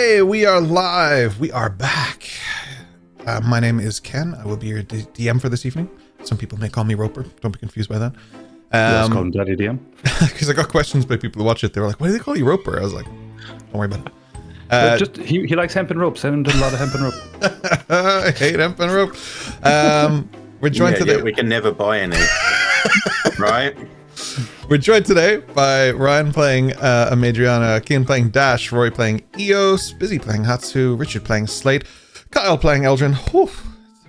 Hey, we are live. We are back. My name is Ken. I will be your DM for this evening. Some people may call me Roper. Don't be confused by that. Yes, call him Daddy DM. Because I got questions by people who watch it. They were like, why do they call you Roper? I was like, don't worry about it. He likes hemp and rope. Send him to a lot of hemp and rope. I hate hemp and rope. We're joined today. Yeah, we can never buy any. Right? We're joined today by Ryan playing Amadriana, Kian playing Dash, Rory playing Eos, Busy playing Hatsu, Richard playing Slate, Kyle playing Eldrin. Whew,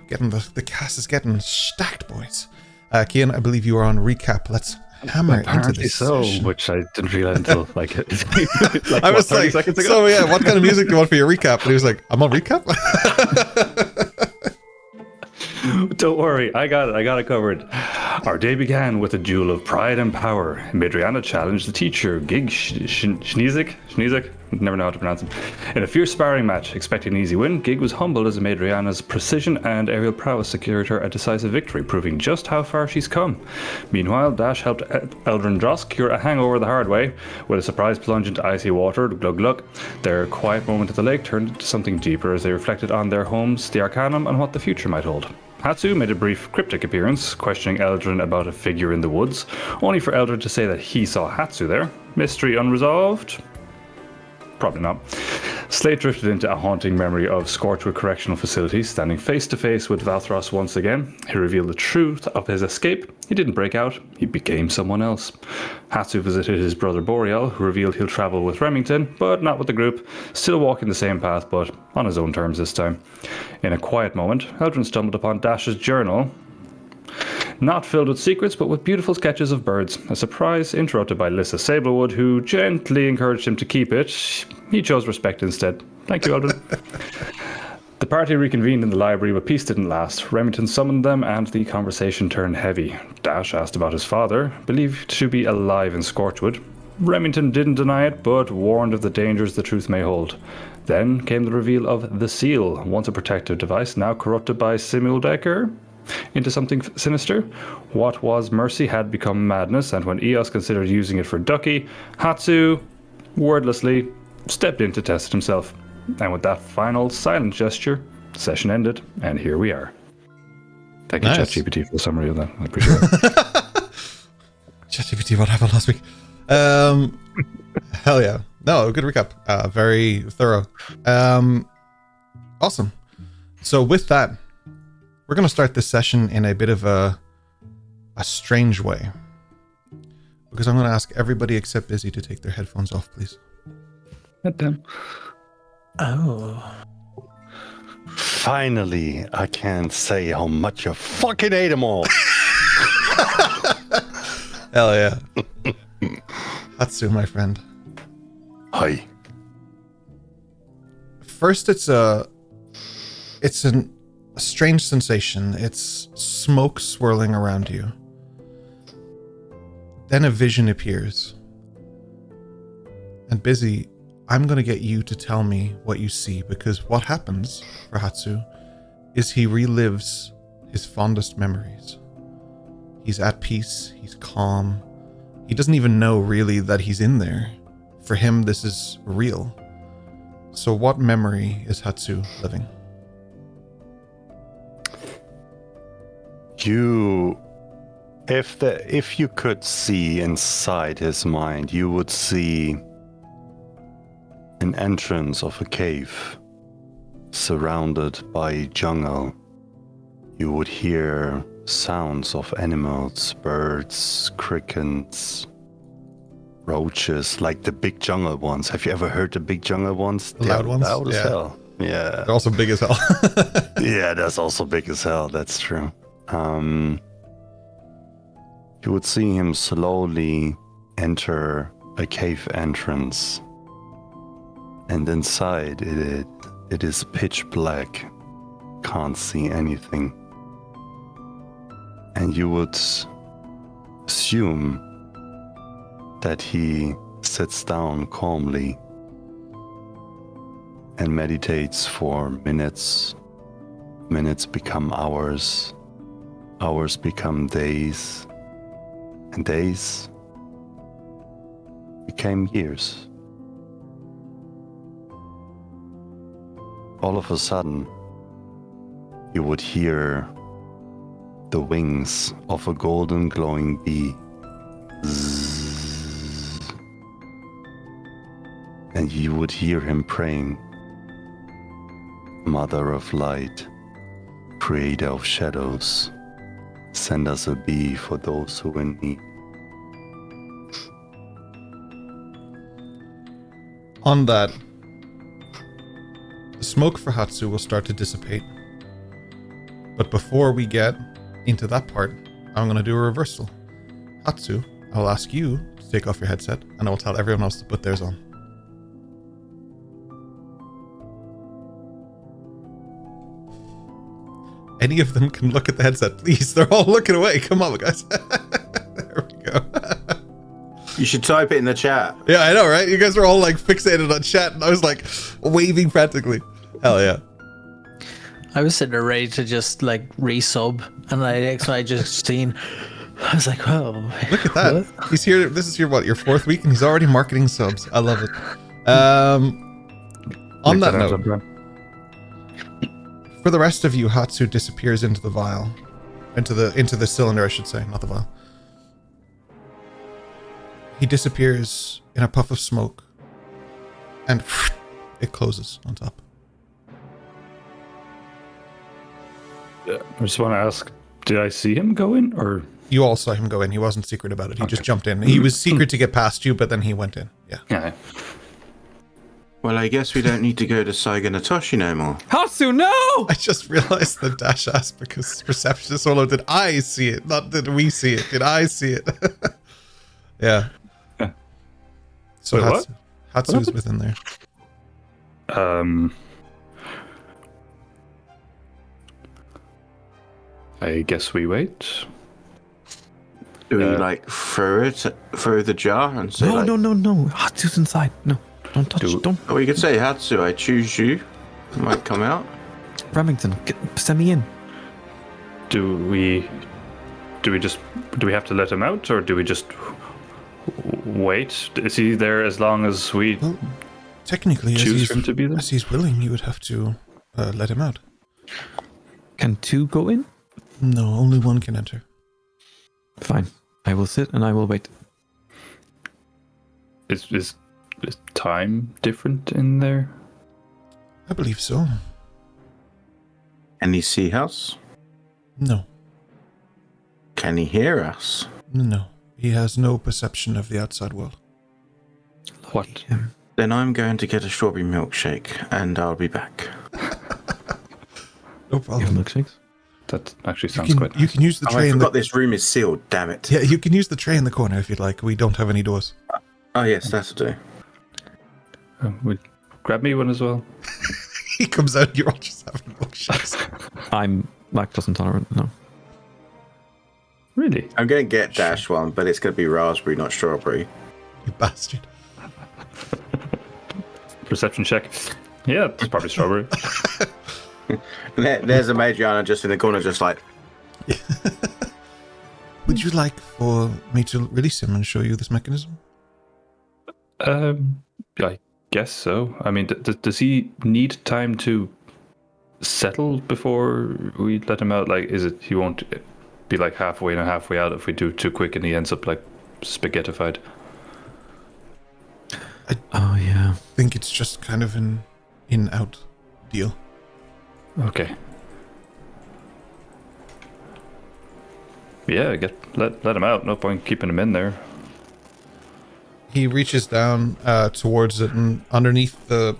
getting the cast is getting stacked, boys. Kian, I believe you are on recap. Let's hammer into this session. Which I didn't realize until like I was 30 like, seconds ago. so yeah, what kind of music do you want for your recap? And he was like, I'm on recap? Don't worry, I got it covered. Our day began with a duel of pride and power. Madriana challenged the teacher, Gig Schneezik, never know how to pronounce him. In a fierce sparring match, expecting an easy win, Gig was humbled as Madriana's precision and aerial prowess secured her a decisive victory, proving just how far she's come. Meanwhile, Dash helped Eldrin Dross cure a hangover the hard way, with a surprise plunge into icy water, glug glug. Their quiet moment at the lake turned into something deeper as they reflected on their homes, the Arcanum, and what the future might hold. Hatsu made a brief cryptic appearance, questioning Eldrin about a figure in the woods, only for Eldrin to say that he saw Hatsu there. Mystery unresolved? Probably not. Slate drifted into a haunting memory of Scorchwood Correctional Facility, standing face to face with Valthros once again. He revealed the truth of his escape. He didn't break out, he became someone else. Hatsu visited his brother Boreal, who revealed he'll travel with Remington, but not with the group, still walking the same path, but on his own terms this time. In a quiet moment, Eldrin stumbled upon Dash's journal, not filled with secrets, but with beautiful sketches of birds. A surprise interrupted by Lyssa Sablewood, who gently encouraged him to keep it. He chose respect instead. Thank you, Eldrin. The party reconvened in the library, but peace didn't last. Remington summoned them, and the conversation turned heavy. Dash asked about his father, believed to be alive in Scorchwood. Remington didn't deny it, but warned of the dangers the truth may hold. Then came the reveal of the seal, once a protective device, now corrupted by Simuldecker into something sinister. What was mercy had become madness, and when Eos considered using it for Ducky, Hatsu, wordlessly, stepped in to test it himself. And with that final silent gesture, the session ended, and here we are. Thank you, Nice. ChatGPT, for the summary of that. I appreciate it. ChatGPT, what happened last week? Hell yeah. No, good recap. Very thorough. Awesome. So with that, we're going to start this session in a bit of a strange way. Because I'm going to ask everybody except Busy to take their headphones off, please. Damn. Oh. Finally, I can say how much you fucking hate them all. Hell yeah. Hatsu, my friend. Hi. First, it's a strange sensation. It's smoke swirling around you. Then a vision appears. And Busy, I'm going to get you to tell me what you see, because what happens for Hatsu is he relives his fondest memories. He's at peace. He's calm. He doesn't even know really that he's in there. For him, this is real. So what memory is Hatsu living? If you could see inside his mind, you would see an entrance of a cave surrounded by jungle. You would hear sounds of animals, birds, crickets, roaches, like the big jungle ones. Have you ever heard the big jungle ones? The loud ones? Loud as Yeah. hell. Yeah. They're also big as hell. Yeah, that's also big as hell. That's true. You would see him slowly enter a cave entrance. And inside it is pitch black. Can't see anything. And you would assume that he sits down calmly and meditates for minutes. Minutes become hours. Hours become days. And days became years. all of a sudden, you would hear the wings of a golden glowing bee. Zzz. And you would hear him praying, Mother of Light, Creator of Shadows, send us a bee for those who are in need. On that, the smoke for Hatsu will start to dissipate. But before we get into that part, I'm going to do a reversal. Hatsu, I'll ask you to take off your headset, and I will tell everyone else to put theirs on. Any of them can look at the headset, please. They're all looking away. Come on, guys. There we go. You should type it in the chat. Yeah, I know, right? You guys are all like fixated on chat, and I was like waving frantically. Hell yeah. I was sitting there ready to just like resub, and I just seen. I was like, oh, look at that. What? He's here. This is your fourth week, and he's already marketing subs. I love it. On that note, for the rest of you, Hatsu disappears into the vial, into the cylinder, I should say, not the vial. He disappears in a puff of smoke, and it closes on top. I just want to ask, did I see him go in, or? You all saw him go in. He wasn't secret about it. He just jumped in. He was secret to get past you, but then he went in. Yeah. Yeah. Well, I guess we don't need to go to Saiga Natoshi no more. Hatsu, no! I just realized the Dash asked because perception is solo. Did I see it? Not did we see it. Did I see it? Yeah. So Wait, Hatsu is within there. I guess we wait. Do we throw the jar and say No. Hatsu's inside. No, don't touch. Don't. Oh, you could say, Hatsu, I choose you. It might come out. Remington, send me in. Do we have to let him out, or do we just wait? Is he there as long as we Technically, choose for him to be there? as he's willing, you would have to let him out. Can two go in? No, only one can enter. Fine. I will sit and I will wait. Is time different in there? I believe so. Can he see us? No. Can he hear us? No. He has no perception of the outside world. What? Then I'm going to get a strawberry milkshake and I'll be back. No You have problem. milkshakes? That actually sounds quite You can use the Oh, tray I in forgot the... this room is sealed, damn it. Yeah, you can use the tray in the corner if you'd like. We don't have any doors. Oh, yes, that'll do. would grab me one as well. He comes out, you're all just having milkshakes. I'm lactose intolerant. No. Really? I'm going to get Dash one, but it's going to be raspberry, not strawberry. You bastard. Perception check. Yeah, it's probably strawberry. There's a Madriana just in the corner, just like, Would you like for me to release him and show you this mechanism? I guess so. I mean, does he need time to settle before we let him out? Like, is it he won't be like halfway in and halfway out if we do too quick and he ends up like spaghettified? Oh, yeah. I think it's just kind of an in-out deal. Okay. Yeah, let him out. No point keeping him in there. He reaches down towards it, and underneath the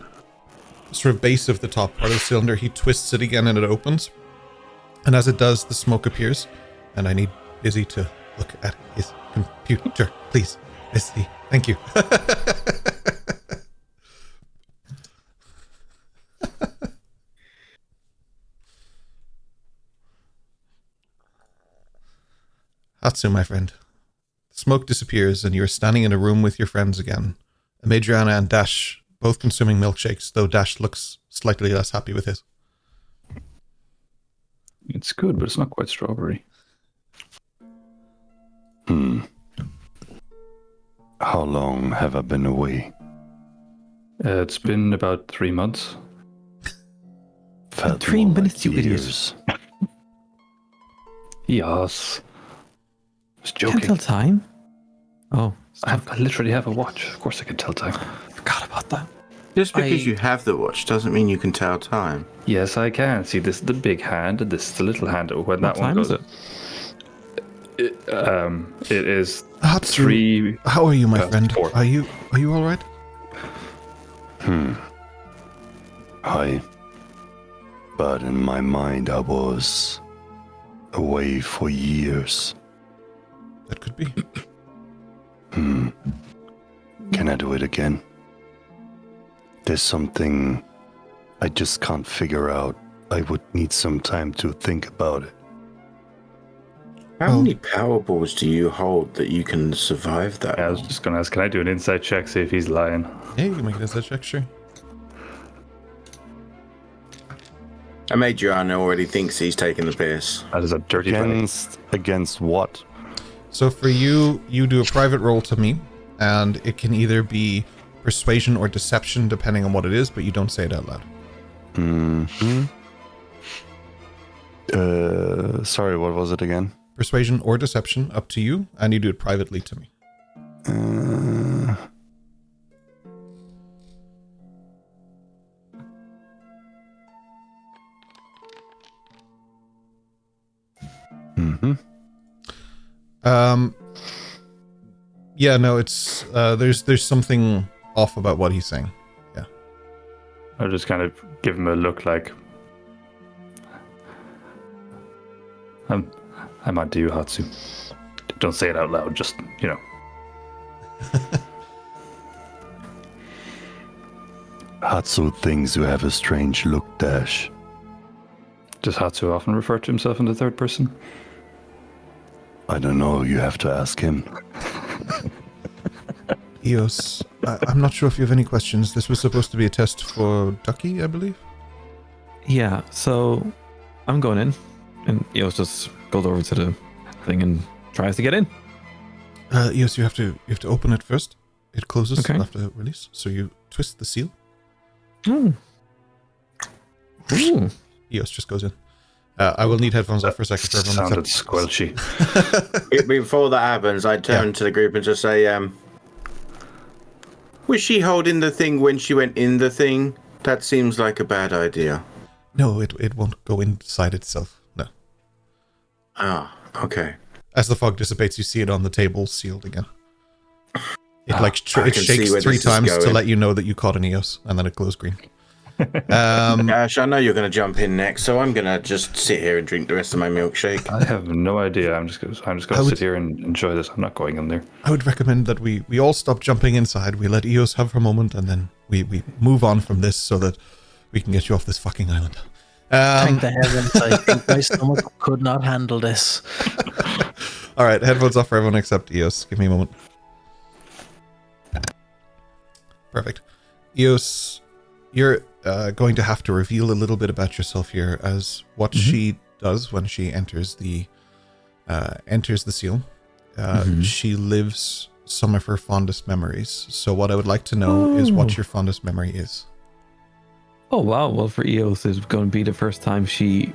sort of base of the top part of the cylinder, he twists it again and it opens. And as it does, the smoke appears. And I need Izzy to look at his computer, please. Izzy, thank you. Hatsu, my friend. The smoke disappears and you're standing in a room with your friends again. Madriana and Dash both consuming milkshakes, though Dash looks slightly less happy with his. It's good, but it's not quite strawberry. How long have I been away? It's been about 3 months. Felt 3 more minutes, like you idiot. years. Yes. Just Can't joking. tell time. Oh, I literally have a watch. Of course I can tell time. forgot about that. Just because I- you have the watch doesn't mean you can tell time. Yes, I can. See, this is the big hand, and this is the little hand. When What that one time goes, is it? it is Hatsu, 3. how are you, my past friend? 4. Are you all right? Hi. But in my mind, I was away for years. That could be. Can I do it again? There's something I just can't figure out. I would need some time to think about it. How many power balls do you hold that you can survive that? I was just gonna ask, can I do an insight check, see if he's lying? Yeah, you can make it as a check, sure. I made Joanna already thinks he's taking the piss. That is a dirty 20. Against what? So for you, you do a private roll to me, and it can either be persuasion or deception, depending on what it is, but you don't say it out loud. Sorry, what was it again? Persuasion or deception, up to you, and you do it privately to me. Yeah, no, it's there's something off about what he's saying. Yeah. I'll just kind of give him a look like, I'm onto you, Hatsu. Don't say it out loud, just, you know. Hatsu thinks you have a strange look, Dash. Does Hatsu often refer to himself in the third person? I don't know, you have to ask him. Eos, I'm not sure if you have any questions. This was supposed to be a test for Ducky, I believe. Yeah, so I'm going in, and Eos just goes over to the thing and tries to get in. Eos, you have to open it first. It closes Okay. after release, so you twist the seal. Oh. Ooh. Eos just goes in. I will need headphones off for a second for everyone. Sounded except- squelchy. Before that happens, I turn to the group and just say, was she holding the thing when she went in the thing? That seems like a bad idea. No, it won't go inside itself. No. Ah, okay. As the fog dissipates, you see it on the table, sealed again. It I it can see shakes where 3 this is times to going. let you know that you caught an Eos, and then it glows green. Ash, I know you're going to jump in next, so I'm going to just sit here and drink the rest of my milkshake. I have no idea. I'm just gonna sit here and enjoy this. I'm not going in there. I would recommend that we all stop jumping inside. We let Eos have her moment, and then we move on from this so that we can get you off this fucking island. Thank the heavens, I think my stomach could not handle this. All right, headphones off for everyone except Eos. Give me a moment. Perfect. Eos, you're going to have to reveal a little bit about yourself here, as what she does when she enters the seal. She lives some of her fondest memories. So what I would like to know is what your fondest memory is. Oh, wow. Well, for Eos, it's going to be the first time she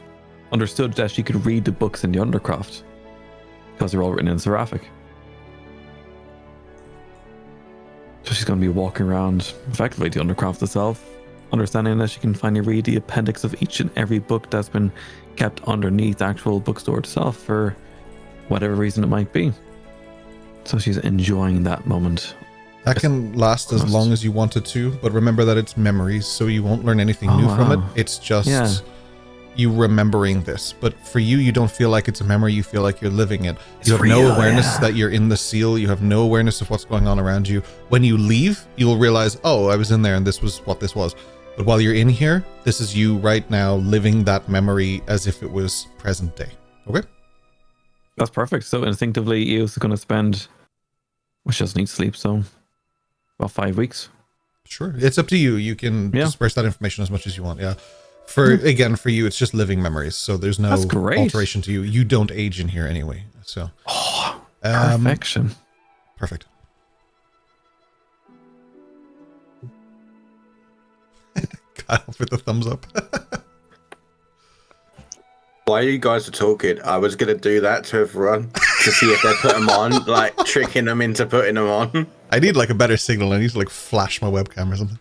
understood that she could read the books in the Undercroft, because they're all written in Seraphic. So she's going to be walking around, effectively, the Undercroft itself, understanding that she can finally read the appendix of each and every book that's been kept underneath the actual bookstore itself for whatever reason it might be. So she's enjoying that moment. That can last as long as you want it to, but remember that it's memories, so you won't learn anything new from it. wow. It's just you remembering this. But for you, you don't feel like it's a memory. You feel like you're living it. You have no awareness that you're in the seal. You have no awareness of what's going on around you. When you leave, you'll realize, oh, I was in there and this was what this was. But while you're in here, this is you right now living that memory as if it was present day. Okay? That's perfect. So instinctively, Eos is going to spend, well, she doesn't need sleep, so about 5 weeks. Sure. It's up to you. You can disperse that information as much as you want. Yeah. For you, it's just living memories. So there's no That's great. alteration to you. You don't age in here anyway. So Perfection. perfect. Kyle with the thumbs up. While you guys are talking, I was going to do that to everyone to see if they put them on, like tricking them into putting them on. I need like a better signal. I need to like flash my webcam or something.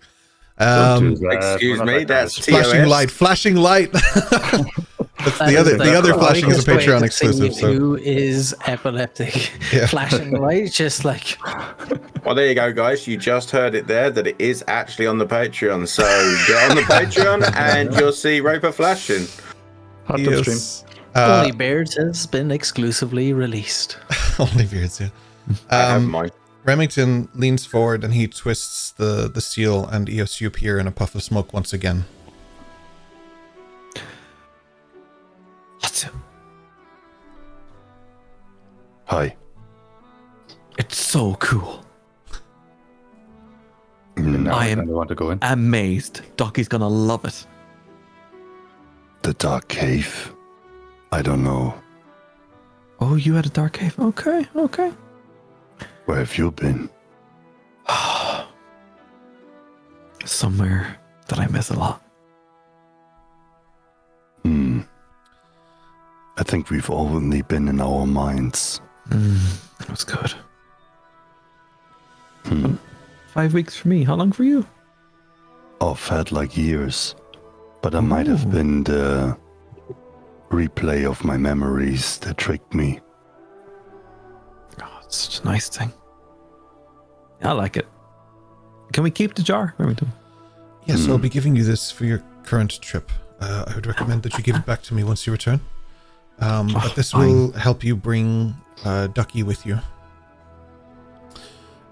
Don't do that. Excuse We're not me, that that's close. Flashing light. That's the other flashing is a Patreon exclusive. So Who is epileptic? Yeah. Flashing light, just like Well, there you go, guys. You just heard it there, that it is actually on the Patreon. So get on the Patreon and you'll see Roper flashing. Hot tub stream. yes. Only Beards has been exclusively released. Only beards, yeah. I have mine. Remington leans forward and he twists the seal, and Eos, you appear in a puff of smoke once again. Hi. It's so cool. Now I I am kind of want to go in. amazed. Docky's gonna love it. The dark cave. I don't know. Oh, you had a dark cave. Okay. Where have you been? Somewhere that I miss a lot. I think we've only been in our minds. That was good. 5 weeks for me. How long for you? Oh, felt like years. But I might have been the replay of my memories that tricked me. Oh, it's such a nice thing. I like it. Can we keep the jar, Remington? Yes, I'll be giving you this for your current trip. I would recommend that you give it back to me once you return. But this will help you bring Ducky with you.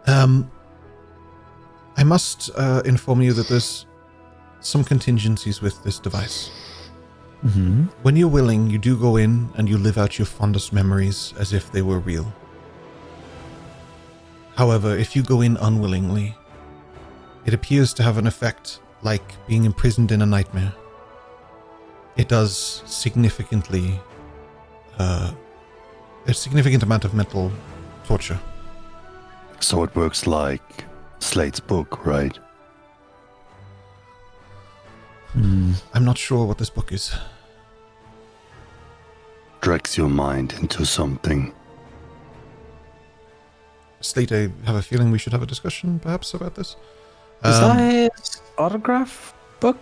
I must inform you that there's some contingencies with this device. When you're willing, you do go in and you live out your fondest memories as if they were real. However, if you go in unwillingly, it appears to have an effect like being imprisoned in a nightmare. It does significantly, a significant amount of mental torture. So it works like Slate's book, right? I'm not sure what this book is. Drags your mind into something. Slate, I have a feeling we should have a discussion, perhaps, about this. Is that his autograph book?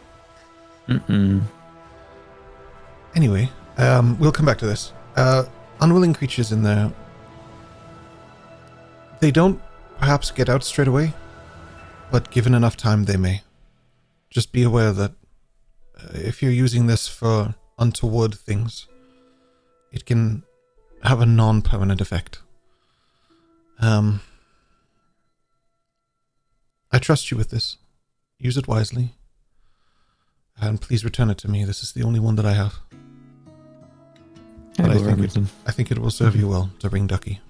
Anyway, we'll come back to this. Unwilling creatures in there, they don't perhaps get out straight away, but given enough time, they may. Just be aware that if you're using this for untoward things, it can have a non-permanent effect. I trust you with this. Use it wisely. And please return it to me. This is the only one that I have. But I think it will serve you well to bring Ducky.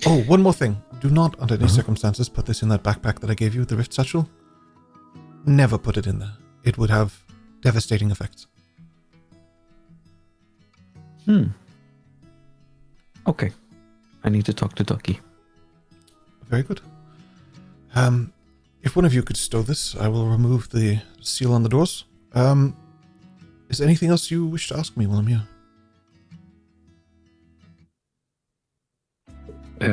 Oh, one more thing. Do not, under any circumstances, put this in that backpack that I gave you, the Rift Satchel. Never put it in there. It would have devastating effects. Okay. I need to talk to Ducky. Very good. If one of you could stow this, I will remove the seal on the doors. Is there anything else you wish to ask me while I'm here? I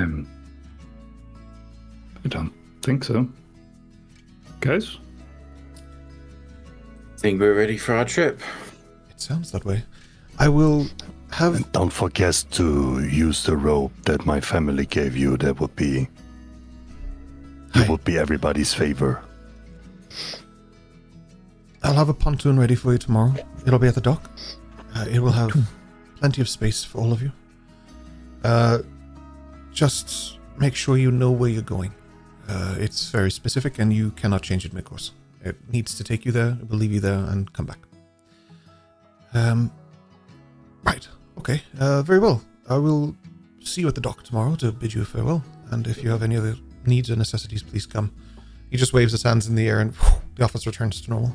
don't think so. Guys? Think we're ready for our trip. It sounds that way. I will have... And don't forget to use the rope that my family gave you. That would be... It would be everybody's favor. I'll have a pontoon ready for you tomorrow. It'll be at the dock. It will have plenty of space for all of you. Just make sure you know where you're going. It's very specific and you cannot change it mid-course. It needs to take you there, it will leave you there, and come back. Right. Okay. Very well. I will see you at the dock tomorrow to bid you farewell. And if you have any other needs or necessities, please come. He just waves his hands in the air and the office returns to normal.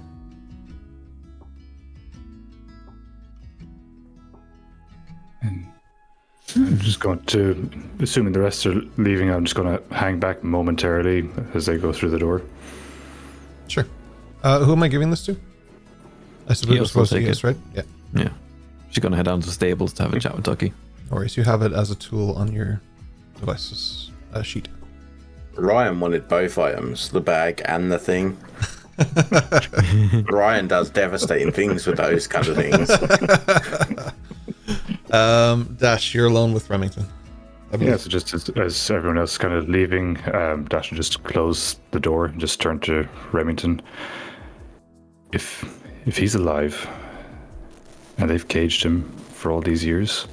I'm just going to, assuming the rest are leaving, I'm just going to hang back momentarily as they go through the door. Sure. Who am I giving this to? I suppose it was close to you, right? Yeah. Yeah. She's gonna head down to the stables to have a chat with Tucky. Or you have it as a tool on your devices sheet. Ryan wanted both items, the bag and the thing. Ryan does devastating things with those kind of things. Dash, you're alone with Remington. Yeah, so just as everyone else is kind of leaving, Dash will just close the door and just turn to Remington. If he's alive and they've caged him for all these years,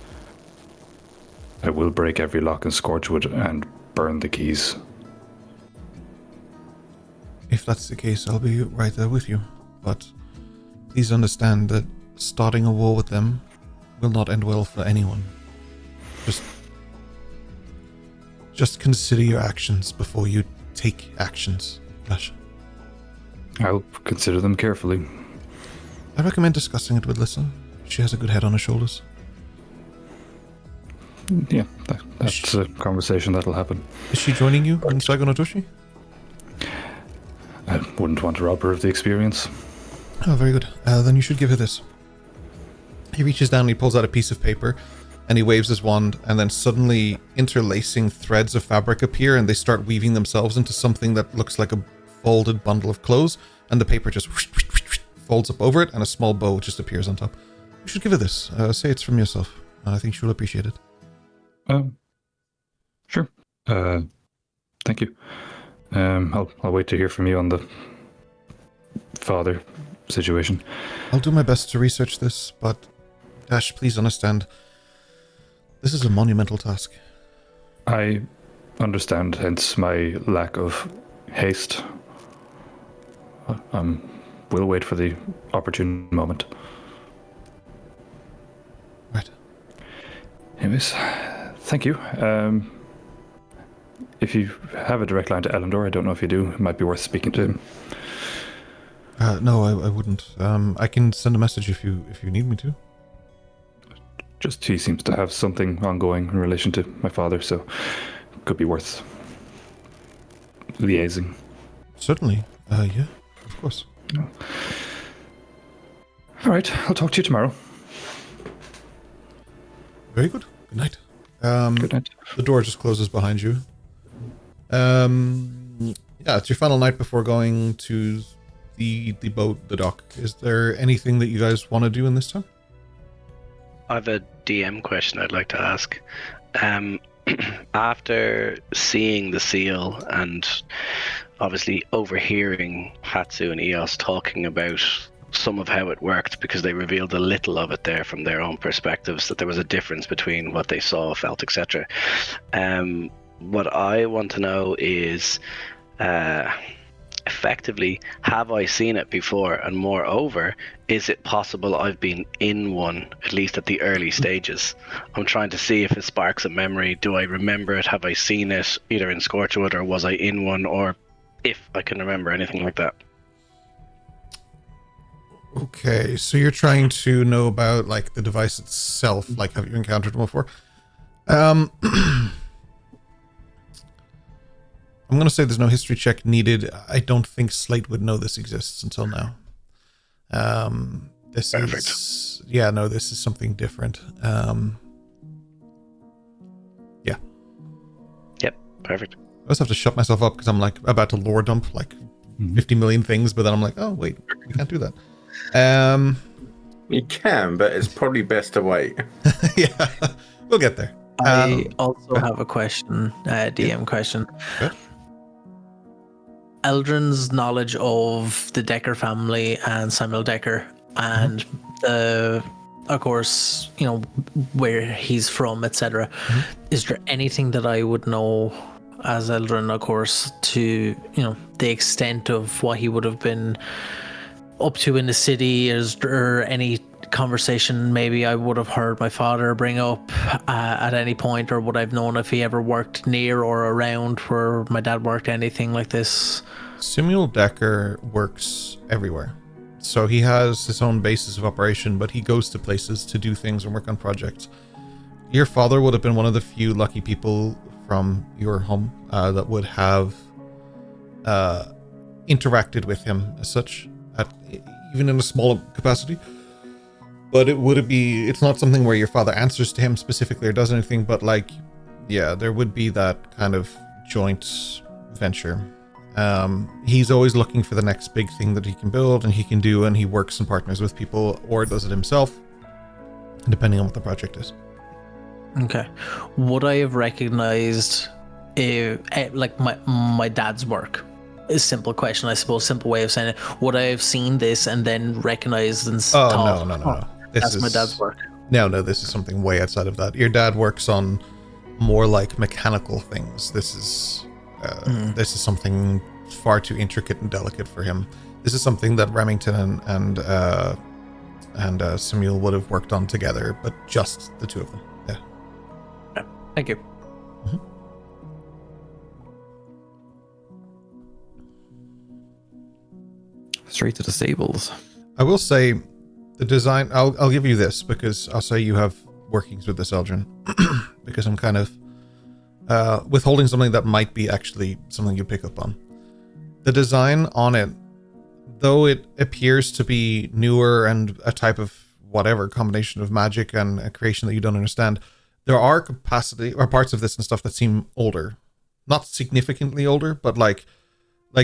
I will break every lock in Scorchwood and burn the keys. If that's the case, I'll be right there with you. But please understand that starting a war with them will not end well for anyone. Just consider your actions before you take actions, Dash. I'll consider them carefully. I recommend discussing it with Lissa. She has a good head on her shoulders. Yeah, that's a conversation that'll happen. Is she joining you in Saigo no Toshi? I wouldn't want to rob her of the experience. Oh, very good. Then you should give her this. He reaches down and he pulls out a piece of paper and he waves his wand, and then suddenly interlacing threads of fabric appear and they start weaving themselves into something that looks like a folded bundle of clothes, and the paper just folds up over it and a small bow just appears on top. You should give her this. Say it's from yourself. I think she'll appreciate it. Sure. Thank you. I'll wait to hear from you on the father situation. I'll do my best to research this, but Dash, please understand, this is a monumental task. I understand, hence my lack of haste. We'll wait for the opportune moment. Right. Anyways, thank you. If you have a direct line to Elendor, I don't know if you do, it might be worth speaking to him. No, I wouldn't. I can send a message if you need me to. Just he seems to have something ongoing in relation to my father, so it could be worth liaising. Certainly. Yeah, of course. All right, I'll talk to you tomorrow. Very good. Good night. Good night. The door just closes behind you. Yeah, it's your final night before going to the boat, the dock. Is there anything that you guys want to do in this time? I have a DM question I'd like to ask. After seeing the seal and obviously overhearing Hatsu and Eos talking about some of how it worked, because they revealed a little of it there from their own perspectives, that there was a difference between what they saw, felt, etc. What I want to know is, effectively, have I seen it before? And moreover, is it possible I've been in one, at least at the early stages? I'm trying to see if it sparks a memory. Do I remember it? Have I seen it either in Scorchwood, or was I in one, or if I can remember anything like that? Okay, so you're trying to know about like the device itself, like have you encountered one before? I'm going to say there's no history check needed. I don't think Slate would know this exists until now. This Perfect. is... Yeah, no, this is something different. Yeah. Yep, perfect. I just have to shut myself up because I'm like about to lore dump like 50 million things, but then I'm like, oh, wait, we can't do that. You can, but it's probably best to wait. Yeah, we'll get there. I also have a question, DM question. Okay. Eldrin's knowledge of the Decker family and Samuel Decker and the, of course, you know, where he's from, etc. Is there anything that I would know as Eldrin, of course, to, you know, the extent of what he would have been up to in the city? Is there any conversation maybe I would have heard my father bring up at any point, or would I've known if he ever worked near or around where my dad worked, anything like this? Samuel Decker works everywhere. So he has his own basis of operation, but he goes to places to do things and work on projects. Your father would have been one of the few lucky people from your home that would have interacted with him as such, even in a small capacity. But it's not something where your father answers to him specifically or does anything, but like, yeah, there would be that kind of joint venture. He's always looking for the next big thing that he can build and he can do, and he works and partners with people or does it himself, depending on what the project is. Okay. Would I have recognized like my dad's work? A simple question, I suppose, simple way of saying it. Would I have seen this and then recognized and thought, no. That's my dad's work. No, this is something way outside of that. Your dad works on more like mechanical things. This is something far too intricate and delicate for him. This is something that Remington and Samuel would have worked on together, but just the two of them. Yeah. Thank you. Mm-hmm. Straight to the stables. I will say the design, I'll give you this because I'll say you have workings with this Eldrin because I'm kind of withholding something that might be actually something you pick up on. The design on it, though it appears to be newer and a type of whatever combination of magic and a creation that you don't understand, there are capacity or parts of this and stuff that seem older. Not significantly older, but like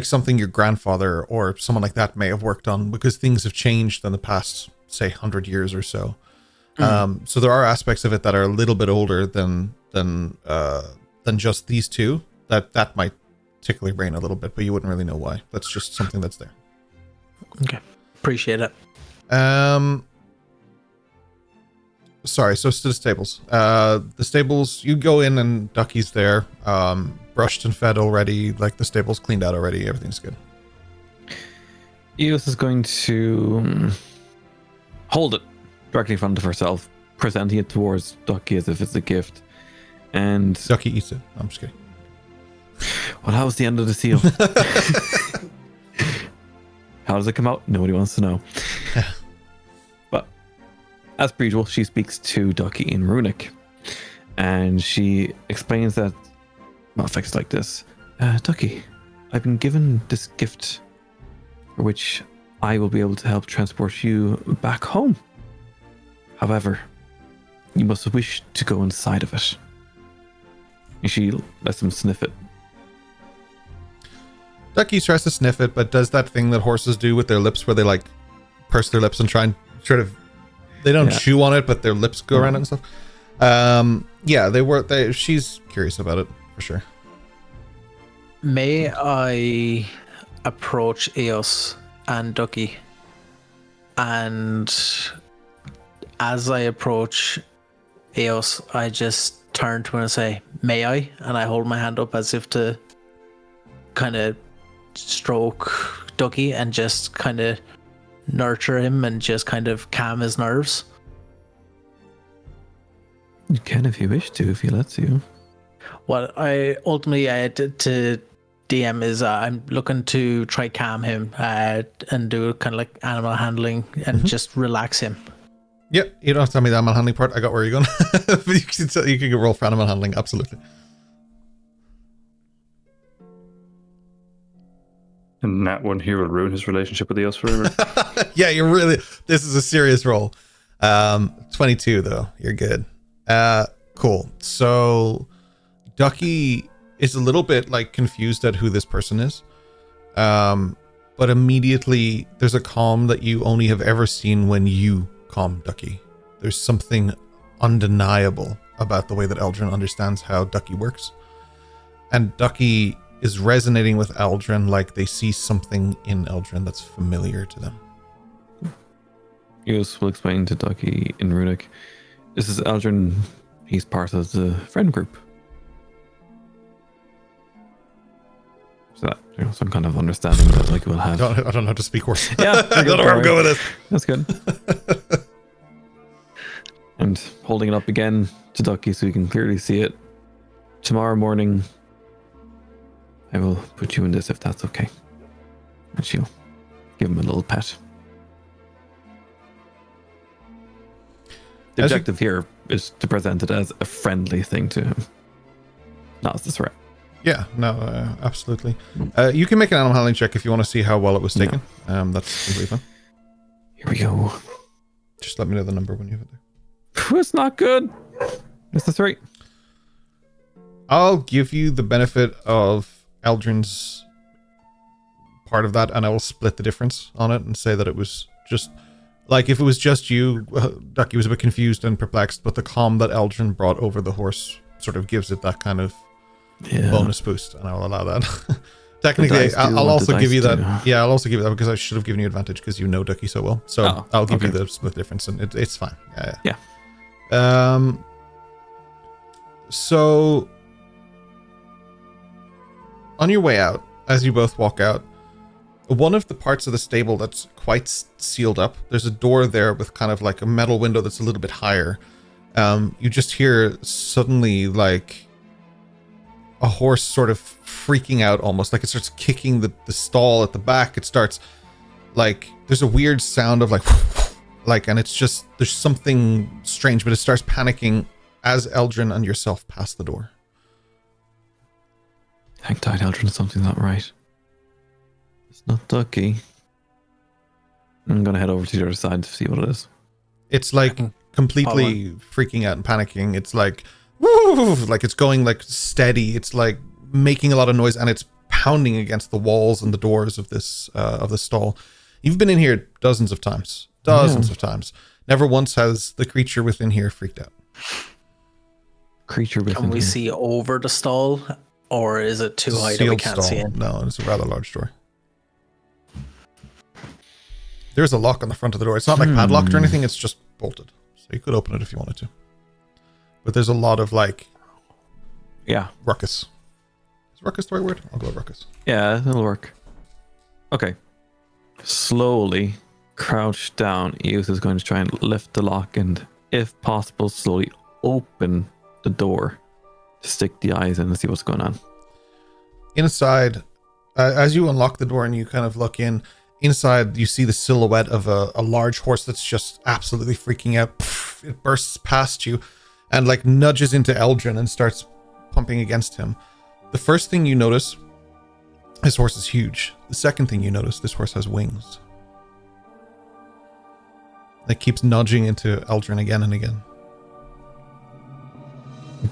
something your grandfather or someone like that may have worked on because things have changed in the past, say, 100 years or so. So there are aspects of it that are a little bit older than just these two. That might tickle your brain a little bit, but you wouldn't really know why. That's just something that's there. Okay, appreciate it. Sorry, so to the stables. The stables, you go in and Ducky's there, brushed and fed already, like the stable's cleaned out already, everything's good. Eos is going to hold it directly in front of herself, presenting it towards Ducky as if it's a gift. And Ducky eats it. I'm just kidding. Well, how was the end of the seal? How does it come out? Nobody wants to know. But as per usual, she speaks to Ducky in Runic, and she explains that, well, effects like this. Ducky, I've been given this gift for which I will be able to help transport you back home. However, you must wish to go inside of it. And she lets him sniff it. Ducky tries to sniff it, but does that thing that horses do with their lips where they like purse their lips and try and sort of, they don't chew on it, but their lips go around it and stuff. She's curious about it for sure. May I approach Eos and Ducky? And as I approach Eos, I just turn to her and say, "May I?" And I hold my hand up as if to kind of stroke Ducky and just kind of nurture him and just kind of calm his nerves. You can if you wish to, if he lets you. What I ultimately did to DM is I'm looking to try calm him and do kind of like animal handling and just relax him. Yeah, you don't have to tell me the animal handling part. I got where you're going. You can roll for animal handling, absolutely. And that one here will ruin his relationship with Eos forever. Yeah, this is a serious roll. 22 though, you're good. Cool. So Ducky is a little bit like confused at who this person is. But immediately there's a calm that you only have ever seen when you calm Ducky. There's something undeniable about the way that Eldrin understands how Ducky works. And Ducky is resonating with Eldrin like they see something in Eldrin that's familiar to them. Eos will explain to Ducky in Runic, this is Eldrin, he's part of the friend group. So that, some kind of understanding that Ducky will have. I don't know how to speak horse. Yeah, I don't know where I'm going with this. That's good. And holding it up again to Ducky so you can clearly see it. Tomorrow morning, I will put you in this if that's okay. And she'll give him a little pet. The objective here is to present it as a friendly thing to him, not as a threat. Yeah, no, absolutely. You can make an animal handling check if you want to see how well it was taken. That's completely fine. Here we go. Just let me know the number when you have it there. It's not good. It's the 3. I'll give you the benefit of Eldrin's part of that, and I will split the difference on it and say that it was just like if it was just you, Ducky was a bit confused and perplexed, but the calm that Eldrin brought over the horse sort of gives it that kind of bonus boost, and I will allow that. Technically, I'll also give you that. Yeah, I'll also give you that because I should have given you advantage because you know Ducky so well. So I'll give you the split difference, and it's fine. Yeah. So on your way out, as you both walk out, one of the parts of the stable that's quite sealed up, there's a door there with kind of like a metal window that's a little bit higher. You just hear suddenly like a horse sort of freaking out, almost like it starts kicking the stall at the back. It starts like there's a weird sound of like and it's just there's something strange, but it starts panicking as Eldrin and yourself pass the door. Hang tight, Eldrin, something's not right. It's not Ducky. I'm gonna head over to the other side to see what it is. It's like completely freaking out and panicking. It's like woo, like it's going like steady. It's like making a lot of noise, and it's pounding against the walls and the doors of this of the stall. You've been in here dozens of times. Never once has the creature within here freaked out. Creature within Can we here. see over the stall, or is it too high that we can't see it? No, it's a rather large door. There's a lock on the front of the door. It's not like padlocked or anything. It's just bolted. So you could open it if you wanted to. But there's a lot of like... Yeah. Ruckus. Is ruckus the right word? I'll go with ruckus. Yeah, it'll work. Okay. Slowly crouch down. Eos is going to try and lift the lock and, if possible, slowly open the door to stick the eyes in and see what's going on. Inside, as you unlock the door and you kind of look in, inside you see the silhouette of a large horse that's just absolutely freaking out. It bursts past you and like nudges into Eldrin and starts pumping against him. The first thing you notice, this horse is huge. The second thing you notice, this horse has wings. It keeps nudging into Eldrin again and again.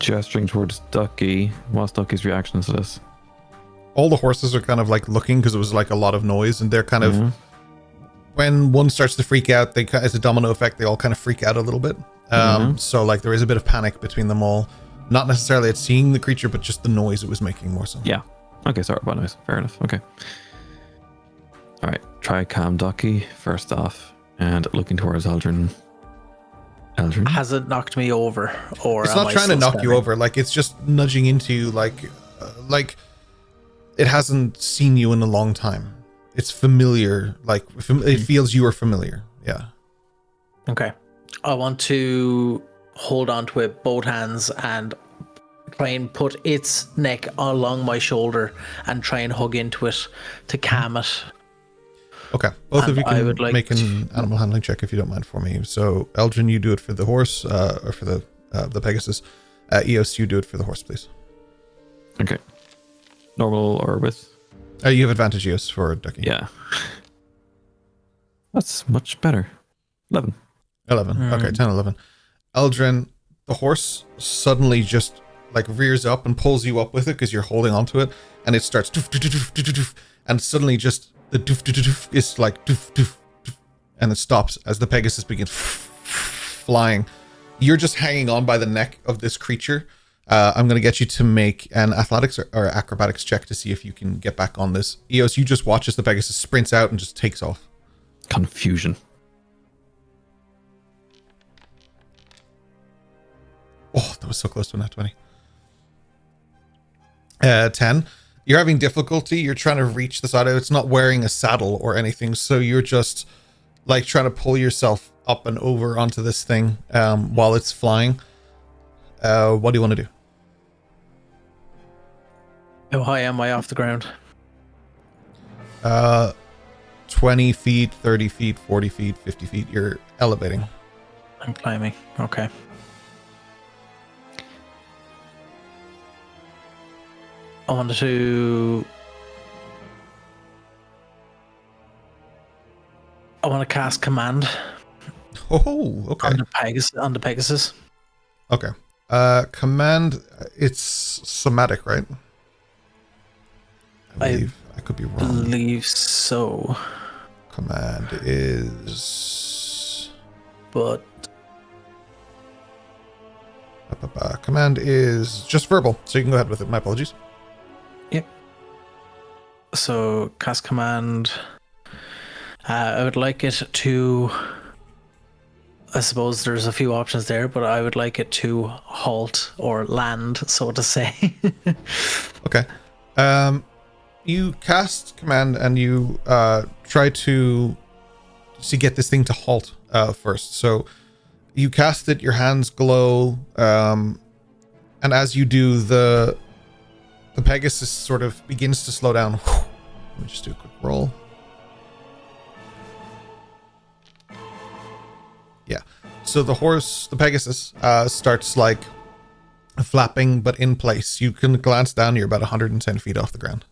Gesturing towards Ducky. What's Ducky's reaction to this? All the horses are kind of like looking because it was like a lot of noise, and they're kind of when one starts to freak out, they as a domino effect, they all kind of freak out a little bit. So like there is a bit of panic between them all, not necessarily at seeing the creature, but just the noise it was making more so. Yeah. Okay, sorry about noise. Fair enough. Okay. All right. Try calm Ducky first off, and looking towards Eldrin. Eldrin? Has it knocked me over, or it's not trying to knock you over? Like it's just nudging into you, like it hasn't seen you in a long time. It's familiar, like it feels you are familiar. Yeah. Okay. I want to hold on to it both hands and try and put its neck along my shoulder and try and hug into it to calm it. Okay. Both And of you I can would like make an animal handling check if you don't mind for me. So Eldrin, you do it for the horse, or for the Pegasus. Eos, you do it for the horse, please. Okay. Normal or with? You have advantage, Eos, for Ducky. Yeah. That's much better. 11. 11. Okay, 10, 11. Eldrin, the horse suddenly just like rears up and pulls you up with it because you're holding onto it, and it starts doof, doof, doof, doof, doof, and suddenly just the doof, doof, doof is like doof, doof, doof, and it stops as the Pegasus begins flying. You're just hanging on by the neck of this creature. I'm going to get you to make an athletics or acrobatics check to see if you can get back on this. Eos, you just watch as the Pegasus sprints out and just takes off. Confusion. Oh, that was so close to a nat 20. 10. You're having difficulty. You're trying to reach the side. It's not wearing a saddle or anything, so you're just like trying to pull yourself up and over onto this thing while it's flying. What do you want to do? How high am I off the ground? 20 feet, 30 feet, 40 feet, 50 feet. You're elevating. I'm climbing. Okay. I want to cast command. Oh, okay. On the Pegasus. Okay. Command, it's somatic, right? I believe. I could be wrong. Believe so. Command is... But... Command is just verbal, so you can go ahead with it. My apologies. Yep. So, cast command. I would like it to... I suppose there's a few options there, but I would like it to halt or land, so to say. Okay. You cast command and you try to get this thing to halt first. So you cast it, your hands glow, and as you do, the Pegasus sort of begins to slow down. Let me just do a quick roll. Yeah. So the Pegasus, starts like flapping, but in place. You can glance down, you're about 110 feet off the ground.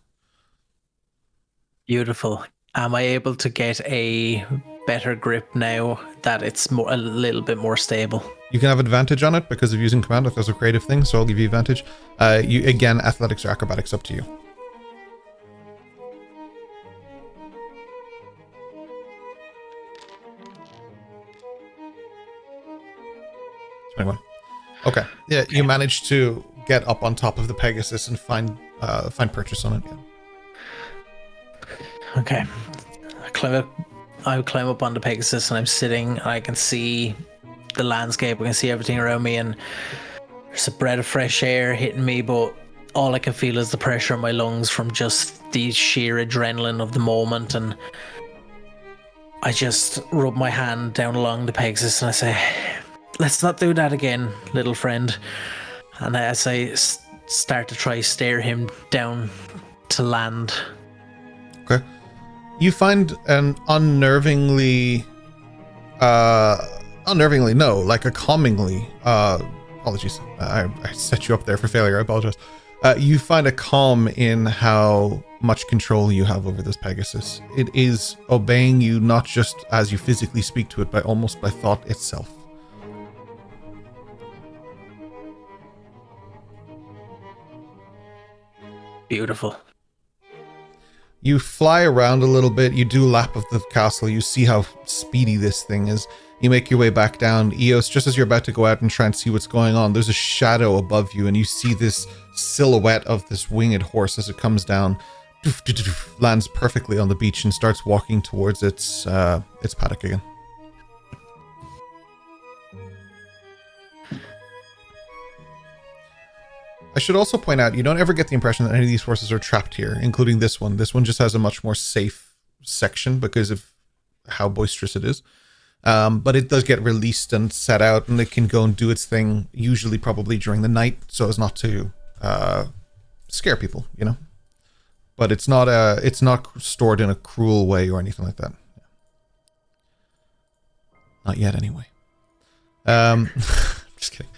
Beautiful. Am I able to get a better grip now that it's a little bit more stable? You can have advantage on it because of using command if there's a creative thing, so I'll give you advantage. You again, athletics or acrobatics, up to you. Okay. Yeah, you managed to get up on top of the Pegasus and find purchase on it. Yeah. Okay. I climb up on the Pegasus and I'm sitting. I can see the landscape. I can see everything around me, and there's a breath of fresh air hitting me, but all I can feel is the pressure in my lungs from just the sheer adrenaline of the moment. And I just rub my hand down along the Pegasus and I say, "Let's not do that again, little friend." And as I start to try steer him down to land. Okay. You find an unnervingly, like a calmingly, apologies, I set you up there for failure, I apologize. You find a calm in how much control you have over this Pegasus. It is obeying you not just as you physically speak to it, but almost by thought itself. Beautiful. You fly around a little bit, you do a lap of the castle, you see how speedy this thing is. You make your way back down. Eos, just as you're about to go out and try and see what's going on, there's a shadow above you, and you see this silhouette of this winged horse as it comes down, lands perfectly on the beach and starts walking towards its paddock again. I should also point out, you don't ever get the impression that any of these horses are trapped here, including this one. This one just has a much more safe section because of how boisterous it is. But it does get released and set out, and it can go and do its thing, usually probably during the night, so as not to scare people, you know? But it's not stored in a cruel way or anything like that. Not yet, anyway. Just kidding.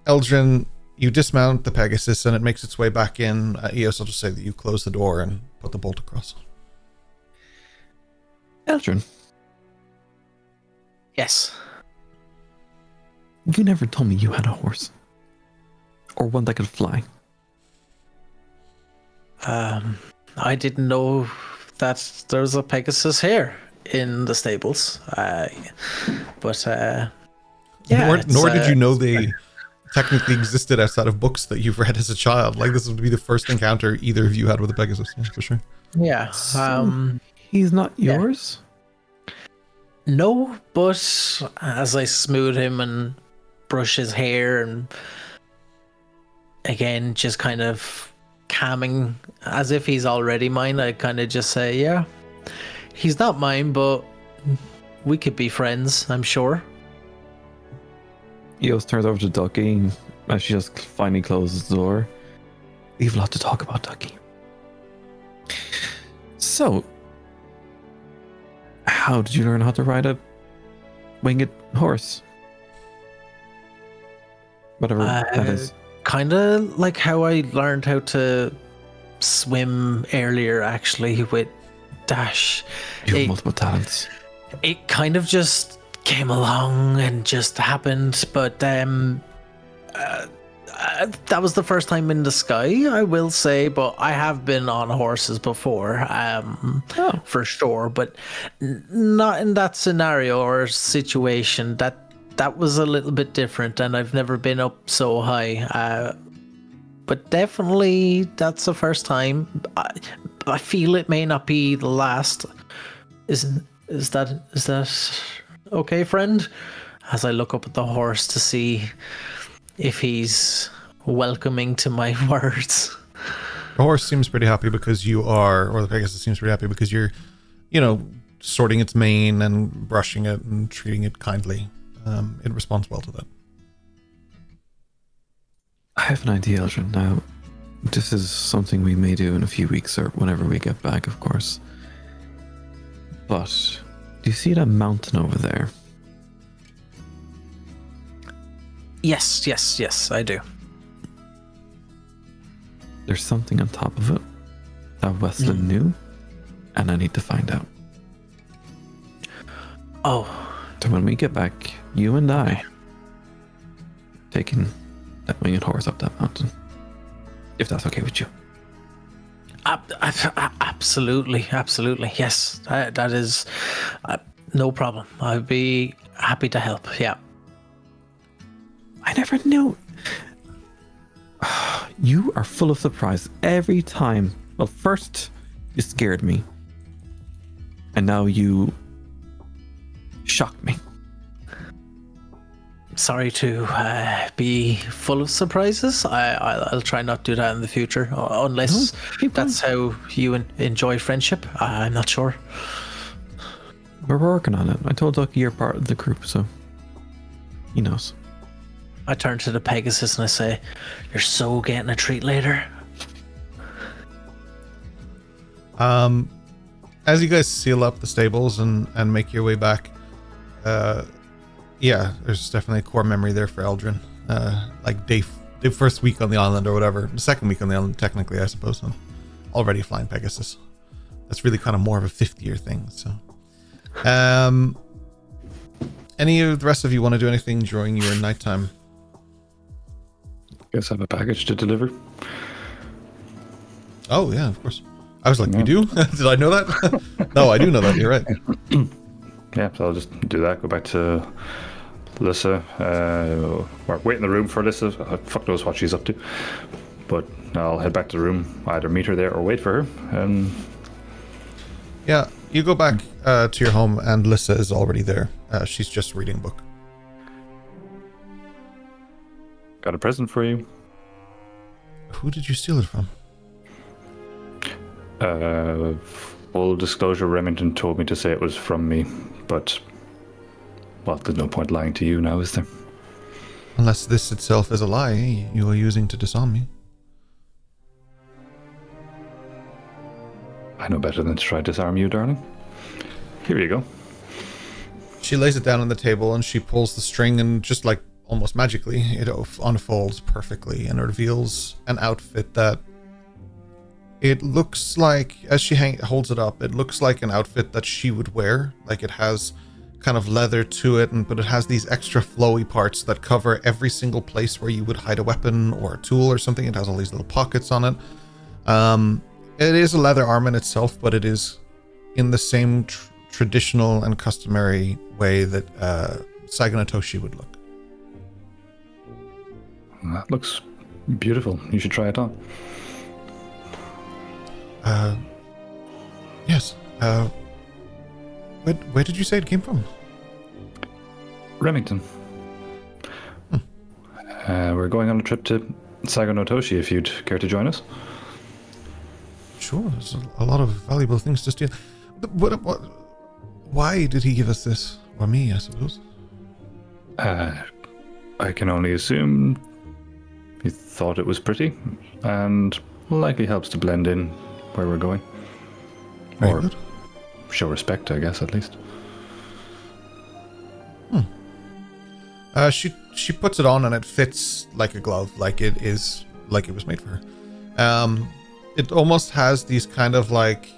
Eldrin, you dismount the Pegasus and it makes its way back in. Eos, I'll just say that you close the door and put the bolt across. Eldrin. Yes. You never told me you had a horse. Or one that could fly. I didn't know that there was a Pegasus here in the stables. Yeah. Nor did you know they technically existed outside of books that you've read as a child. Like, this would be the first encounter either of you had with a Pegasus, yeah, for sure. Yeah. He's not yours? No, but as I smooth him and brush his hair and again just kind of calming as if he's already mine, I kind of just say, yeah, he's not mine, but we could be friends, I'm sure. Eos turns over to Ducky as she just finally closes the door. We have a lot to talk about, Ducky. So, how did you learn how to ride a winged horse? Whatever that is. Kind of like how I learned how to swim earlier, actually, with Dash. You have multiple talents. It kind of just came along and just happened, but that was the first time in the sky, I will say. But I have been on horses before, for sure, but not in that scenario or situation. That was a little bit different, and I've never been up so high. But definitely, that's the first time. I feel it may not be the last. Is that okay, friend? As I look up at the horse to see if he's welcoming to my words. The horse seems pretty happy because you are, or the Pegasus seems pretty happy because you're, sorting its mane and brushing it and treating it kindly. It responds well to that. I have an idea, Eldrin. Now, this is something we may do in a few weeks or whenever we get back, of course. But do you see that mountain over there? Yes, I do. There's something on top of it that Westland knew, and I need to find out. Oh. So when we get back, you and I, taking that winged horse up that mountain, if that's okay with you. Absolutely. Yes, that is no problem. I'd be happy to help. Yeah. I never knew. You are full of surprise every time. Well, first you scared me, and now you shocked me. Sorry to be full of surprises. I'll try not to do that in the future, unless that's how you enjoy friendship. I'm not sure. We're working on it. I told Ducky you're part of the group, so he knows. I turn to the Pegasus and I say, "You're so getting a treat later." As you guys seal up the stables and make your way back, yeah, there's definitely a core memory there for Eldrin. Like the first week on the island or whatever, the second week on the island, technically, I suppose. So already flying Pegasus. That's really kind of more of a 50-year thing. So, any of the rest of you want to do anything during your nighttime? Guess I have a package to deliver. Oh yeah, of course. I was like, you do? Did I know that? No, I do know that. You're right. Yeah, so I'll just do that. Go back to Alyssa. Wait in the room for Alyssa. Fuck knows what she's up to. But I'll head back to the room. Either meet her there or wait for her. Yeah, you go back to your home and Alyssa is already there. She's just reading a book. Got a present for you. Who did you steal it from? Full disclosure, Remington told me to say it was from me, but, well, there's no point lying to you now, is there? Unless this itself is a lie you are using to disarm me. I know better than to try to disarm you, darling. Here you go. She lays it down on the table and she pulls the string and just like almost magically it unfolds perfectly and reveals an outfit that it looks like, as she holds it up, it looks like an outfit that she would wear. Like it has kind of leather to it, but it has these extra flowy parts that cover every single place where you would hide a weapon or a tool or something. It has all these little pockets on it. It is a leather arm in itself, but it is in the same traditional and customary way that Saganatoshi would look. That looks beautiful. You should try it on. Yes. Where did you say it came from? Remington. We're going on a trip to Saganatoshi if you'd care to join us. Sure, there's a lot of valuable things to steal. Why did he give us this? Or me, I suppose. I can only assume he thought it was pretty, and likely helps to blend in where we're going. Very good. Show respect, I guess, at least. She puts it on and it fits like a glove, like it was made for her. It almost has these kind of like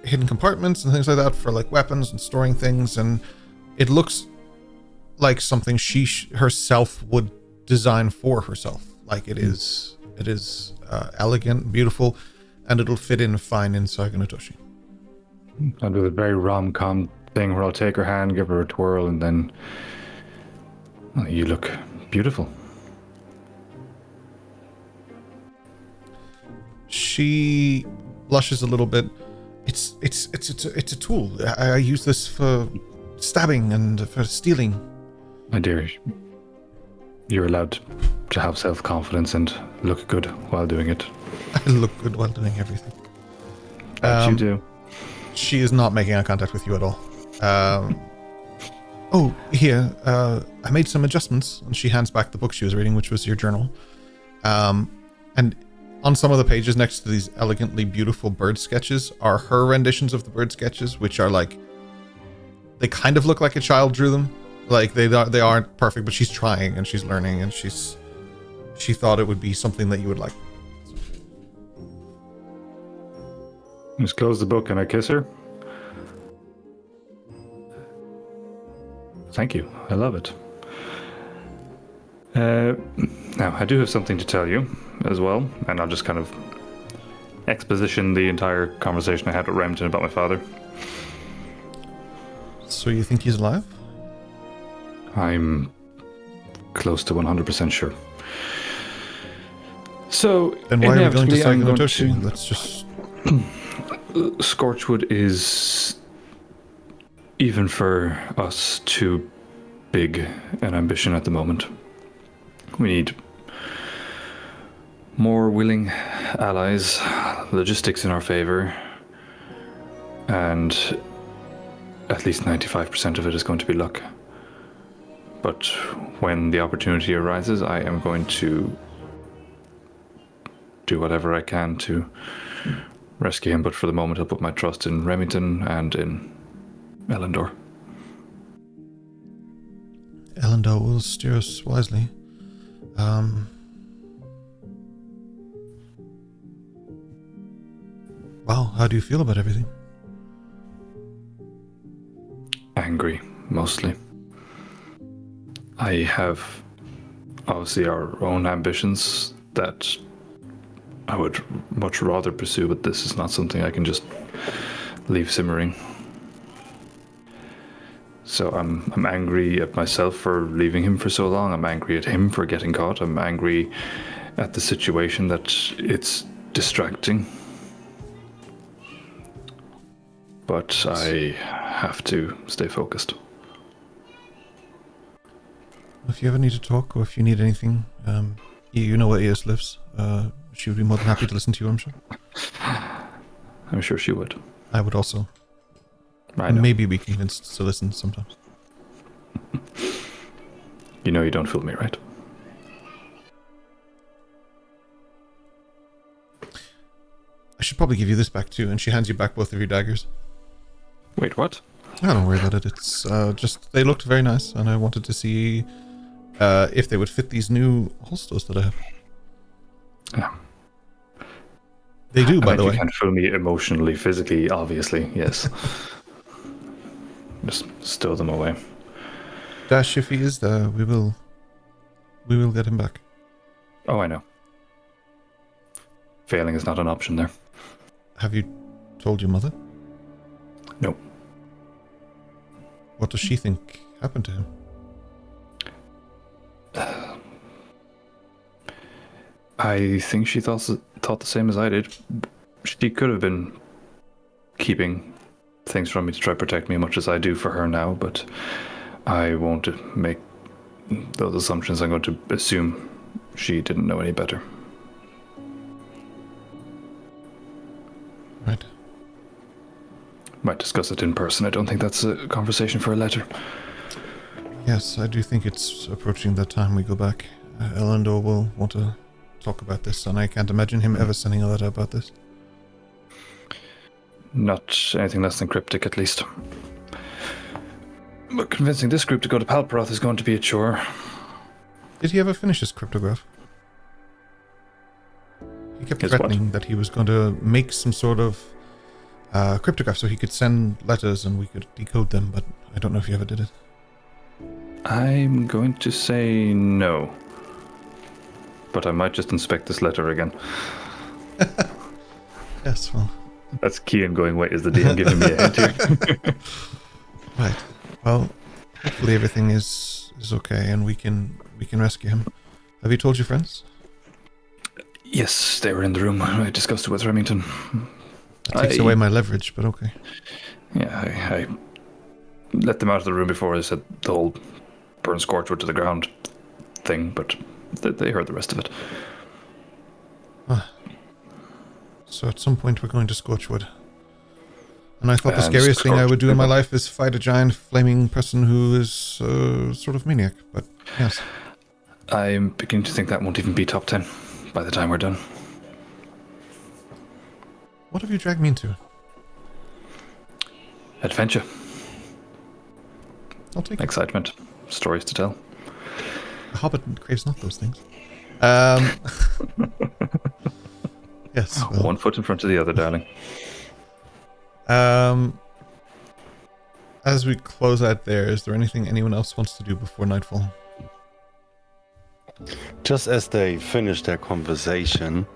hidden compartments and things like that for like weapons and storing things, and it looks like something she herself would design for herself. Like it is elegant, beautiful, and it'll fit in fine inside Unofficial. I'll do the very rom-com thing where I'll take her hand, give her a twirl, and then you look beautiful. She blushes a little bit. It's a tool. I use this for stabbing and for stealing. My dear, you're allowed to have self-confidence and look good while doing it. I look good while doing everything. That you do. She is not making eye contact with you at all. Here, I made some adjustments. And she hands back the book she was reading, which was your journal. And on some of the pages next to these elegantly beautiful bird sketches are her renditions of the bird sketches, which are like, they kind of look like a child drew them. Like they aren't perfect, but she's trying and she's learning, and she thought it would be something that you would like. Just close the book and I kiss her. Thank you. I love it. Now, I do have something to tell you as well, and I'll just kind of exposition the entire conversation I had with Remington about my father. So you think he's alive? I'm close to 100% sure. So, Then why are we going to inevitably, I'm going Unofficial? Let's just... Scorchwood is, even for us, too big an ambition at the moment. We need more willing allies, logistics in our favor, and at least 95% of it is going to be luck. But when the opportunity arises, I am going to do whatever I can to rescue him, but for the moment I'll put my trust in Remington and in Elendor. Elendor will steer us wisely. Wow, how do you feel about everything? Angry, mostly. I have obviously our own ambitions that I would much rather pursue, but this is not something I can just leave simmering. So I'm angry at myself for leaving him for so long. I'm angry at him for getting caught. I'm angry at the situation that it's distracting. But I have to stay focused. If you ever need to talk, or if you need anything, you know where Eos lives. She would be more than happy to listen to you, I'm sure. I'm sure she would. I would also. I know. Maybe be convinced to listen sometimes. You know you don't fool me, right? I should probably give you this back too, and she hands you back both of your daggers. Wait, what? I don't worry about it. It's just, they looked very nice, and I wanted to see if they would fit these new holsters that I have. Yeah. They do, by the way. You can't fool me emotionally, physically, obviously, yes. Just stow them away. Dash, if he is there, we will get him back. Oh, I know. Failing is not an option there. Have you told your mother? No. What does she think happened to him? I think she thought the same as I did. She could have been keeping things from me to try to protect me as much as I do for her now, but I won't make those assumptions. I'm going to assume she didn't know any better. Right. Might discuss it in person. I don't think that's a conversation for a letter. Yes, I do think it's approaching that time we go back. Elendor will want to talk about this, and I can't imagine him ever sending a letter about this. Not anything less than cryptic, at least. But convincing this group to go to Palperoth is going to be a chore. Did he ever finish his cryptograph? He kept His threatening that he was going to make some sort of cryptograph so he could send letters and we could decode them, but I don't know if you ever did it. I'm going to say no. But I might just inspect this letter again. Yes, well. That's Kian going, wait, is the DM giving me a hint here? Right. Well, hopefully everything is okay and we can rescue him. Have you told your friends? Yes, they were in the room. I discussed it with Remington. It takes away my leverage, but okay. Yeah, I let them out of the room before I said the whole burn Scorchwood to the ground thing, but they heard the rest of it. So at some point we're going to Scorchwood. And I thought the And scariest thing I would do in my Scorchwood. life is fight a giant flaming person who is sort of maniac, but yes. I'm beginning to think that won't even be top 10 by the time we're done. What have you dragged me into? Adventure, I'll take it. excitement, stories to tell. A hobbit craves not those things. Yes. Well, One foot in front of the other, darling. As we close out there, is there anything anyone else wants to do before nightfall? Just as they finish their conversation,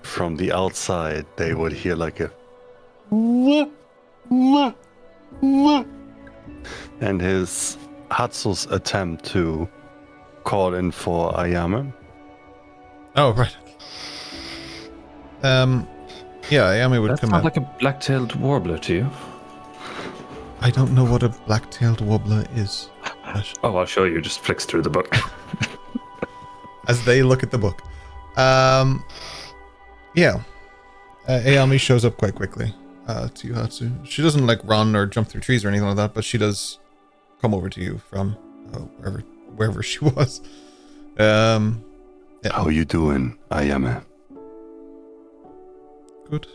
from the outside, they would hear like a and his Hatsu's attempt to call in for Ayame. Oh, right. Yeah, Ayame would That come sounds out. like a black-tailed warbler to you. I don't know what a black-tailed warbler is. Ash. Oh, I'll show you. Just flicks through the book. As they look at the book. Yeah. Ayame shows up quite quickly to you, Hatsu. She doesn't like run or jump through trees or anything like that, but she does come over to you from wherever she was. Yeah. How you doing, Ayame? Good.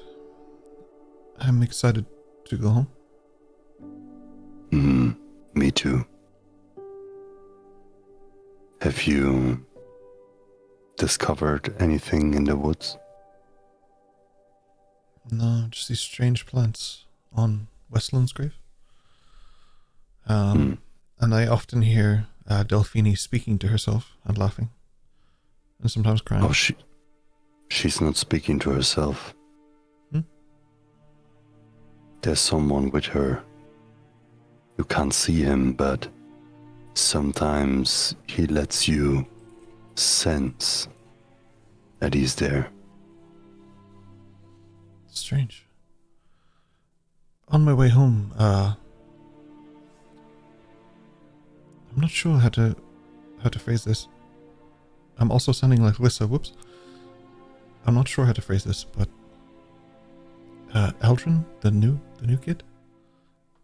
I'm excited to go home. Me too. Have you discovered anything in the woods? No, just these strange plants on Westland's grave. And I often hear Delphine speaking to herself and laughing. And sometimes crying. Oh, she's not speaking to herself. There's someone with her. You can't see him, but sometimes he lets you sense that he's there. Strange. On my way home, I'm not sure how to phrase this. I'm also sounding like Lissa. Whoops. I'm not sure how to phrase this, but Eldrin, the new kid,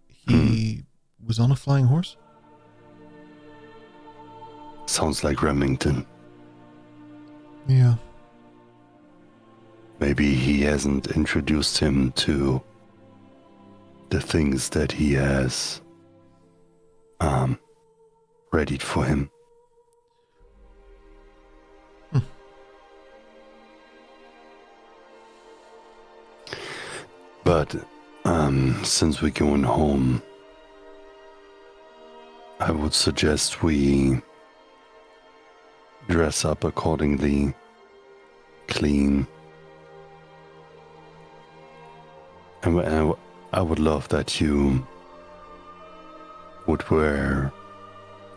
he was on a flying horse. Sounds like Remington. Yeah. Maybe he hasn't introduced him to the things that he has readied for him. But since we're going home, I would suggest we dress up accordingly, clean. And I would love that you would wear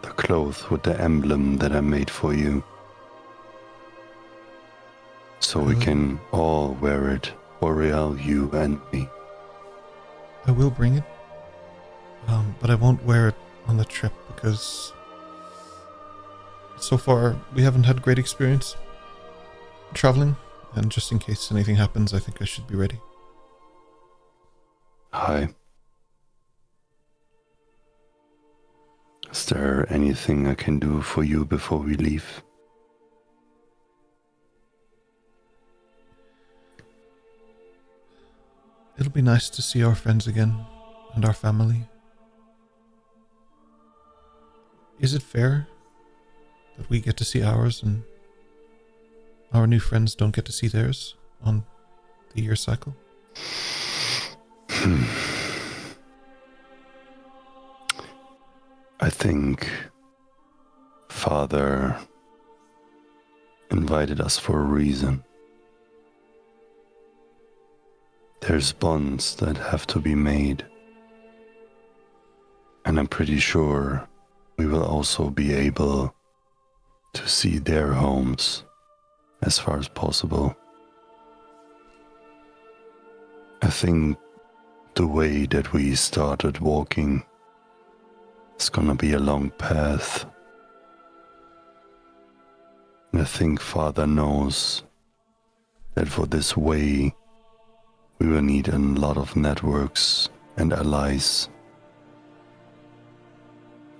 the clothes with the emblem that I made for you. So we can all wear it, Boreal, you and me. I will bring it, but I won't wear it on the trip because so far we haven't had great experience traveling, and just in case anything happens, I think I should be ready. Hi. Is there anything I can do for you before we leave? It'll be nice to see our friends again and our family. Is it fair that we get to see ours and our new friends don't get to see theirs on the year cycle? I think Father invited us for a reason. There's bonds that have to be made. And I'm pretty sure we will also be able to see their homes as far as possible. I think the way that we started walking is gonna be a long path. And I think Father knows that for this way, we will need a lot of networks and allies.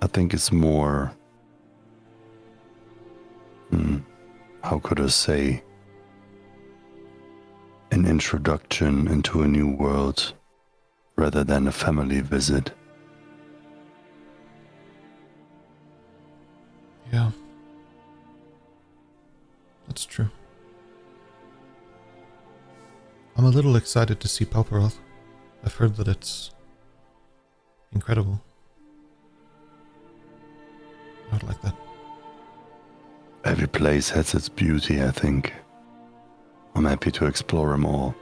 I think it's more, how could I say, an introduction into a new world rather than a family visit. Yeah. That's true. I'm a little excited to see Pauperoth. I've heard that it's incredible. I would like that. Every place has its beauty, I think. I'm happy to explore them all.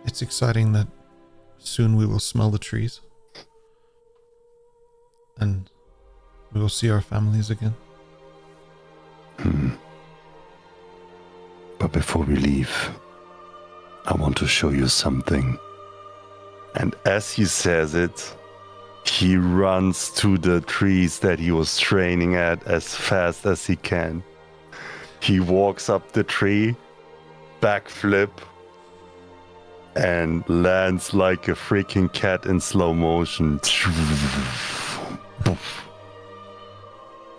It's exciting that soon we will smell the trees. And we will see our families again. But before we leave, I want to show you something. And as he says it, he runs to the trees that he was training at as fast as he can. He walks up the tree, backflip, and lands like a freaking cat in slow motion.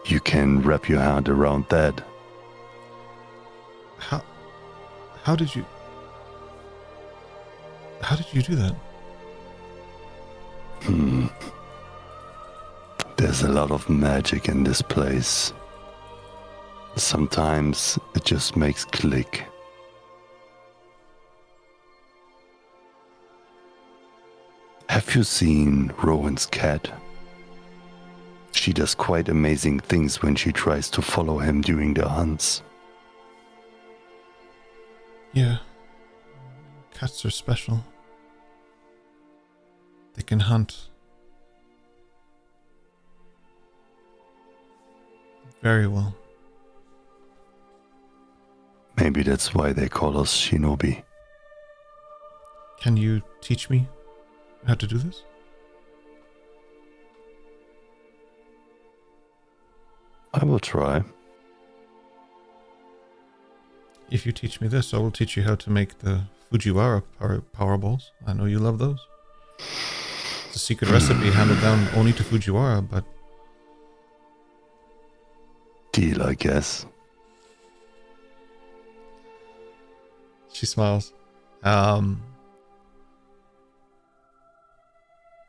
You can wrap your hand around that. How did you do that? There's a lot of magic in this place. Sometimes it just makes click. Have you seen Rowan's cat? She does quite amazing things when she tries to follow him during the hunts. Yeah. Cats are special. They can hunt very well. Maybe that's why they call us Shinobi. Can you teach me how to do this? I will try. If you teach me this, I will teach you how to make the Fujiwara power balls. I know you love those. It's a secret recipe handed down only to Fujiwara, but... Deal, I guess. She smiles.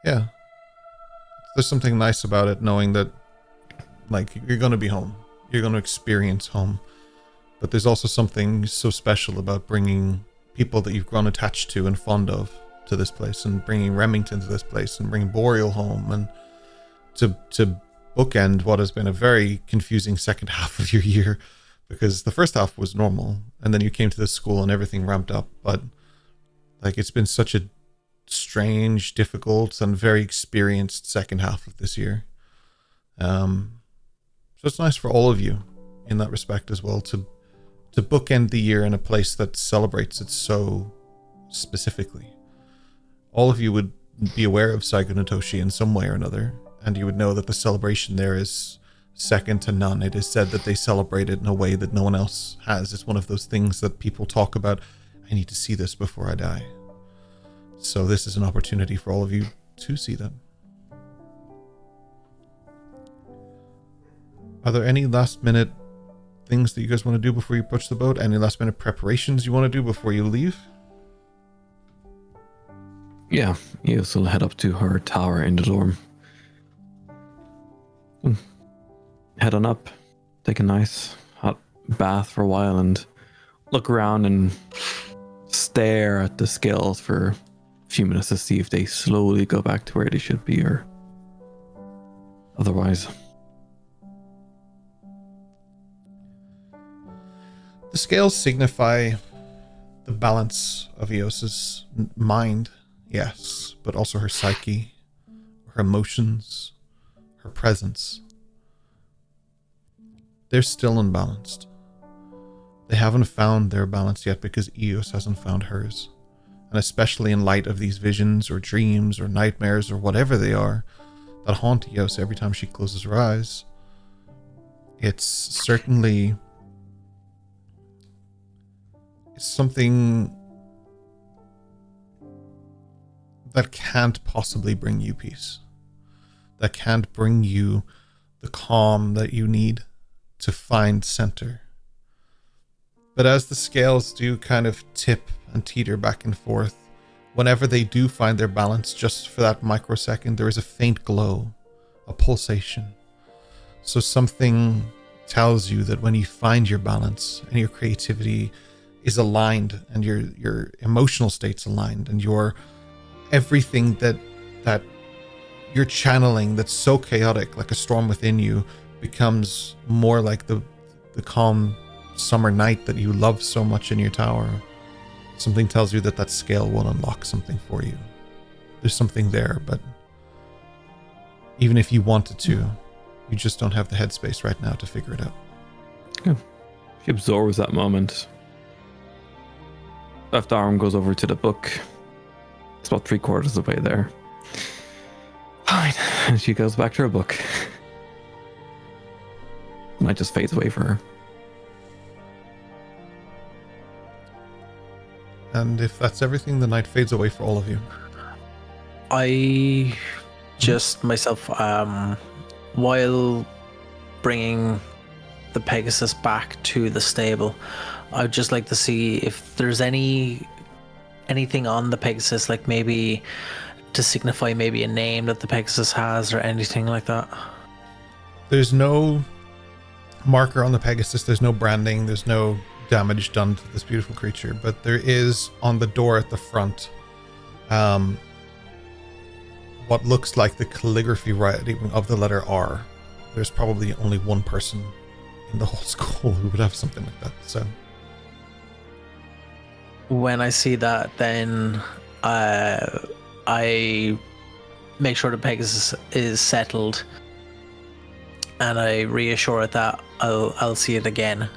Yeah. There's something nice about it, knowing that, like, you're going to be home. You're going to experience home. But there's also something so special about bringing people that you've grown attached to and fond of to this place, and bringing Remington to this place, and bringing Boreal home, and to bookend what has been a very confusing second half of your year, because the first half was normal, and then you came to this school and everything ramped up. But like, it's been such a strange, difficult, and very experienced second half of this year. So it's nice for all of you in that respect as well, to bookend the year in a place that celebrates it so specifically. All of you would be aware of Saigo Notoshi in some way or another, and you would know that the celebration there is second to none. It is said that they celebrate it in a way that no one else has. It's one of those things that people talk about. I need to see this before I die. So this is an opportunity for all of you to see that. Are there any last minute things that you guys want to do before you approach the boat? Any last minute preparations you want to do before you leave? Yeah, you will head up to her tower in the dorm. Head on up, take a nice hot bath for a while, and look around and stare at the scales for a few minutes to see if they slowly go back to where they should be, or otherwise. The scales signify the balance of Eos's mind, yes, but also her psyche, her emotions, her presence. They're still unbalanced. They haven't found their balance yet because Eos hasn't found hers. And especially in light of these visions or dreams or nightmares or whatever they are that haunt Eos every time she closes her eyes, it's certainly something that can't possibly bring you peace. That can't bring you the calm that you need to find center. But as the scales do kind of tip and teeter back and forth, whenever they do find their balance, just for that microsecond, there is a faint glow, a pulsation. So something tells you that when you find your balance and your creativity is aligned and your emotional state's aligned and your everything that you're channeling that's so chaotic, like a storm within you, becomes more like the calm summer night that you love so much in your tower. Something tells you that scale will unlock something for you. There's something there, but even if you wanted to, you just don't have the headspace right now to figure it out. Yeah. She absorbs that moment. Left arm goes over to the book. It's about 3/4 of the way there. Fine. And she goes back to her book. Night just fades away for her. And if that's everything, the night fades away for all of you. I just myself, while bringing the Pegasus back to the stable, I'd just like to see if there's anything on the Pegasus, like maybe to signify maybe a name that the Pegasus has or anything like that. There's no marker on the Pegasus, there's no branding, there's no damage done to this beautiful creature, but there is on the door at the front what looks like the calligraphy writing of the letter R. There's probably only one person in the whole school who would have something like that. So when I see that, then I make sure the Pegasus is settled, and I reassure it that I'll see it again.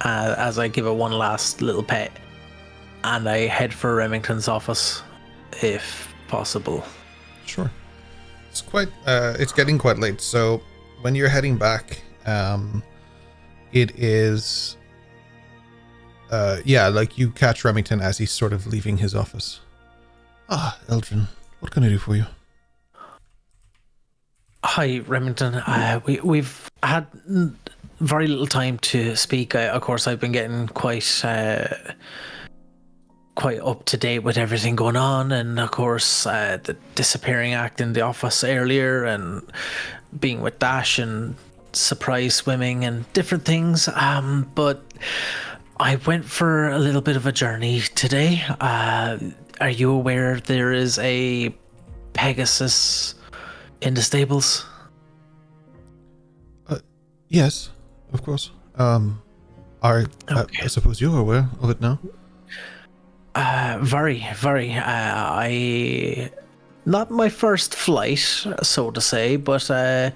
As I give it one last little pet, and I head for Remington's office, if possible. Sure. It's getting quite late. So when you're heading back, it is, like you catch Remington as he's sort of leaving his office. Ah, Eldrin, what can I do for you? Hi, Remington. We've had very little time to speak. Of course, I've been getting quite up to date with everything going on, and of course the disappearing act in the office earlier, and being with Dash and surprise swimming and different things. But I went for a little bit of a journey today. Are you aware there is a Pegasus in the stables? Yes, of course. I suppose you're aware of it now. Very. Not my first flight, so to say, but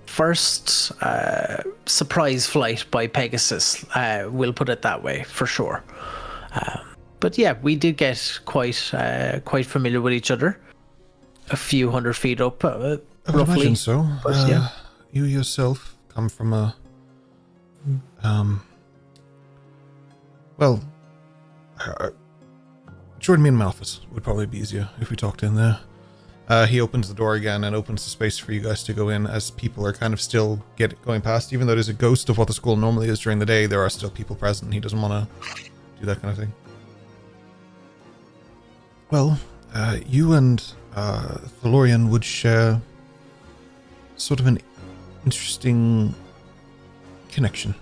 first surprise flight by Pegasus. We'll put it that way, for sure. But yeah, we did get quite familiar with each other. A few hundred feet up, I would roughly. imagine so. But, yeah. You yourself come from a join me in my office. Would probably be easier if we talked in there. He opens the door again and opens the space for you guys to go in, as people are kind of still going past. Even though there's a ghost of what the school normally is during the day, there are still people present. He doesn't want to do that kind of thing. Well, you and Thalorian would share sort of an interesting connection.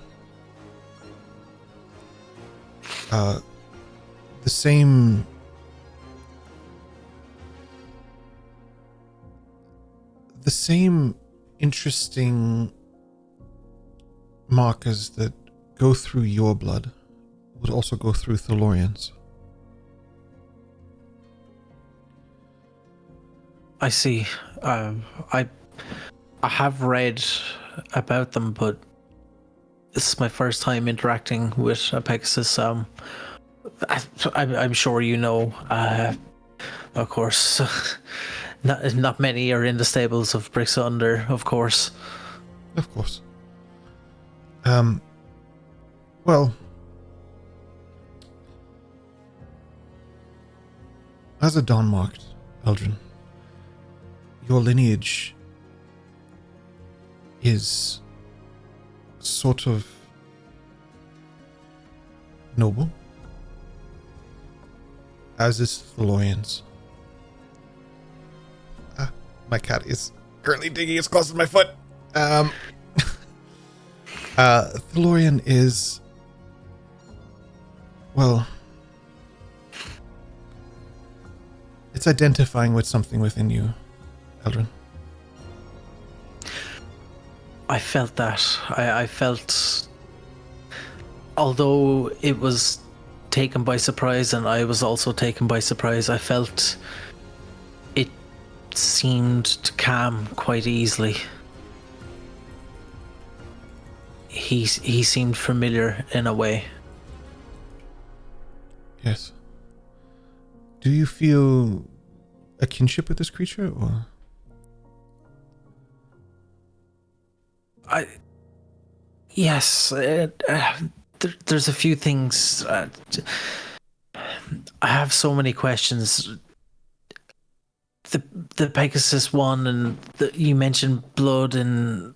the same interesting markers that go through your blood would also go through Thalorian's. I see. I have read about them, but this is my first time interacting with a Pegasus. I'm sure you know. Of course, not many are in the stables of Brixunder, of course. Of course. Well, as a Dawnmarked Eldrin, your lineage is sort of noble, as is Thalorian's. My cat is currently digging as close as my foot. Thalorian is, well, it's identifying with something within you, Eldrin. I felt that. I felt, although it was taken by surprise and I was also taken by surprise, I felt it seemed to calm quite easily. He seemed familiar in a way. Yes. Do you feel a kinship with this creature, or? Yes. There's a few things. I have so many questions. The Pegasus one, and you mentioned blood, and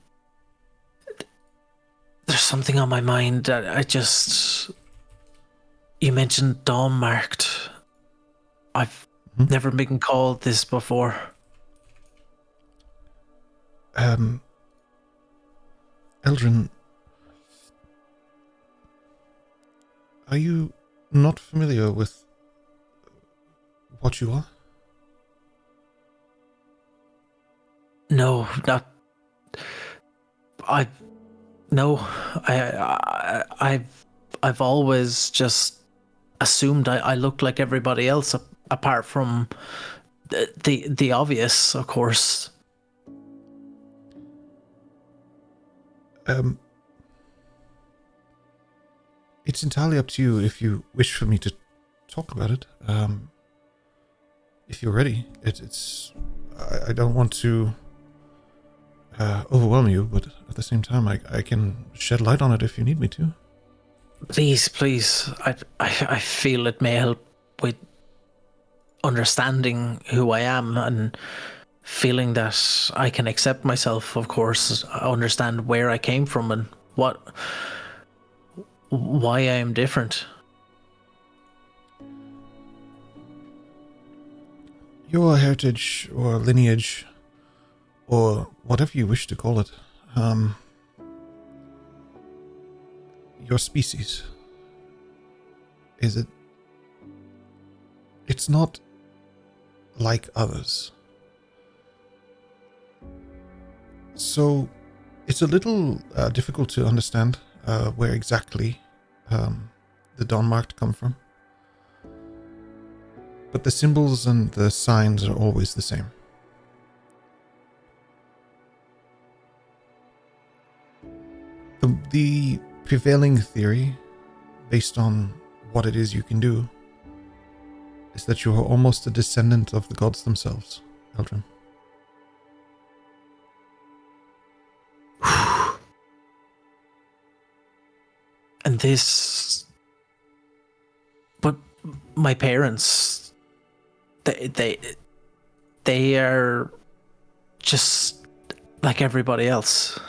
there's something on my mind that you mentioned Dawnmarked. I've never been called this before. Eldrin, are you not familiar with what you are? No, not. I've always just assumed I looked like everybody else, apart from the obvious, of course. It's entirely up to you if you wish for me to talk about it. If you're ready, I don't want to overwhelm you, but at the same time, I can shed light on it if you need me to. Please. I feel it may help with understanding who I am and feeling that I can accept myself, of course, understand where I came from and why I am different. Your heritage or lineage, or whatever you wish to call it, your species, it's not like others. So it's a little difficult to understand where exactly the Dawnmarked come from. But the symbols and the signs are always the same. The prevailing theory, based on what it is you can do, is that you are almost a descendant of the gods themselves, Eldrin. And this... But my parents... They are just like everybody else.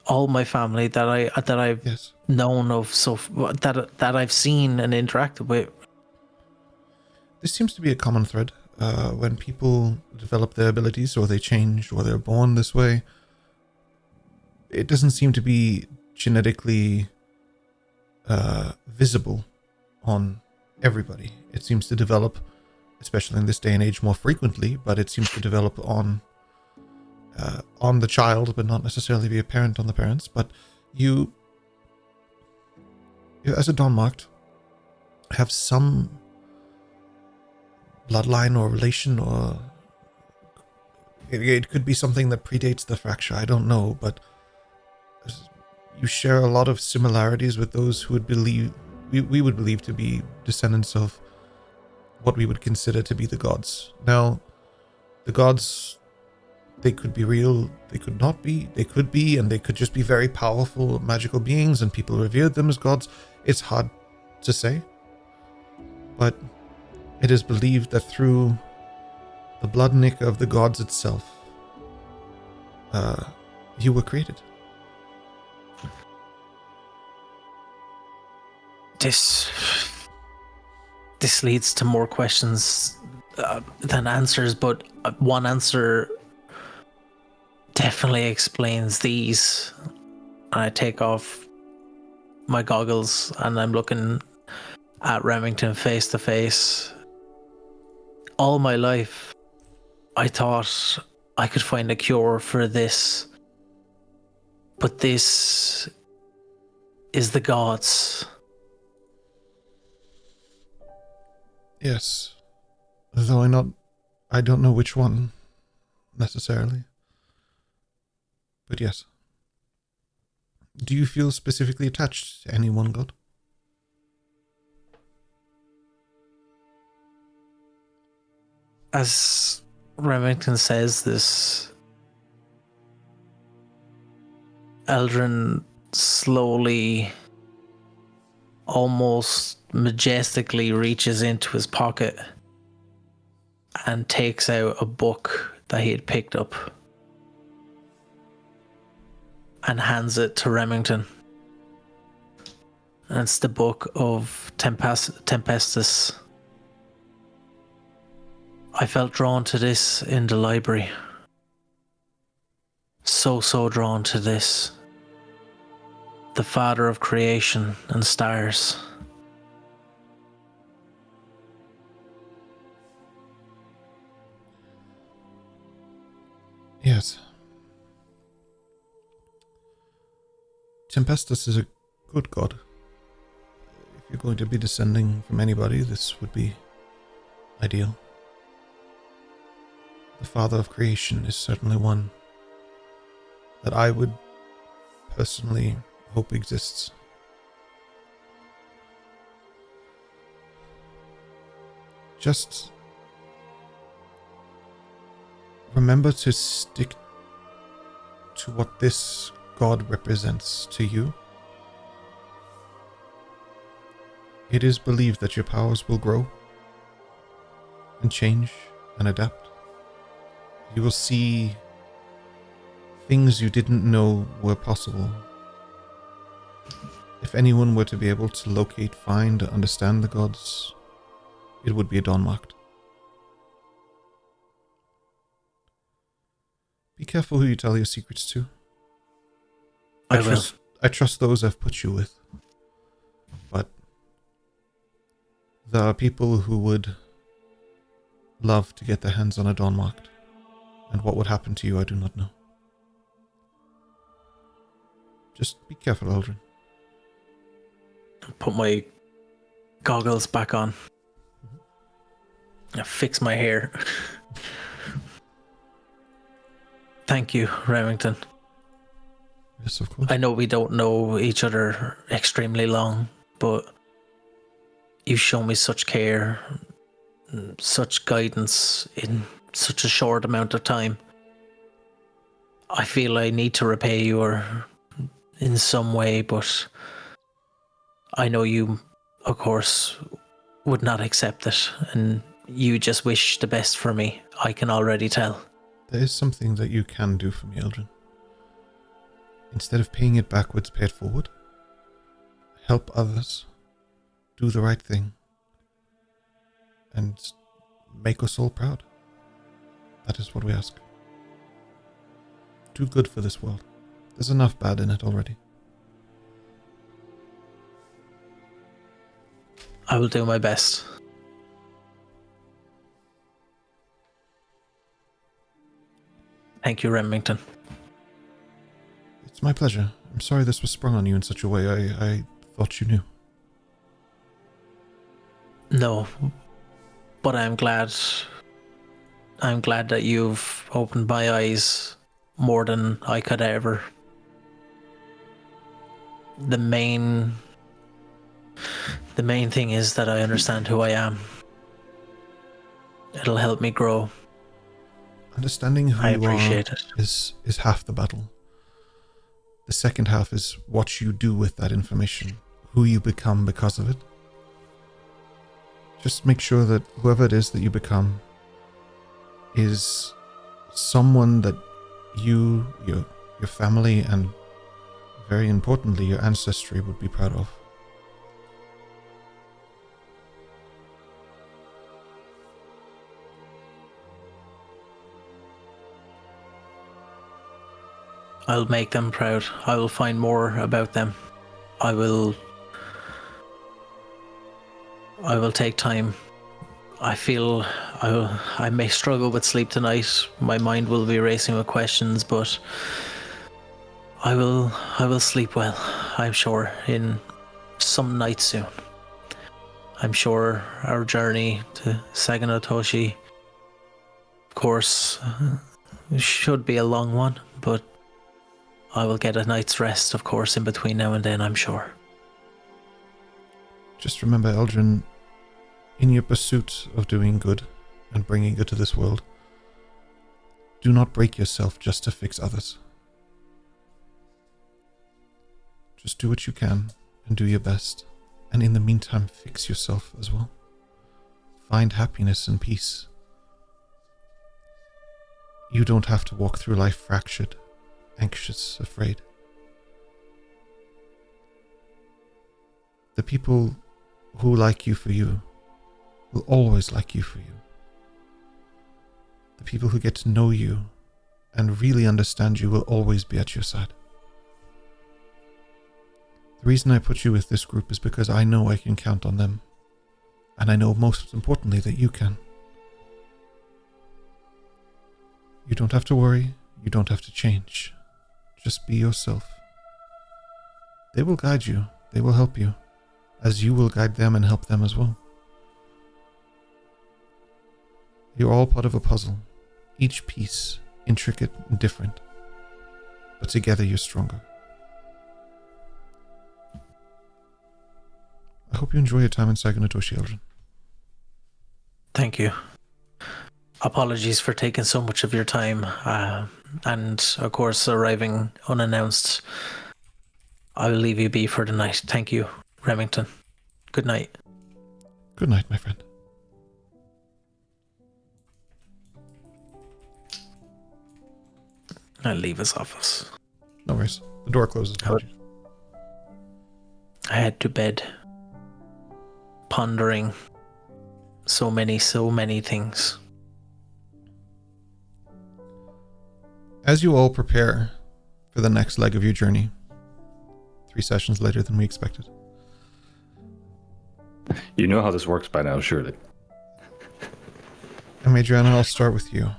All my family that I've Yes. known of, so that I've seen and interacted with. This seems to be a common thread when people develop their abilities, or they change, or they're born this way. It doesn't seem to be genetically visible on everybody. It seems to develop, especially in this day and age, more frequently, but it seems to develop on the child, but not necessarily be apparent on the parents. But you as a Dawnmarked, have some bloodline or relation, or it could be something that predates the fracture, I don't know, but you share a lot of similarities with those who would believe, we would believe to be descendants of what we would consider to be the gods. Now, the gods, they could be real, they could not be, they could be, and they could just be very powerful magical beings, and people revered them as gods. It's hard to say, but it is believed that through the blood nick of the gods itself, you were created. This leads to more questions than answers, but one answer definitely explains these. I take off my goggles and I'm looking at Remington face to face. All my life, I thought I could find a cure for this, but this is the gods. Yes, though I don't know which one necessarily, but yes. Do you feel specifically attached to any one god? As Remington says this, Eldrin slowly, almost majestically reaches into his pocket and takes out a book that he had picked up and hands it to Remington. And it's the book of Tempestus. I felt drawn to this in the library. So drawn to this. The father of creation and stars. Yes. Tempestus is a good god. If you're going to be descending from anybody, this would be ideal. The father of creation is certainly one that I would personally hope exists. Just remember to stick to what this god represents to you. It is believed that your powers will grow and change and adapt. You will see things you didn't know were possible. If anyone were to be able to locate, find, understand the gods, it would be a Dawnmarked. Be careful who you tell your secrets to. I trust those I've put you with. But there are people who would love to get their hands on a Dawnmarked. And what would happen to you, I do not know. Just be careful, Eldrin. Put my goggles back on. I fix my hair. Thank you, Remington. Yes, of course. I know we don't know each other extremely long, but you show me such care, such guidance in such a short amount of time. I feel I need to repay you or in some way, but I know you, of course, would not accept it, and you just wish the best for me. I can already tell. There is something that you can do for me, Eldrin. Instead of paying it backwards, pay it forward. Help others. Do the right thing. And make us all proud. That is what we ask. Do good for this world. There's enough bad in it already. I will do my best. Thank you, Remington. It's my pleasure. I'm sorry this was sprung on you in such a way. I thought you knew. No, but I'm glad. I'm glad that you've opened my eyes more than I could ever. The main thing is that I understand who I am. It'll help me grow. Understanding who I you appreciate are it. is half the battle. The second half is what you do with that information, who you become because of it. Just make sure that whoever it is that you become is someone that you, your family, and very importantly, your ancestry would be proud of. I'll make them proud. I will find more about them. I will take time. I feel I may struggle with sleep tonight. My mind will be racing with questions, but I will sleep well, I'm sure, in some night soon. I'm sure our journey to Saganotoshi, of course, should be a long one, but I will get a night's rest, of course, in between now and then, I'm sure. Just remember, Eldrin, in your pursuit of doing good and bringing good to this world, do not break yourself just to fix others. Just do what you can and do your best, and in the meantime, fix yourself as well. Find happiness and peace. You don't have to walk through life fractured, anxious, afraid. The people who like you for you will always like you for you. The people who get to know you and really understand you will always be at your side. The reason I put you with this group is because I know I can count on them. And I know most importantly that you can. You don't have to worry. You don't have to change. Just be yourself. They will guide you. They will help you. As you will guide them and help them as well. You're all part of a puzzle. Each piece intricate and different. But together you're stronger. I hope you enjoy your time in Saganotoshi, Eldrin. Thank you. Apologies for taking so much of your time, and of course arriving unannounced. I will leave you be for the night. Thank you, Remington. Good night. Good night, my friend. I'll leave his office. No worries. The door closes behind you. I head to bed, pondering so many things. As you all prepare for the next leg of your journey, 3 sessions later than we expected. You know how this works by now, surely. And Madriana, I'll start with you.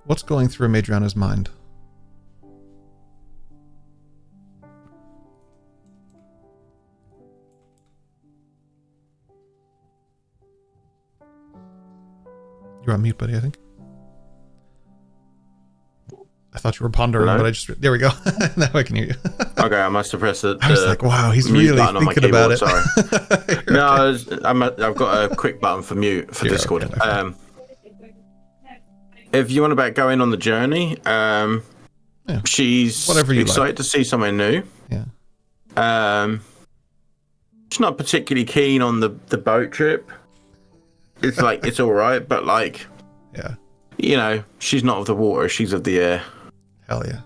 What's going through Madriana's mind? You're on mute, buddy, I think. I thought you were pondering, Hello? but I just... There we go. Now I can hear you. Okay, I must have pressed the I was like, wow, he's mute really button on my thinking about it. keyboard, sorry. No, Okay. I've got a quick button for mute for Yeah, Discord. okay, no If you want about going on the journey, she's Whatever you excited like. to see somewhere new. Yeah. She's not particularly keen on the boat trip. It's like it's all right, but like, Yeah. you know, she's not of the water, she's of the air. Hell yeah.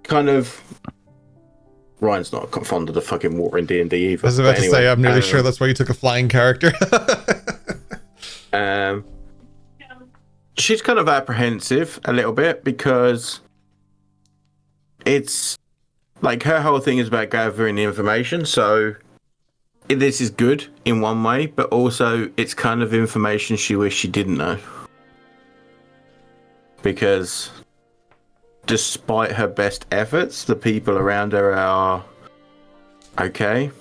Kind of. Ryan's not fond of the fucking water in D&D either. I was about but to say, I'm nearly sure anyway, that's why you took a flying character. She's kind of apprehensive a little bit because it's like her whole thing is about gathering the information. So this is good in one way, but also it's kind of information she wished she didn't know. Because despite her best efforts, the people around her are okay.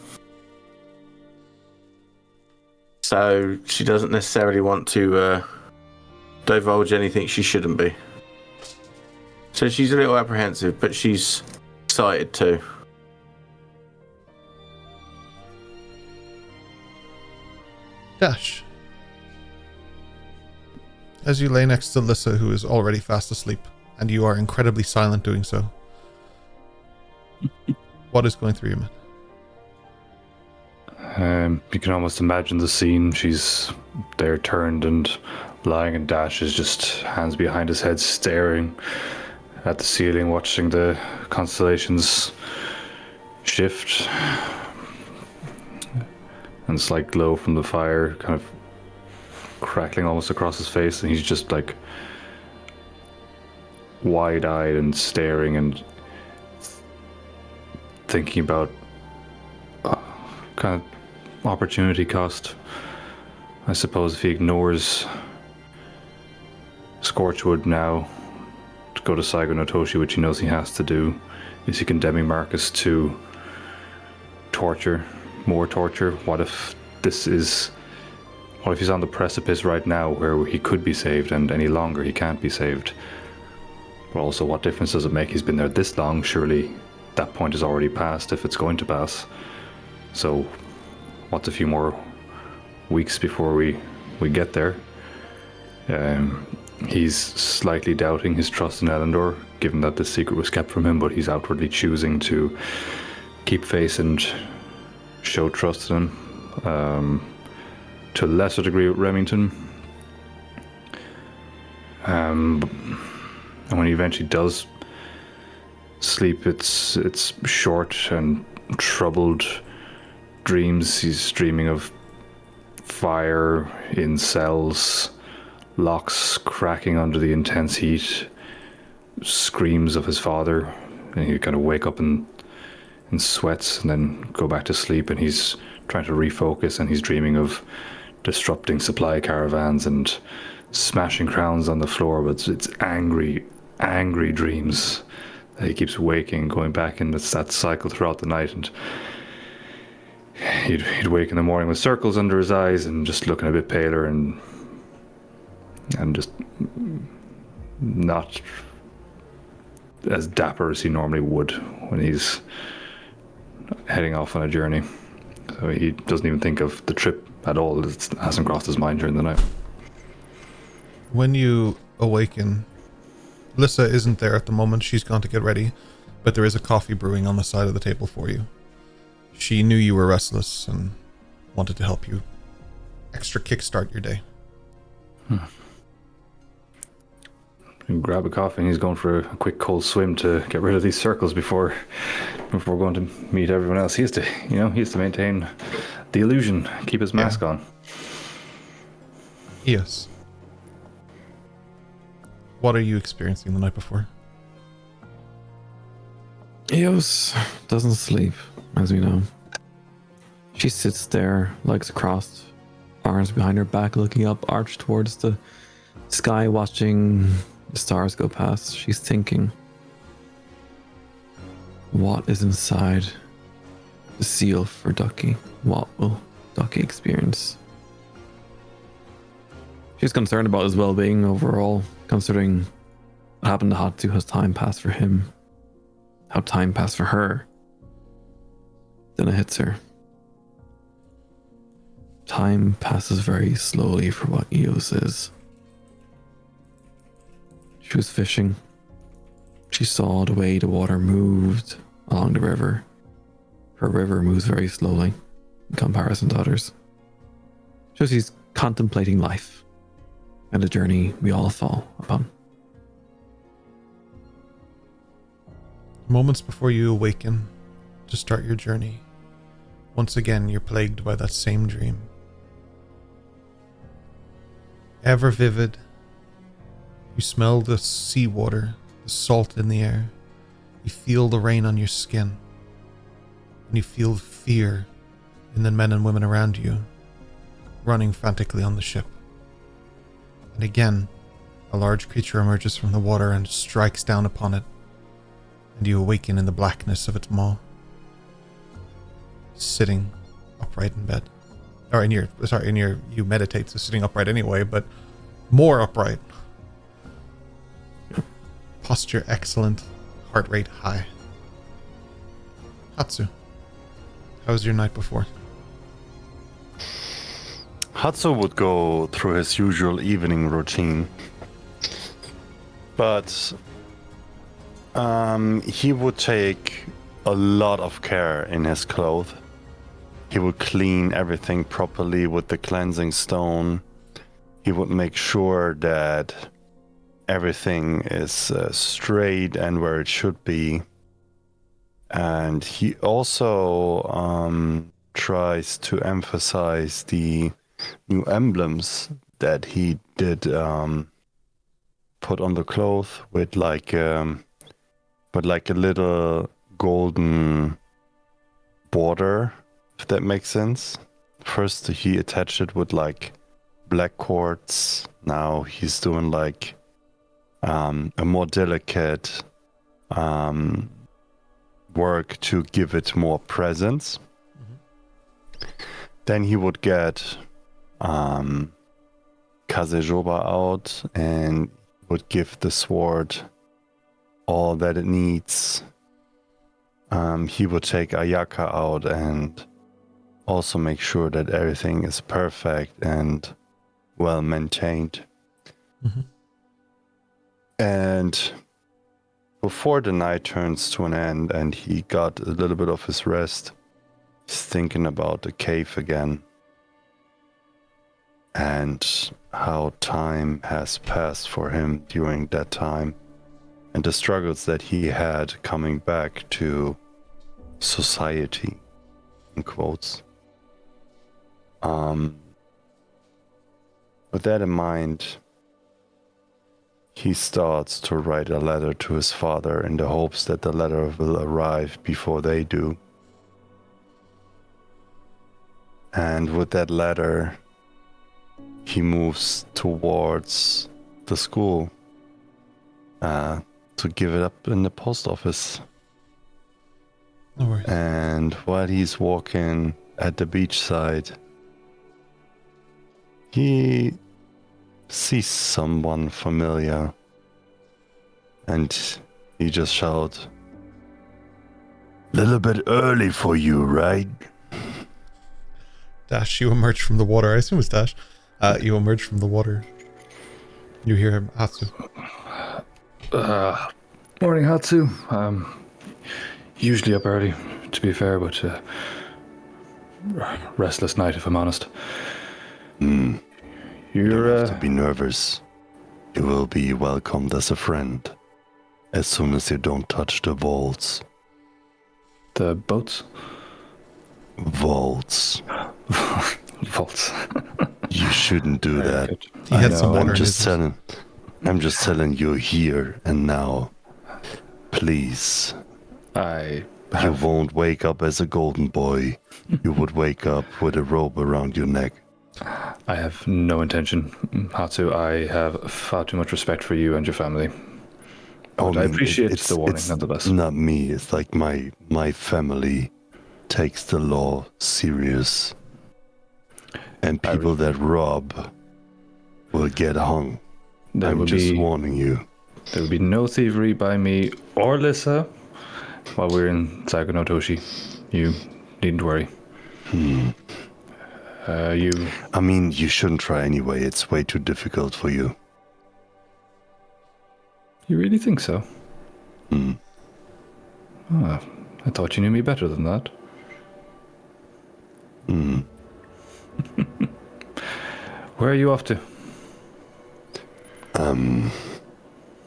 So she doesn't necessarily want to divulge anything she shouldn't be. So she's a little apprehensive, but she's excited too. Dash. As you lay next to Lissa, who is already fast asleep, and you are incredibly silent doing so, what is going through your mind? You can almost imagine the scene. She's there turned and lying, and Dash is just hands behind his head staring at the ceiling, watching the constellations shift. And slight glow from the fire kind of crackling almost across his face, and he's just like wide-eyed and staring and thinking about kind of opportunity cost. I suppose if he ignores Scorchwood now to go to Saigo no Toshi, which he knows he has to do, is he condemning Marcus to torture, more torture? What if he's on the precipice right now where he could be saved and any longer he can't be saved? But also, what difference does it make? He's been there this long. Surely that point is already passed if it's going to pass. So what's a few more weeks before we get there? He's slightly doubting his trust in Elendor, given that this secret was kept from him, but he's outwardly choosing to keep face and show trust in him. To a lesser degree with Remington. And when he eventually does sleep, it's short and troubled dreams. He's dreaming of fire in cells, locks cracking under the intense heat, screams of his father, and he'd kind of wake up in sweats and then go back to sleep, and he's trying to refocus, and he's dreaming of disrupting supply caravans and smashing crowns on the floor. But it's angry dreams that he keeps waking, going back, and it's that cycle throughout the night. And he'd wake in the morning with circles under his eyes and just looking a bit paler and just not as dapper as he normally would when he's heading off on a journey. So he doesn't even think of the trip at all. It hasn't crossed his mind during the night. When you awaken, Lissa isn't there at the moment. She's gone to get ready, but there is a coffee brewing on the side of the table for you. She knew you were restless and wanted to help you extra kickstart your day. Grab a coffee, and he's going for a quick cold swim to get rid of these circles before going to meet everyone else. He has to maintain the illusion, keep his mask on. Yes. What are you experiencing the night before? Eos doesn't sleep, as we know. She sits there, legs crossed, arms behind her back, looking up, arched towards the sky, watching the stars go past. She's thinking, what is inside the seal for Ducky? What will Ducky experience? She's concerned about his well-being overall, considering what happened to Hatsu. Has time passed for him? How time passed for her? Then it hits her. Time passes very slowly for what Eos is. She was fishing. She saw the way the water moved along the river. Her river moves very slowly in comparison to others. So she's contemplating life and the journey we all fall upon. Moments before you awaken to start your journey, once again you're plagued by that same dream. Ever vivid, you smell the seawater, the salt in the air, You feel the rain on your skin, and you feel fear in the men and women around you, running frantically on the ship. And again, a large creature emerges from the water and strikes down upon it, and you awaken in the blackness of its maw, sitting upright in bed. Or you meditate, so sitting upright anyway, but more upright. Posture excellent, heart rate high. Hatsu, how was your night before? Hatsu would go through his usual evening routine, but he would take a lot of care in his clothes. He would clean everything properly with the cleansing stone. He would make sure that everything is straight and where it should be. And he also tries to emphasize the new emblems that he did put on the cloth with like a little golden border, if that makes sense. First he attached it with like black quartz. Now he's doing like a more delicate work to give it more presence. Then he would get Kazejoba out and would give the sword all that it needs. He would take Ayaka out and also make sure that everything is perfect and well maintained. Mm-hmm. And before the night turns to an end and he got a little bit of his rest, he's thinking about the cave again and how time has passed for him during that time and the struggles that he had coming back to society, in quotes. With that in mind, he starts to write a letter to his father in the hopes that the letter will arrive before they do. And with that letter, he moves towards the school to give it up in the post office. No worries. And while he's walking at the beachside, he sees someone familiar, and he just shouts, "Little bit early for you, right?" Dash, you emerge from the water. I assume it's Dash. You emerge from the water. You hear him, Hatsu. Morning, Hatsu. Usually up early, to be fair, but restless night, if I'm honest. You You're don't have to be nervous. You will be welcomed as a friend as soon as you don't touch the vaults. the boats. Vaults. Vaults. You shouldn't do that. Good. He had I some know, water I'm in his... just telling you here and now. Please. I You have won't wake up as a golden boy. You would wake up with a rope around your neck. I have no intention, Hatsu. I have far too much respect for you and your family. But I appreciate the warning, it's nonetheless. not me. It's like my family takes the law serious. And people that rob will get hung. There I'm will just be warning you. there will be no thievery by me or Lissa while we're in Saigo no Toshi. You needn't worry. You I mean, you shouldn't try anyway. It's way too difficult for you. really think so? Hmm. Ah, I thought you knew me better than that. Hmm. Where are you off to?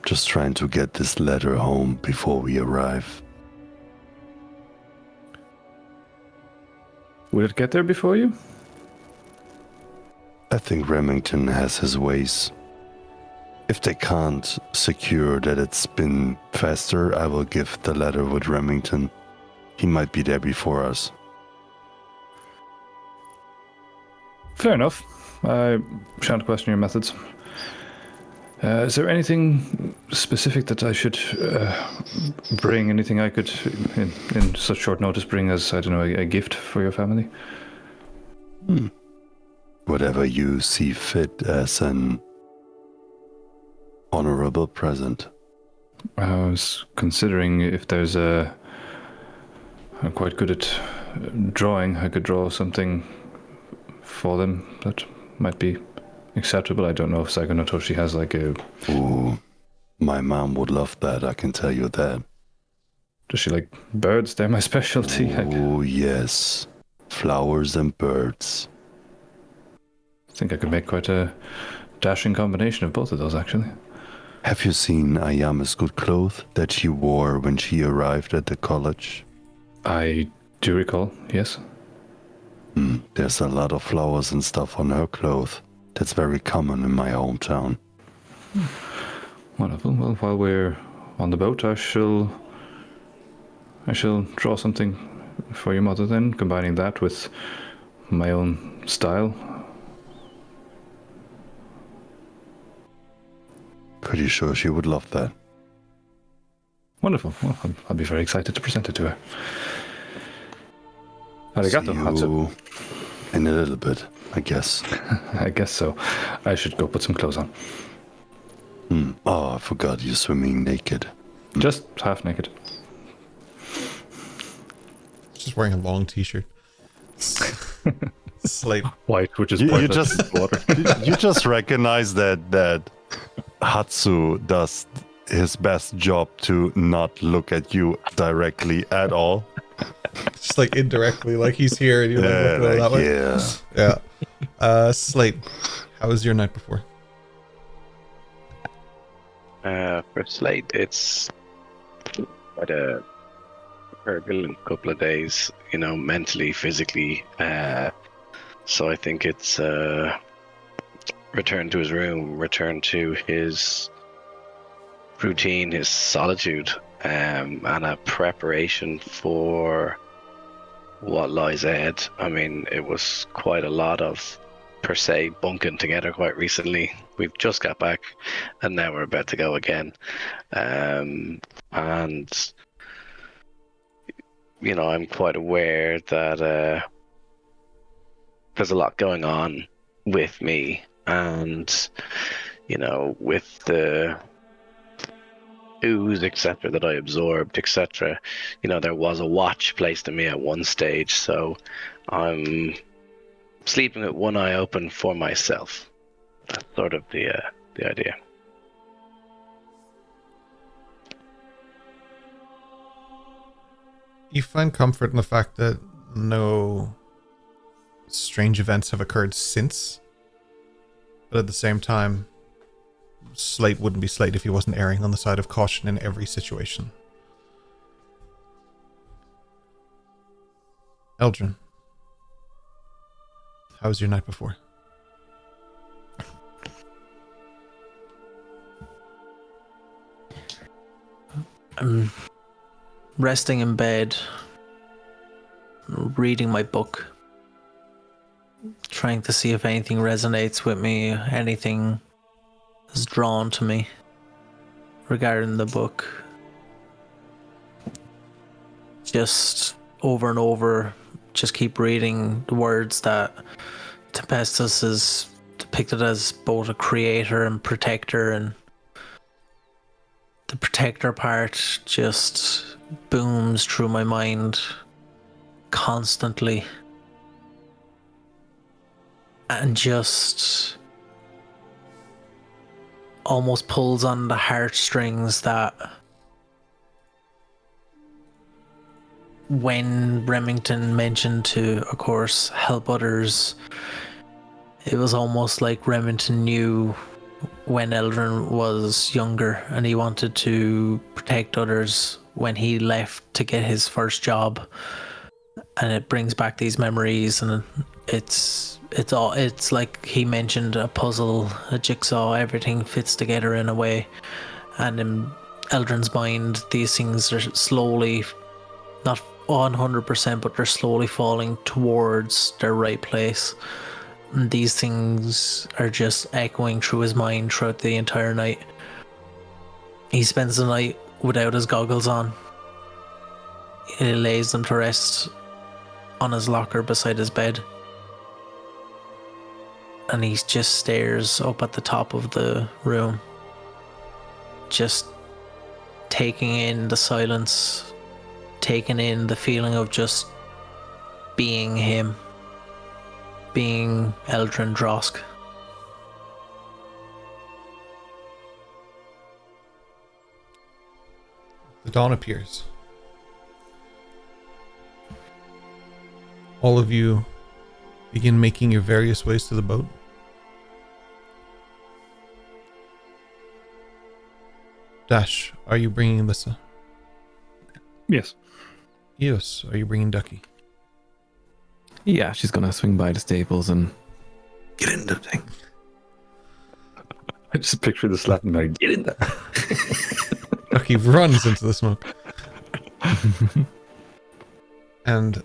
Just trying to get this letter home before we arrive. Will it get there before you? I think Remington has his ways. If they can't secure that it's been faster, I will give the letter with Remington. He might be there before us. Fair enough. I shan't question your methods. Is there anything specific that I should bring? Anything I could, in such short notice, bring as, I don't know, a gift for your family? Whatever you see fit as an honorable present. I was considering if there's I'm quite good at drawing. I could draw something for them that might be acceptable. I don't know if Psychonotoshi has like a... Ooh, my mom would love that, I can tell you that. Does she like birds? They're my specialty. Oh, yes. Flowers and birds. I think I could make quite a dashing combination of both of those, actually. Have you seen Ayama's good clothes that she wore when she arrived at the college? I do recall, yes. There's a lot of flowers and stuff on her clothes. That's very common in my hometown. Wonderful. Well, while we're on the boat, I shall draw something for your mother then, combining that with my own style. Pretty sure she would love that. Wonderful. Well, I'll be very excited to present it to her. Arigato, See Hatsu. you in a little bit, I guess. I guess so. I should go put some clothes on. Oh, I forgot you're swimming naked. Just half naked. Just wearing a long t-shirt. Slate. White, which is You pointless just water. you just recognize that Hatsu does his best job to not look at you directly at all. Just like indirectly, like he's here and you're like looking that way. Yeah. Slate, how was your night before? For Slate, it's quite a turbulent couple of days, mentally, physically. So I think it's return to his room, return to his routine, his solitude, and a preparation for what lies ahead. I mean, it was quite a lot of, per se, bunking together quite recently. We've just got back, and now we're about to go again. And, I'm quite aware that there's a lot going on with me, and, with the ooze, etc., that I absorbed, etc. There was a watch placed on me at one stage, so I'm sleeping with one eye open for myself. That's sort of the idea. You find comfort in the fact that no strange events have occurred since, but at the same time, Slate wouldn't be Slate if he wasn't erring on the side of caution in every situation. Eldrin, how was your night before? I'm resting in bed, reading my book, trying to see if anything resonates with me, anything is drawn to me regarding the book. Just over and over, just keep reading the words that Tempestus is depicted as both a creator and protector, and the protector part just booms through my mind constantly and just almost pulls on the heartstrings that when Remington mentioned to, of course, help others, it was almost like Remington knew when Eldrin was younger and he wanted to protect others when he left to get his first job, and it brings back these memories, and it's like he mentioned, a puzzle, a jigsaw. Everything fits together in a way, and in Eldrin's mind, these things are slowly, not 100%, but they're slowly falling towards their right place. And these things are just echoing through his mind throughout the entire night. He spends the night without his goggles on. He lays them to rest on his locker beside his bed. And he just stares up at the top of the room, just taking in the silence, taking in the feeling of just being him, being Eldrin Drosk. The dawn appears. All of you begin making your various ways to the boat. Dash, are you bringing Lissa? Yes. Eos, are you bringing Ducky? Yeah, she's gonna swing by the stables and get in the thing. I just picture the slap and like, get in there. Ducky runs into the smoke. And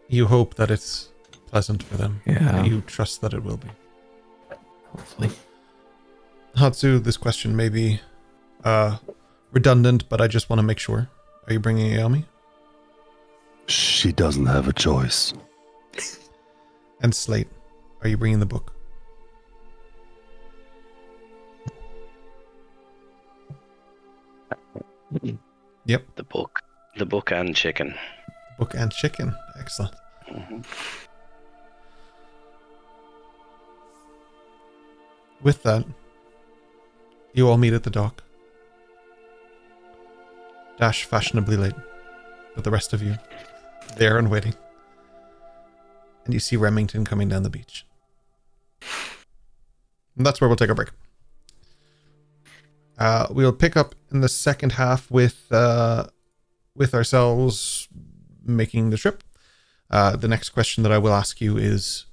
you hope that it's pleasant for them. Yeah. You trust that it will be. Hopefully. Hatsu, this question may be redundant, but I just want to make sure. Are you bringing Aomi? She doesn't have a choice. And Slate, are you bringing the book? Yep. The book and chicken. Book and chicken. Excellent. Mm-hmm. With that, you all meet at the dock. Dash fashionably late, but the rest of you there and waiting. And you see Remington coming down the beach. And that's where we'll take a break. We'll pick up in the second half with ourselves making the trip. The next question that I will ask you is,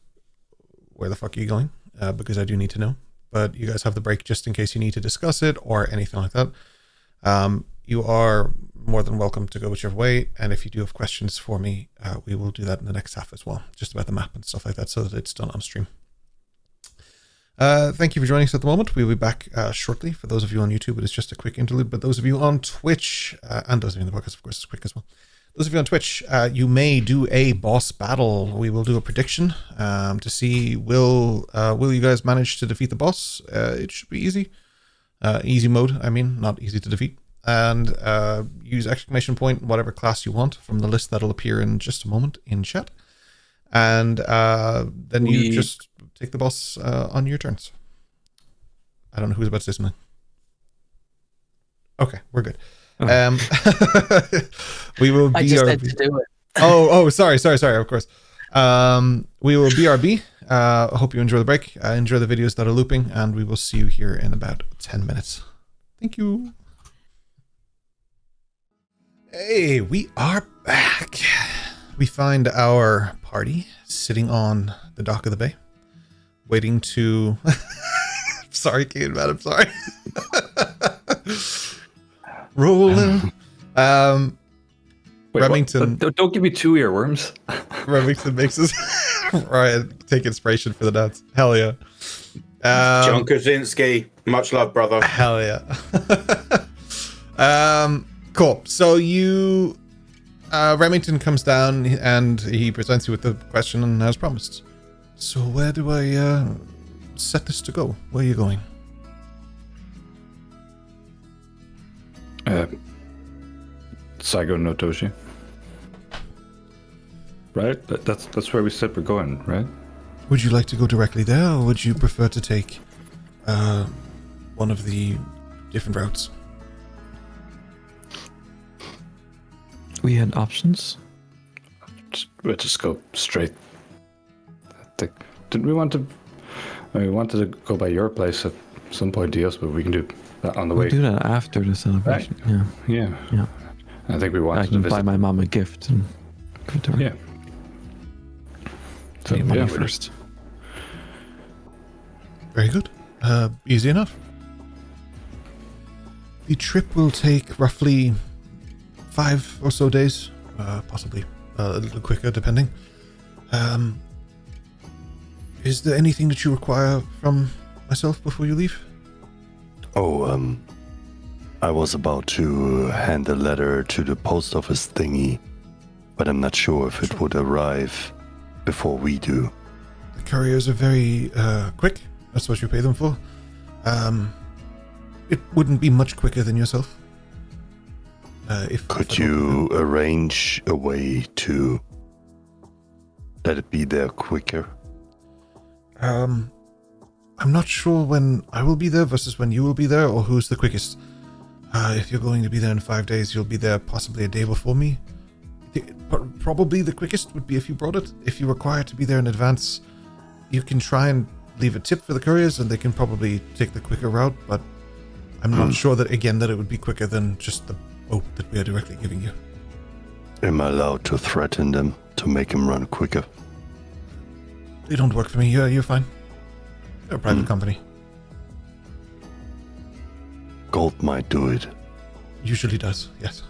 where the fuck are you going? Because I do need to know. But you guys have the break just in case you need to discuss it or anything like that. You are more than welcome to go whichever way. And if you do have questions for me, we will do that in the next half as well. Just about the map and stuff like that, so that it's done on stream. Thank you for joining us at the moment. We'll be back shortly. For those of you on YouTube, it is just a quick interlude. But those of you on Twitch, and those of you in the podcast, of course, it's quick as well. Those of you on Twitch, you may do a boss battle. We will do a prediction to see will you guys manage to defeat the boss. It should be easy. Easy mode, I mean, not easy to defeat. And use exclamation point, whatever class you want from the list that'll appear in just a moment in chat. And then you just take the boss on your turns. I don't know who's about to say something. Okay, we're good. We will BRB. I just had to do it. Oh, sorry, of course. We will BRB. I hope you enjoy the break. Enjoy the videos that are looping, and we will see you here in about 10 minutes. Thank you. Hey, we are back. We find our party sitting on the dock of the bay, waiting to... Sorry, Kate, man, I'm sorry. Rolling. Wait, Remington. Don't give me 2 earworms. Remington makes us take inspiration for the dance. Hell yeah. John Krasinski, much love, brother. Hell yeah. Cool. So you, Remington comes down and he presents you with the question as promised. So where do I set this to go? Where are you going? Saigo no Toshi. Right? That's where we said we're going, right? Would you like to go directly there, or would you prefer to take one of the different routes? We had options. We'll just go straight. Didn't we want to? We wanted to go by your place at some point, Dios, but we can do that on the way. We'll do that after the celebration. Right. Yeah. Yeah. I think we wanted I to can visit. buy my mom a gift and give it to her. Yeah. the Yeah, money we first. Very good. Easy enough. The trip will take roughly 5 or so days, possibly a little quicker, depending. Is there anything that you require from myself before you leave? Oh, I was about to hand a letter to the post office thingy, but I'm not sure if it would arrive before we do. The couriers are very quick. That's what you pay them for. It wouldn't be much quicker than yourself. Could you arrange a way to let it be there quicker? I'm not sure when I will be there versus when you will be there, or who's the quickest. If you're going to be there in 5 days, you'll be there possibly a day before me. Probably the quickest would be if you brought it. If you require to be there in advance, you can try and leave a tip for the couriers, and they can probably take the quicker route, but I'm not sure that it would be quicker than just the boat that we are directly giving you. Am I allowed to threaten them to make them run quicker? They don't work for me. You're fine. They're a private company. Gold might do it. Usually does, yes.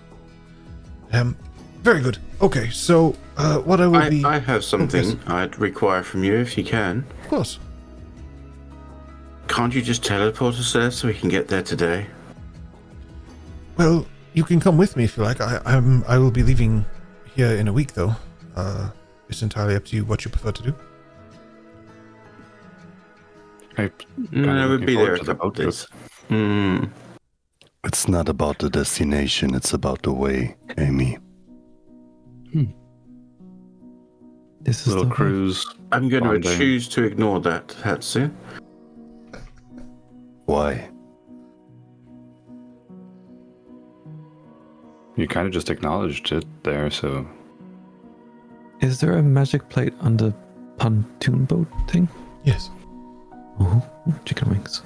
Very good. Okay, so what I will be... I have something Yes. I'd require from you if you can. Of course. Can't you just teleport us there so we can get there today? Well, you can come with me if you like. I will be leaving here in a week, though. It's entirely up to you what you prefer to do. I We'd be there a couple of days. It's not about the destination, it's about the way, Amy. This is Little the cruise. I'm going to Bonding. choose to ignore that, Hatsu. Why? You kind of just acknowledged it there, so Is there a magic plate on the pontoon boat thing? Yes. Oh, chicken wings.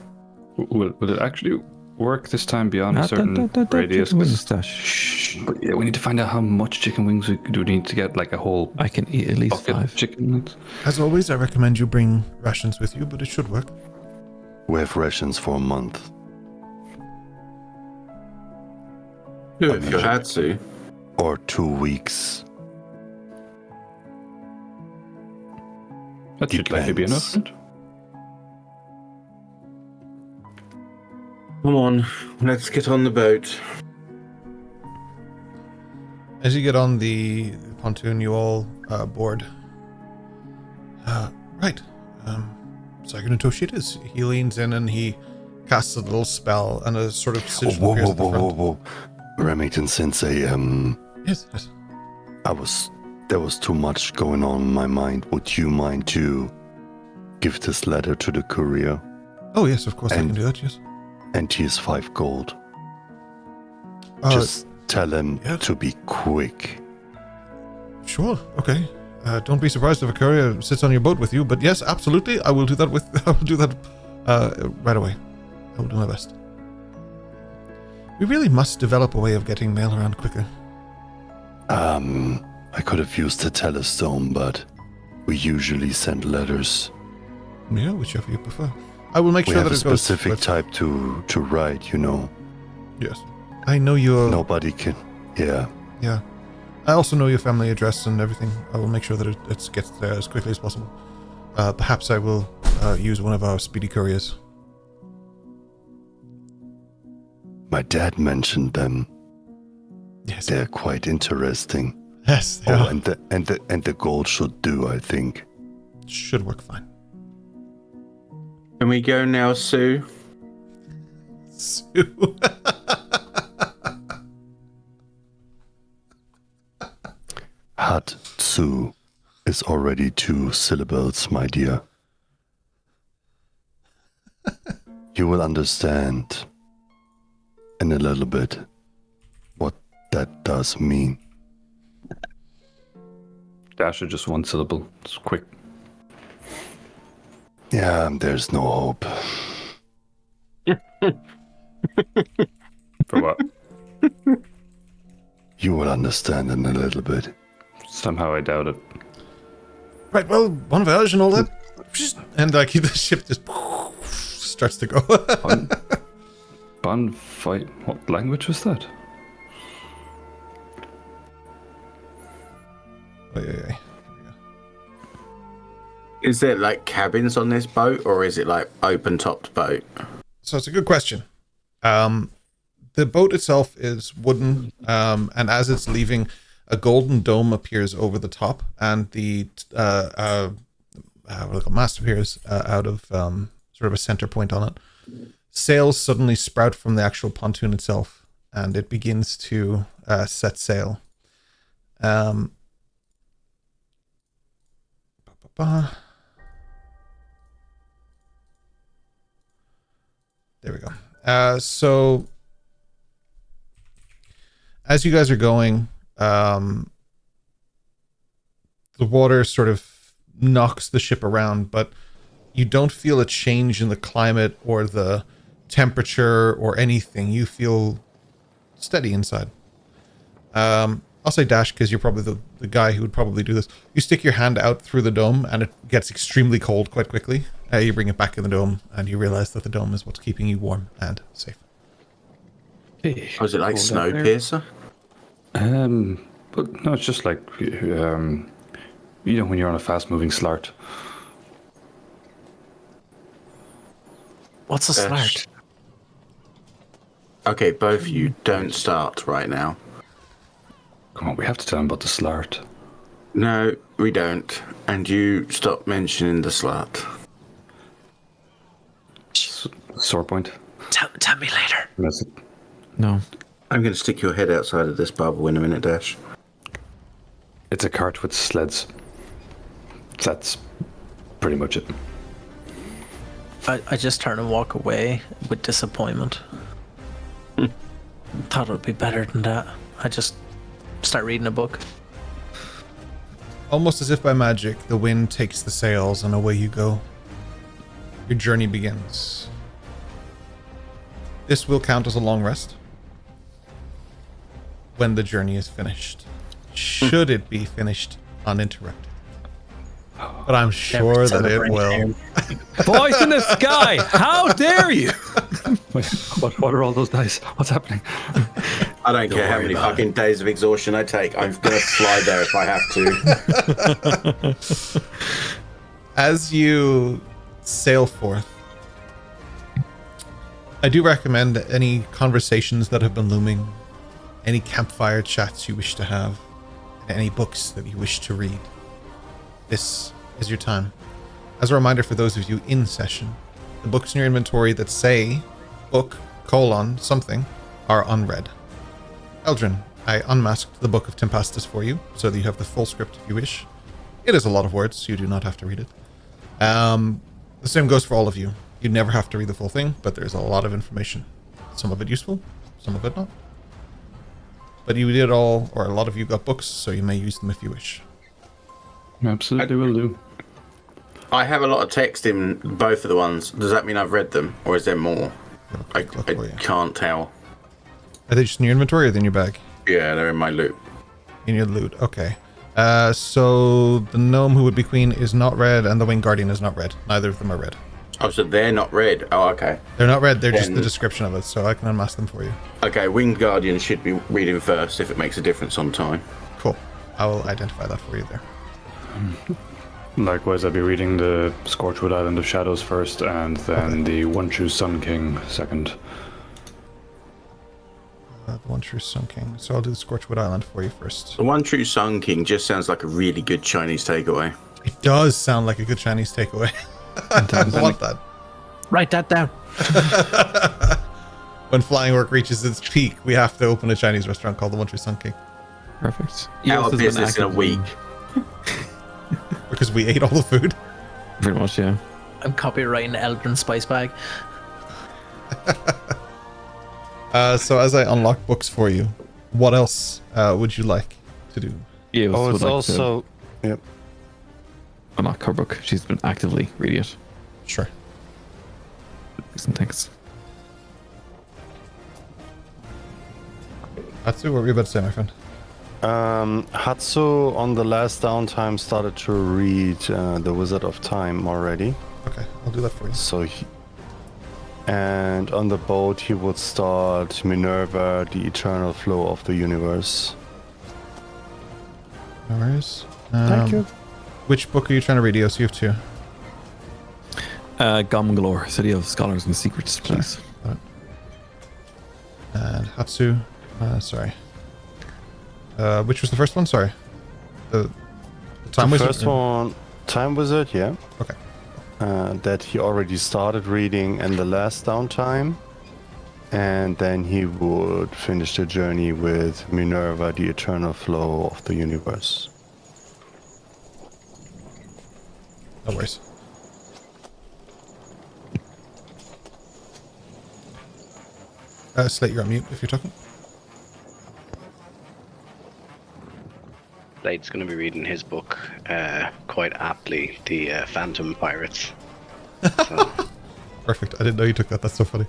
will it actually work this time beyond a certain radius? Chicken wings stash. Shh. But yeah, we need to find out how much chicken wings we do. We need to get like a whole I can eat at least bucket 5. of chicken wings. As always, I recommend you bring rations with you, but it should work. We have rations for a month. If you had to. Or 2 weeks. That should likely be enough. Depends. Come on, let's get on the boat. As you get on the pontoon, you all board. Right. Psychonotoshitas. He leans in and he casts a little spell, and a sort of sigil Whoa, appears whoa, at the whoa, front. whoa, whoa. Remington Sensei, Yes. there was too much going on in my mind. Would you mind to give this letter to the courier? Oh, yes, of course I And- can do that, yes. And here's 5 gold. Just Just tell him yeah. to be quick. Sure, okay. Don't be surprised if a courier sits on your boat with you, but yes, absolutely, I will do that I will do that right away. I will do my best. We really must develop a way of getting mail around quicker. I could have used the telestone, but we usually send letters. Yeah, whichever you prefer. I will make We sure have that a it goes... specific type to write, you know. Yes. I know your... Nobody can. Yeah. Yeah. I also know your family address and everything. I will make sure that it gets there as quickly as possible. Perhaps I will use one of our speedy couriers. My dad mentioned them. Yes. They're quite interesting. Yes, they Oh, are. and the gold should do, I think. Should work fine. Can we go now, Sue? Sue. Hatsu is already 2 syllables, my dear. You will understand in a little bit what that does mean. Dash is just 1 syllable. It's quick. Yeah, there's no hope. For what? You will understand in a little bit. Somehow I doubt it. Right, well, bon voyage and all that. And like the ship just starts to go. Bonfire. What language was that? Yeah. Is there like cabins on this boat, or is it like open-topped boat? So it's a good question. The boat itself is wooden, and as it's leaving, a golden dome appears over the top, and the mast appears out of sort of a center point on it. Sails suddenly sprout from the actual pontoon itself, and it begins to set sail. There we go. So as you guys are going, the water sort of knocks the ship around, but you don't feel a change in the climate or the temperature or anything. You feel steady inside. I'll say Dash because you're probably the guy who would probably do this. You stick your hand out through the dome and it gets extremely cold quite quickly. You bring it back in the dome and you realize that the dome is what's keeping you warm and safe. Was it like Snowpiercer? But no, it's just like when you're on a fast-moving slart. What's a slart? Okay, both of you don't start right now. Come on, we have to tell him about the slart. No, we don't. And you stop mentioning the slut. Sore point. Tell me later. No. I'm going to stick your head outside of this bubble in a minute, Dash. It's a cart with sleds. That's pretty much it. I just turn and walk away with disappointment. Thought it would be better than that. I just start reading a book. Almost as if by magic, the wind takes the sails and away you go. Your journey begins. This will count as a long rest when the journey is finished. Should it be finished uninterrupted. But I'm sure that it will. Voice in the sky! How dare you! Wait, what are all those dice? What's happening? I don't care how many fucking days of exhaustion I take. I'm going to fly there if I have to. As you sail forth, I do recommend any conversations that have been looming, any campfire chats you wish to have, and any books that you wish to read. This is your time. As a reminder for those of you in session, the books in your inventory that say book, something, are unread. Eldrin, I unmasked the Book of Tempestus for you, so that you have the full script if you wish. It is a lot of words, so you do not have to read it. The same goes for all of you. You never have to read the full thing, but there's a lot of information. Some of it useful, some of it not. But you did all, or a lot of you got books, so you may use them if you wish. Absolutely will do. I have a lot of text in both of the ones. Does that mean I've read them, or is there more? I can't tell. Are they just in your inventory or are they in your bag? Yeah, they're in my loot. In your loot, okay. So the gnome who would be queen is not red, and the winged guardian is not red. Neither of them are red. Oh, so they're not red. Oh, okay. They're not red, they're just the description of it, so I can unmask them for you. Okay, winged guardian should be reading first if it makes a difference on time. Cool. I will identify that for you there. Likewise, I'll be reading the Scorchwood Island of Shadows first, and then the One True Sun King second. The One True Sun King. So I'll do the Scorchwood Island for you first. The One True Sun King just sounds like a really good Chinese takeaway. It does sound like a good Chinese takeaway. I want that. Write that down. When Flying Orc reaches its peak, we have to open a Chinese restaurant called the One True Sun King. Perfect. Out of business in a week. Because we ate all the food. Pretty much, yeah. I'm copywriting Eldrin Spice Bag. So as I unlock books for you, what else would you like to do? Yeah, Oh, it's also... Yep. Unlock her book. She's been actively reading it. Sure. Thanks. Atsu, what were you about to say, my friend? Hatsu on the last downtime started to read The Wizard of Time already. Okay, I'll do that for you. So and on the boat he would start Minerva, The Eternal Flow of the Universe. No worries. Thank you. Which book are you trying to read, Eos? You have two. Gom Galore, City of Scholars and Secrets, please. And Hatsu. Sorry. Which was the first one? Sorry. The Time Wizard? First one, Time Wizard, yeah. Okay. That he already started reading in the last downtime. And then he would finish the journey with Minerva, The Eternal Flow of the Universe. No worries. Slate, you're on mute if you're talking. Slate's going to be reading his book quite aptly, The Phantom Pirates. So, Perfect. I didn't know you took that. That's so funny.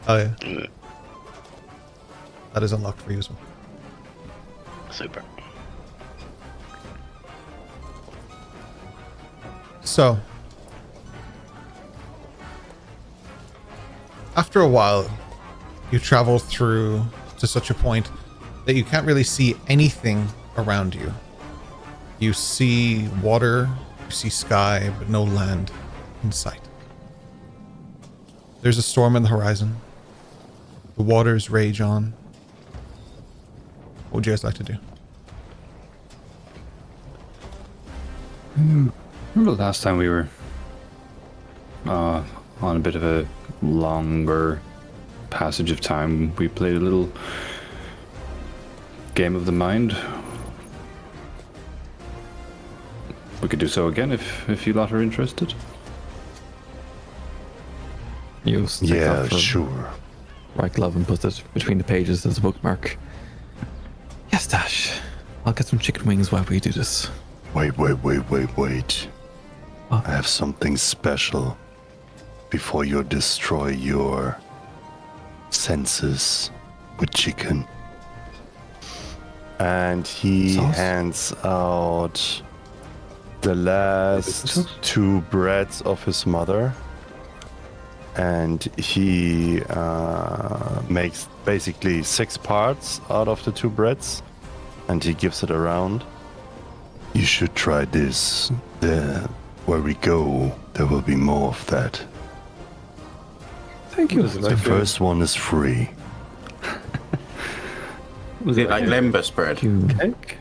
Oh, yeah. That is unlocked for you as well. super. So, after a while, you travel through to such a point that you can't really see anything around you. You see water, you see sky, but no land in sight. There's a storm in the horizon. The waters rage on. What would you guys like to do? Remember the last time we were on a bit of a longer passage of time, we played a little game of the mind. We could do so again if you lot are interested. You stick Yeah, up for sure. right glove and put it between the pages as a bookmark. Yes, Dash. I'll get some chicken wings while we do this. Wait. What? I have something special before you destroy your senses with chicken. And he Sauce? hands out the last 2 breads of his mother. And he makes basically 6 parts out of the 2 breads. And he gives it around. You should try this. There, where we go, there will be more of that. Thank you. The first one is free. Was it like lembas bread? Thank you. Cake?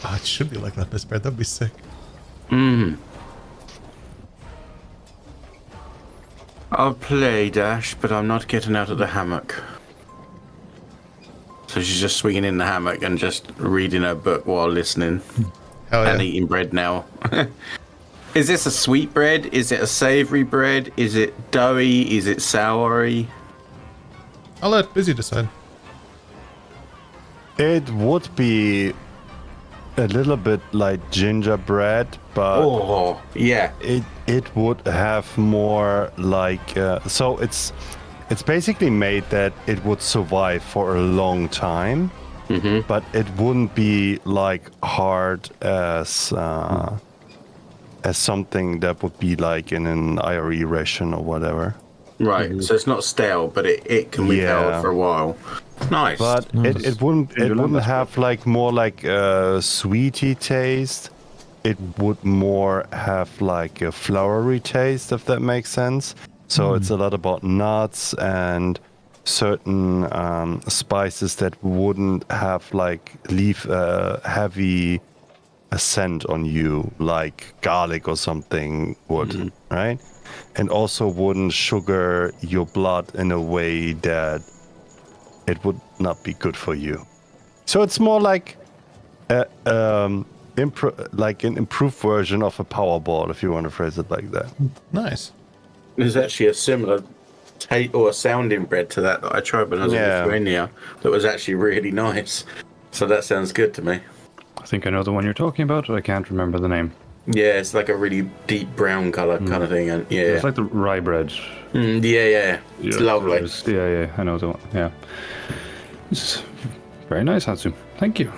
Oh, it should be like that, this bread. That'd be sick. I'll play Dash, but I'm not getting out of the hammock. So she's just swinging in the hammock and just reading her book while listening Hell and yeah. eating bread now. Is this a sweet bread? Is it a savory bread? Is it doughy? Is it soury? I'll let Busy decide. It would be a little bit like gingerbread, but Oh, yeah. it would have more like so it's basically made that it would survive for a long time, but it wouldn't be like hard as something that would be like in an IRE ration or whatever. Right. So it's not stale, but it can be held for a while. Nice. But it wouldn't have like more like a sweety taste. It would more have like a flowery taste, if that makes sense. So it's a lot about nuts and certain spices that wouldn't have like leave a heavy scent on you, like garlic or something would, right? And also wouldn't sugar your blood in a way that it would not be good for you. So it's more like like an improved version of a Powerball, if you want to phrase it like that. Nice. There's actually a similar taste or a sounding bread to that I tried when I was in Lithuania that was actually really nice. So that sounds good to me. I think I know the one you're talking about, but I can't remember the name. Yeah, it's like a really deep brown color kind of thing, and yeah, It's like the rye bread. yeah, it's lovely. Yeah, I know the one. Yeah, it's Very nice, Hatsu. Thank you.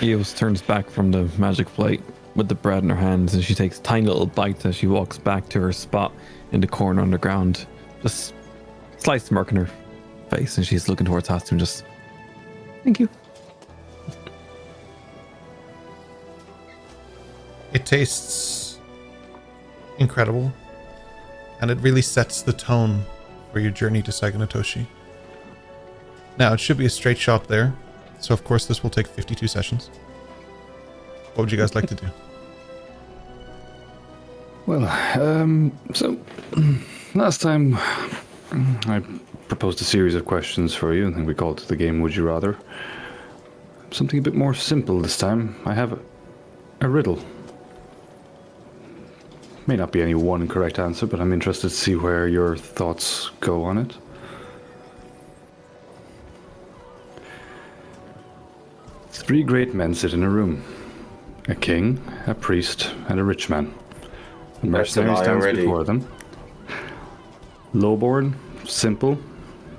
Eos turns back from the magic plate with the bread in her hands, and she takes tiny little bites as she walks back to her spot in the corner on the ground. Just slight smirk in her face, and she's looking towards Hatsu and just, thank you. It tastes incredible, and it really sets the tone for your journey to Saganatoshi. Now, it should be a straight shot there, so of course this will take 52 sessions. What would you guys like to do? Well, so last time I proposed a series of questions for you. I think we called it the game Would You Rather. Something a bit more simple this time. I have a riddle. May not be any one correct answer, but I'm interested to see where your thoughts go on it. Three great men sit in a room. A king, a priest, and a rich man. A mercenary stands before them. Lowborn, simple.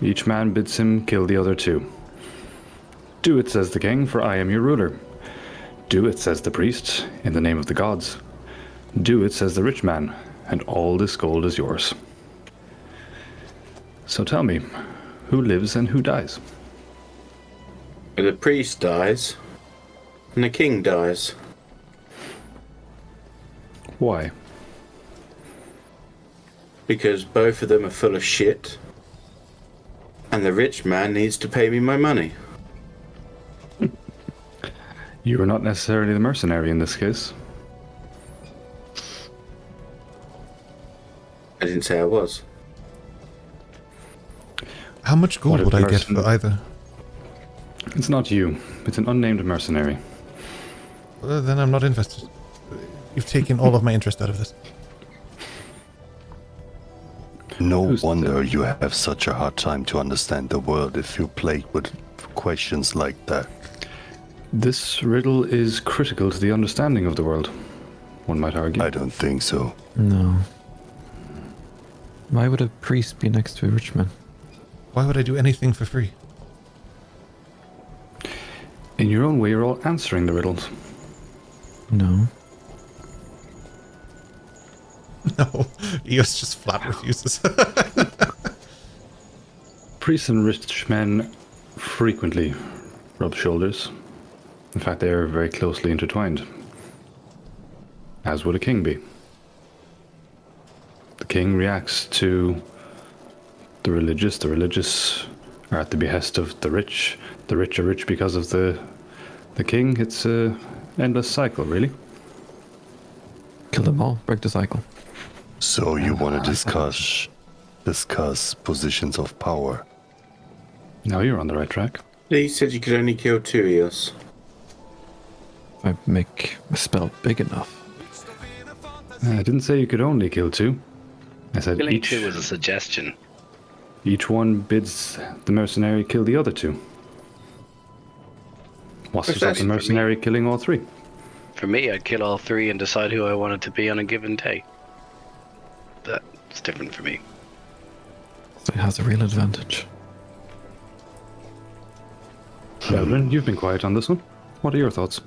Each man bids him kill the other two. Do it, says the king, for I am your ruler. Do it, says the priest, in the name of the gods. Do it, says the rich man, and all this gold is yours. So tell me, who lives and who dies? The priest dies, and the king dies. Why? Because both of them are full of shit, and the rich man needs to pay me my money. You are not necessarily the mercenary in this case. I didn't say I was. How much gold What would if I get for either? It's not you. It's an unnamed mercenary. Well, then I'm not interested. You've taken all of my interest out of this. No Who's wonder you have such a hard time to understand the world if you're plagued with questions like that. This riddle is critical to the understanding of the world, one might argue. I don't think so. No. Why would a priest be next to a rich man? Why would I do anything for free? In your own way, you're all answering the riddles. No. No, Eos just flat refuses. Priests and rich men frequently rub shoulders. In fact, they are very closely intertwined. As would a king be. The king reacts to the religious are at the behest of the rich are rich because of the king. It's a endless cycle, really. Kill them all. Break the cycle. So you want to discuss positions of power? Now you're on the right track. He said you could only kill two Eos. If I make a spell big enough. I didn't say you could only kill two. I said Killing two was a suggestion. each one bids the mercenary kill the other two. What's to stop the mercenary killing all three? For me, I'd kill all three and decide who I wanted to be on a given day. That's different for me. So it has a real advantage. Eldrin, you've been quiet on this one. What are your thoughts?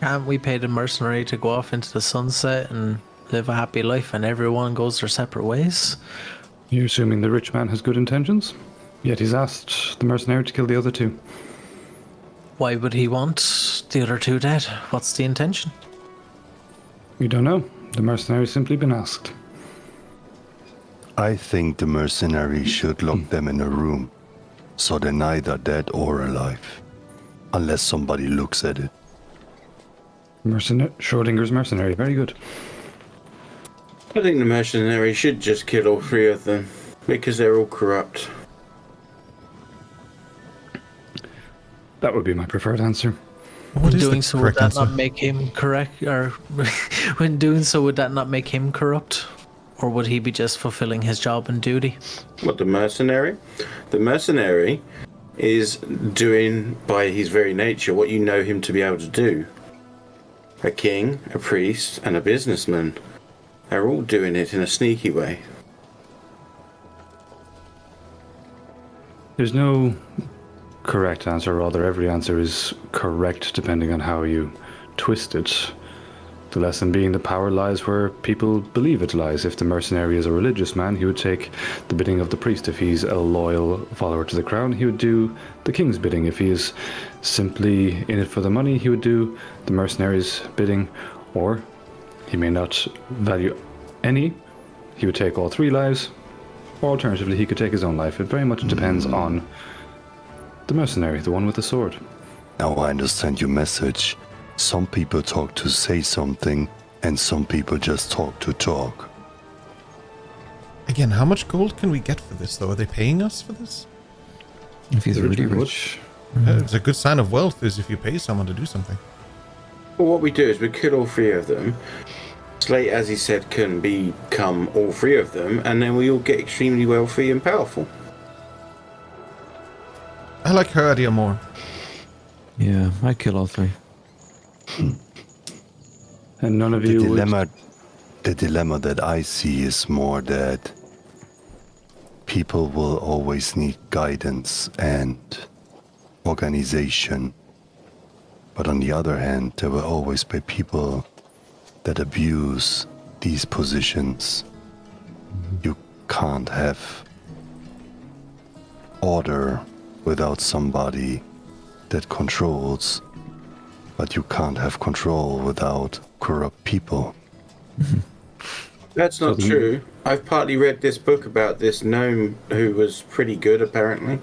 Can't we pay the mercenary to go off into the sunset and live a happy life and everyone goes their separate ways? You're assuming the rich man has good intentions? Yet he's asked the mercenary to kill the other two. Why would he want the other two dead? What's the intention? We don't know. The mercenary's simply been asked. I think the mercenary should lock them in a room, so they're neither dead or alive, unless somebody looks at it. Schrodinger's mercenary, very good. I think the mercenary should just kill all three of them, because they're all corrupt. That would be my preferred answer. What is doing the so, would correct that answer? not make him correct? Or when doing so, would that not make him corrupt? Or would he be just fulfilling his job and duty? What, the mercenary? The mercenary is doing, by his very nature, what you know him to be able to do. A king, a priest, and a businessman are all doing it in a sneaky way. There's no correct answer, rather every answer is correct depending on how you twist it. The lesson being the power lies where people believe it lies. If the mercenary is a religious man, he would take the bidding of the priest. If he's a loyal follower to the crown, he would do the king's bidding. If he is simply in it for the money, he would do the mercenary's bidding. Or he may not value any. He would take all 3 lives. Or alternatively, he could take his own life. It very much depends on the mercenary, the one with the sword. Now I understand your message. Some people talk to say something, and some people just talk to talk. Again, how much gold can we get for this, though? Are they paying us for this? If he's The rich really man would. rich. It's a good sign of wealth is if you pay someone to do something. Well, what we do is we kill all 3 of them. Slate, as he said, can become all 3 of them, and then we all get extremely wealthy and powerful. I like her idea more. Yeah, I'd kill all 3. And none of The you would... dilemma that I see is more that people will always need guidance and organization. But on the other hand, there will always be people that abuse these positions. You can't have order without somebody that controls, but you can't have control without corrupt people. That's not true. I've partly read this book about this gnome who was pretty good, apparently.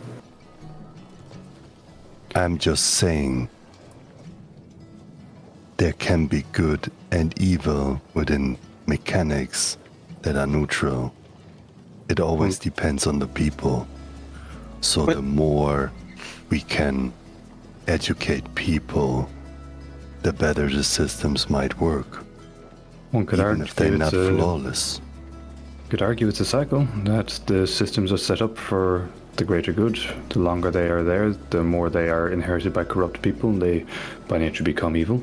I'm just saying there can be good and evil within mechanics that are neutral. It always depends on the people. So the more we can educate people, the better the systems might work. One could Even argue if they're not it's a- flawless. Could argue it's a cycle, that the systems are set up for the greater good. The longer they are there, the more they are inherited by corrupt people, and they by nature become evil.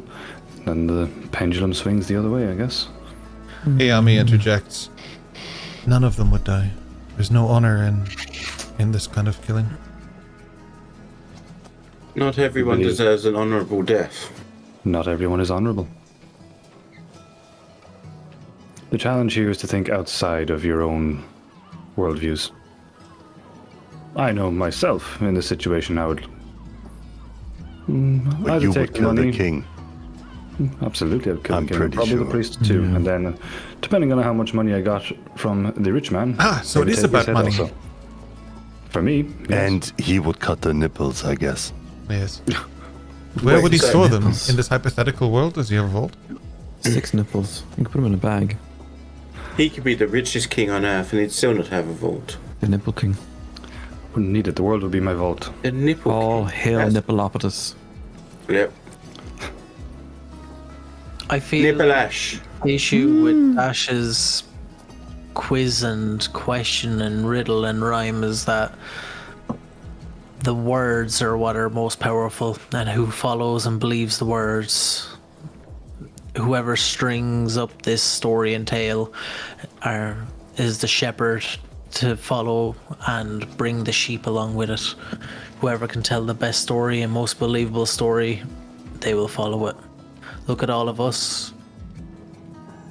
Then the pendulum swings the other way, I guess. Ayami interjects. None of them would die. There's no honor in this kind of killing. Not everyone Believe- deserves an honourable death. Not everyone is honorable. The challenge here is to think outside of your own worldviews. I know myself in this situation I would But either you take would kill money. the king. Absolutely, I'd kill I'm the king, pretty probably sure. the priest too, and then depending on how much money I got from the rich man. So maybe it is take his about head money. also. For me, yes. And he would cut the nipples, I guess. Yes. Where would he so store them? nipples. In this hypothetical world? Does he have a vault? 6 nipples. You can put them in a bag. He could be the richest king on earth and he'd still not have a vault. The nipple king. Wouldn't need it. The world would be my vault. The nipple All king. hail That's- Nippolopotus. Yep. I feel Nipple Ash. the issue with Ash's quiz and question and riddle and rhyme is that the words are what are most powerful, and who follows and believes the words, whoever strings up this story and tale, is the shepherd to follow and bring the sheep along with it. Whoever can tell the best story and most believable story, they will follow it. Look at all of us.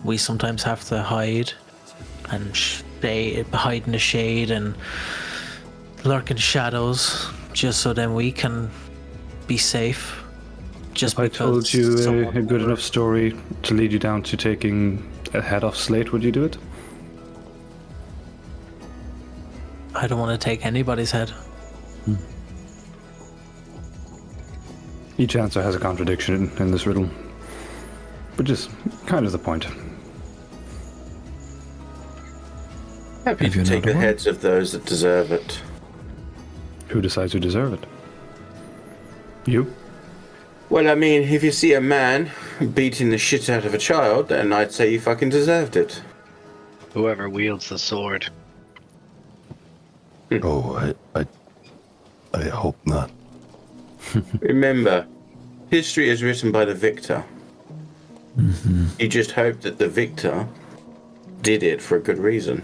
We sometimes have to hide and hide in the shade and lurk in shadows just so then we can be safe. Just If I because told you someone a good enough story to lead you down to taking a head off Slate, would you do it? I don't want to take anybody's head. Each answer has a contradiction in this riddle, which is kind of the point. Happy Have you to take another the one? heads of those that deserve it. Who decides who deserve it? You? Well, I mean, if you see a man beating the shit out of a child, then I'd say you fucking deserved it. Whoever wields the sword. Oh, I hope not. Remember, history is written by the victor. You just hope that the victor did it for a good reason.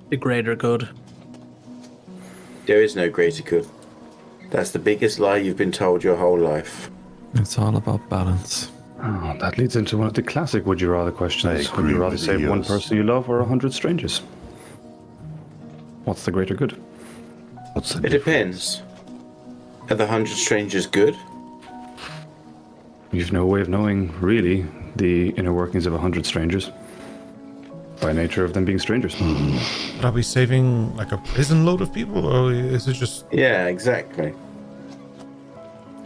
The greater good. There is no greater good. That's the biggest lie you've been told your whole life. It's all about balance. Oh, that leads into one of the classic would you rather questions. I Would you agree rather with save one yours. person you love or 100 strangers? What's the greater good? What's the It depends. Are the 100 strangers good? You've no way of knowing, really, the inner workings of 100 strangers. By nature of them being strangers. But are we saving like a prison load of people, or is it just? Yeah, exactly.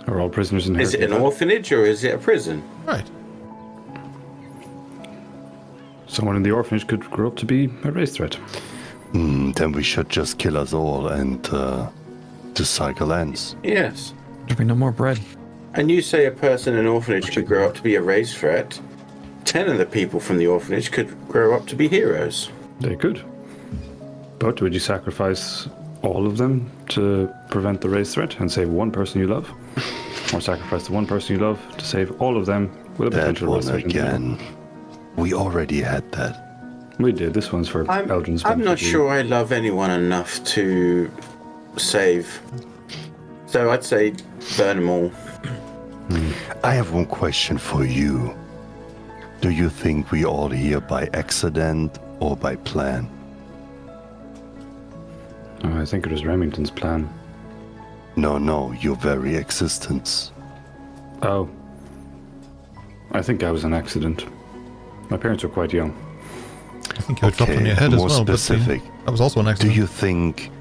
Are all prisoners Is inherited? it an orphanage or is it a prison? Right. Someone in the orphanage could grow up to be a race threat. Then we should just kill us all and the cycle ends. Yes. There'll be no more bread. And you say a person in an orphanage could grow up to be a race threat. 10 of the people from the orphanage could grow up to be heroes. They could. But would you sacrifice all of them to prevent the race threat and save one person you love? Or sacrifice the one person you love to save all of them with a That potential race one threat? in the middle? again. We already had that. We did. This one's for Eldrin's I'm not benefit. sure I love anyone enough to save. So I'd say burn them all. I have one question for you. Do you think we all here by accident or by plan? Oh, I think it was Remington's plan. No, your very existence. Oh. I think I was an accident. My parents were quite young. I think you dropped on your head as more well. specific. But that was also an Do accident. you think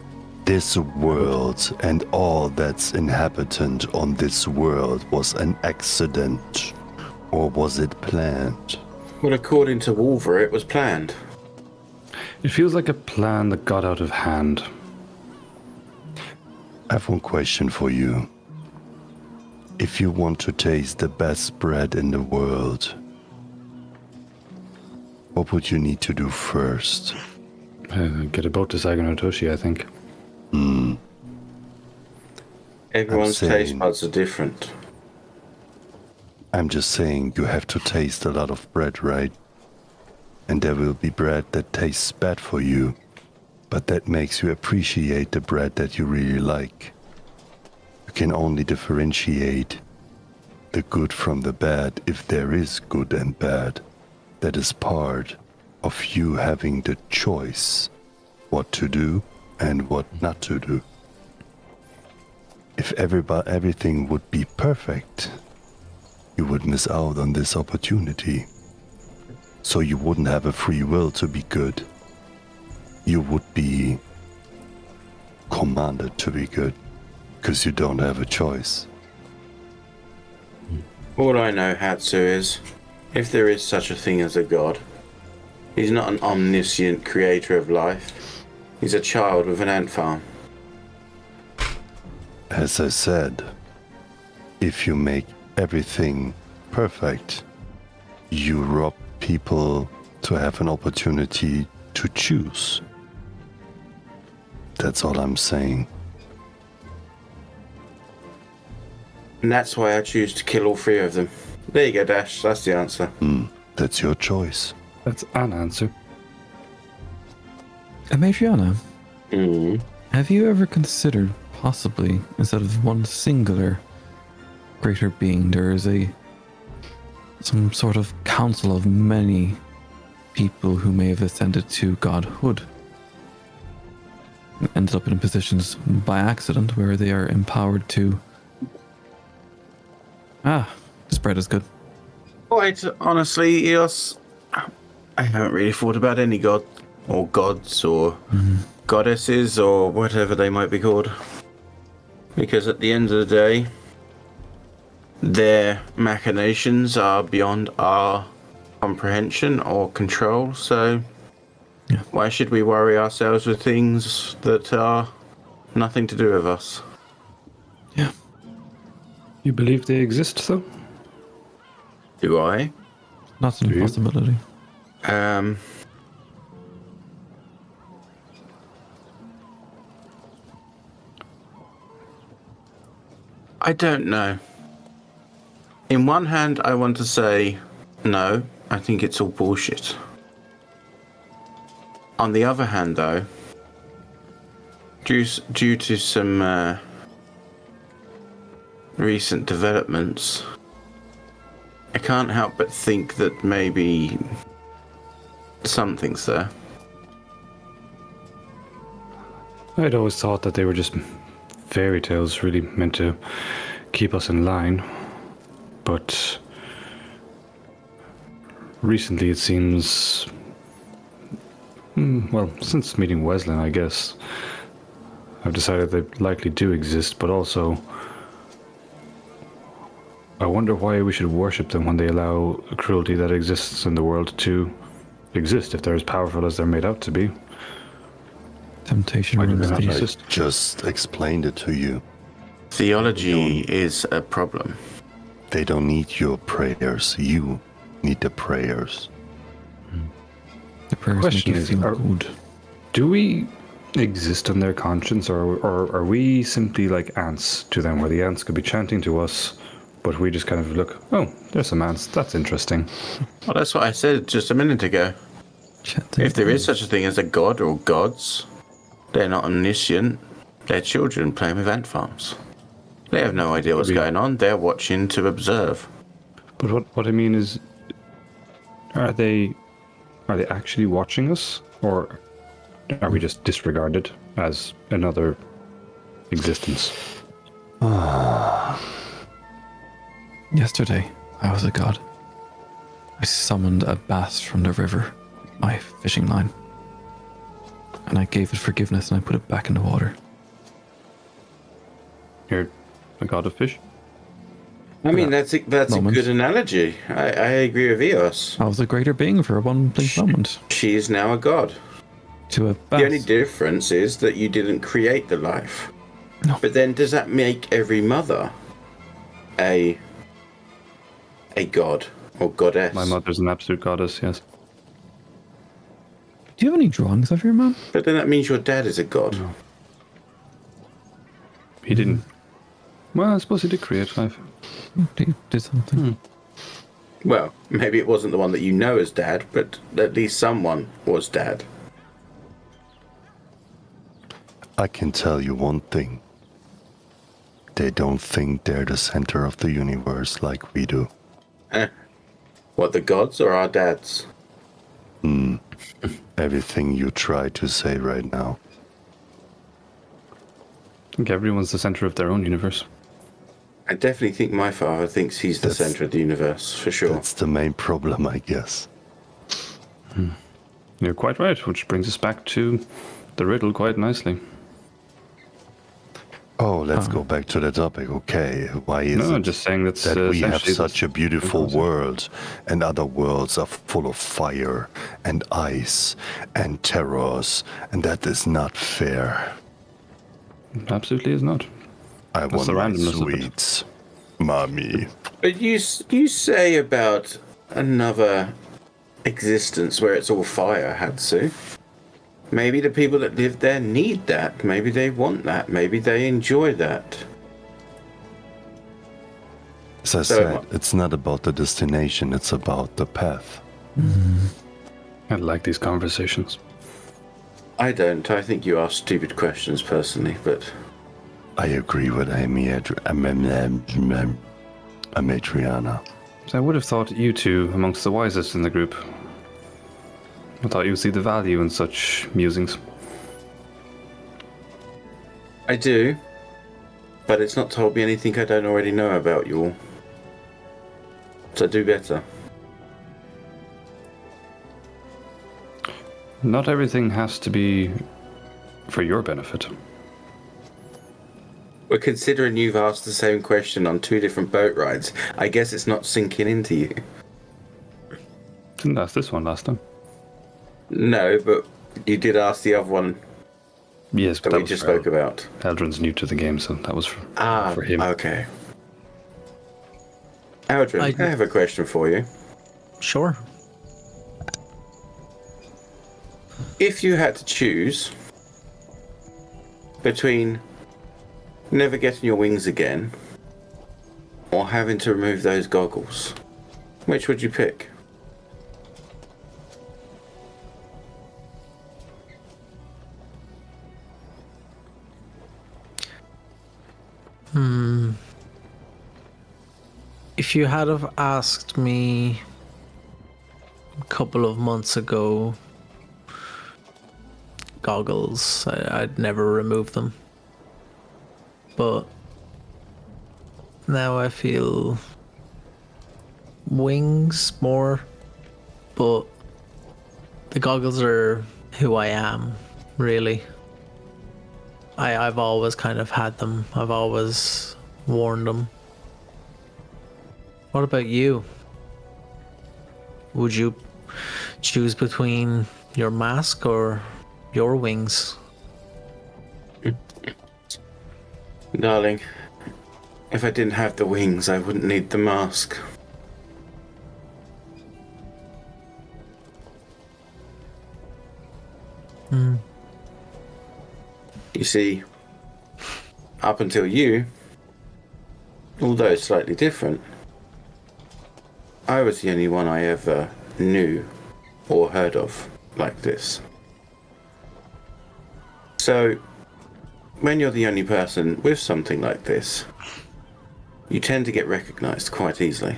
this world and all that's inhabitant on this world was an accident? Or was it planned? Well, according to Wolver, it was planned. It feels like a plan that got out of hand. I have one question for you. If you want to taste the best bread in the world, what would you need to do first? Get a boat to Saganotoshi, I think. Everyone's I'm taste saying- buds are different. I'm just saying you have to taste a lot of bread, right? And there will be bread that tastes bad for you, but that makes you appreciate the bread that you really like. You can only differentiate the good from the bad if there is good and bad. That is part of you having the choice what to do and what not to do. If everything would be perfect, you would miss out on this opportunity. So you wouldn't have a free will to be good. You would be commanded to be good because you don't have a choice. All I know, Hatsu, is if there is such a thing as a god, he's not an omniscient creator of life. He's a child with an ant farm. As I said, if you make everything perfect, you rob people to have an opportunity to choose. That's all I'm saying. And that's why I choose to kill all 3 of them. There you go, Dash. That's the answer. That's your choice. That's an answer. Matriana, Mm. have you ever considered possibly, instead of one singular greater being, there is some sort of council of many people who may have ascended to godhood, ended up in positions by accident where they are empowered to this bread is good. Quite honestly, Eos, I haven't really thought about any god or gods or goddesses or whatever they might be called. Because at the end of the day, their machinations are beyond our comprehension or control, so Yeah. why should we worry ourselves with things that are nothing to do with us? Yeah. You believe they exist, though? Do I? Not an Do you? impossibility. I don't know. In one hand, I want to say, no, I think it's all bullshit. On the other hand, though, due to some recent developments, I can't help but think that maybe something's there. I'd always thought that they were just fairy tales, really meant to keep us in line. But recently it seems, well, since meeting Wesley, I guess, I've decided they likely do exist, but also I wonder why we should worship them when they allow a cruelty that exists in the world to exist if they're as powerful as they're made out to be. Temptation Why do runs they not deep. exist? Just explained it to you. Theology is a problem. They don't need your prayers. You need the prayers. The prayers Question make you is, feel are- good. Do we exist on their conscience, or are we simply like ants to them, where the ants could be chanting to us, but we just kind of look, oh, there's some ants, that's interesting. Well, that's what I said just a minute ago. If there is such a thing as a god or gods, they're not omniscient. They're children playing with ant farms. They have no idea what's going on. They're watching to observe. But what I mean is, are they actually watching us, or are we just disregarded as another existence? Yesterday, I was a god. I summoned a bass from the river, my fishing line. And I gave it forgiveness and I put it back in the water. You're a god of fish? I mean, that's a moment. good analogy. I agree with Eos. I was a greater being for one brief moment. She is now a god. To a bass. The only difference is that you didn't create the life. No. But then does that make every mother a god or goddess? My mother's an absolute goddess, yes. Do you have any drawings of your mom? But then that means your dad is a god. No. He didn't. Well, I suppose he did create life. Did something. Well, maybe it wasn't the one that you know as dad, but at least someone was dad. I can tell you one thing. They don't think they're the center of the universe like we do. What, the gods or our dads? Everything you try to say right now. I think everyone's the center of their own universe. I definitely think my father thinks he's the That's- center of the universe, for sure. That's the main problem, I guess. You're quite right, which brings us back to the riddle quite nicely. Oh, let's go back to the topic. Okay, why is No, I'm it just saying that's that we have essentially such a beautiful world and other worlds are full of fire and ice and terrors, and that is not fair? Absolutely is not. I That's want the my randomness of it. sweets, mommy. But you say about another existence where it's all fire, Hatsu. Maybe the people that live there need that. Maybe they want that. Maybe they enjoy that. As I said, it's not about the destination, it's about the path. I like these conversations. I don't. I think you ask stupid questions personally, but I agree with Adriana. So I would have thought you two amongst the wisest in the group. I thought you would see the value in such musings. I do. But it's not told me anything I don't already know about you all. So do better. Not everything has to be for your benefit. Well, considering you've asked the same question on 2 different boat rides, I guess it's not sinking into you. Didn't ask this one last time. No, but you did ask the other one Yes, but that we was just for spoke about. Eldrin's new to the game, so that was for him. Okay. Eldrin, I have a question for you. Sure. If you had to choose between never getting your wings again or having to remove those goggles, which would you pick? If you had have asked me a couple of months ago, goggles, I'd never remove them. But now I feel wings more, but the goggles are who I am, really. I've always kind of had them. I've always worn them. What about you? Would you choose between your mask or your wings? Darling, if I didn't have the wings, I wouldn't need the mask. You see, up until you, although slightly different, I was the only one I ever knew or heard of like this. So, when you're the only person with something like this, you tend to get recognized quite easily.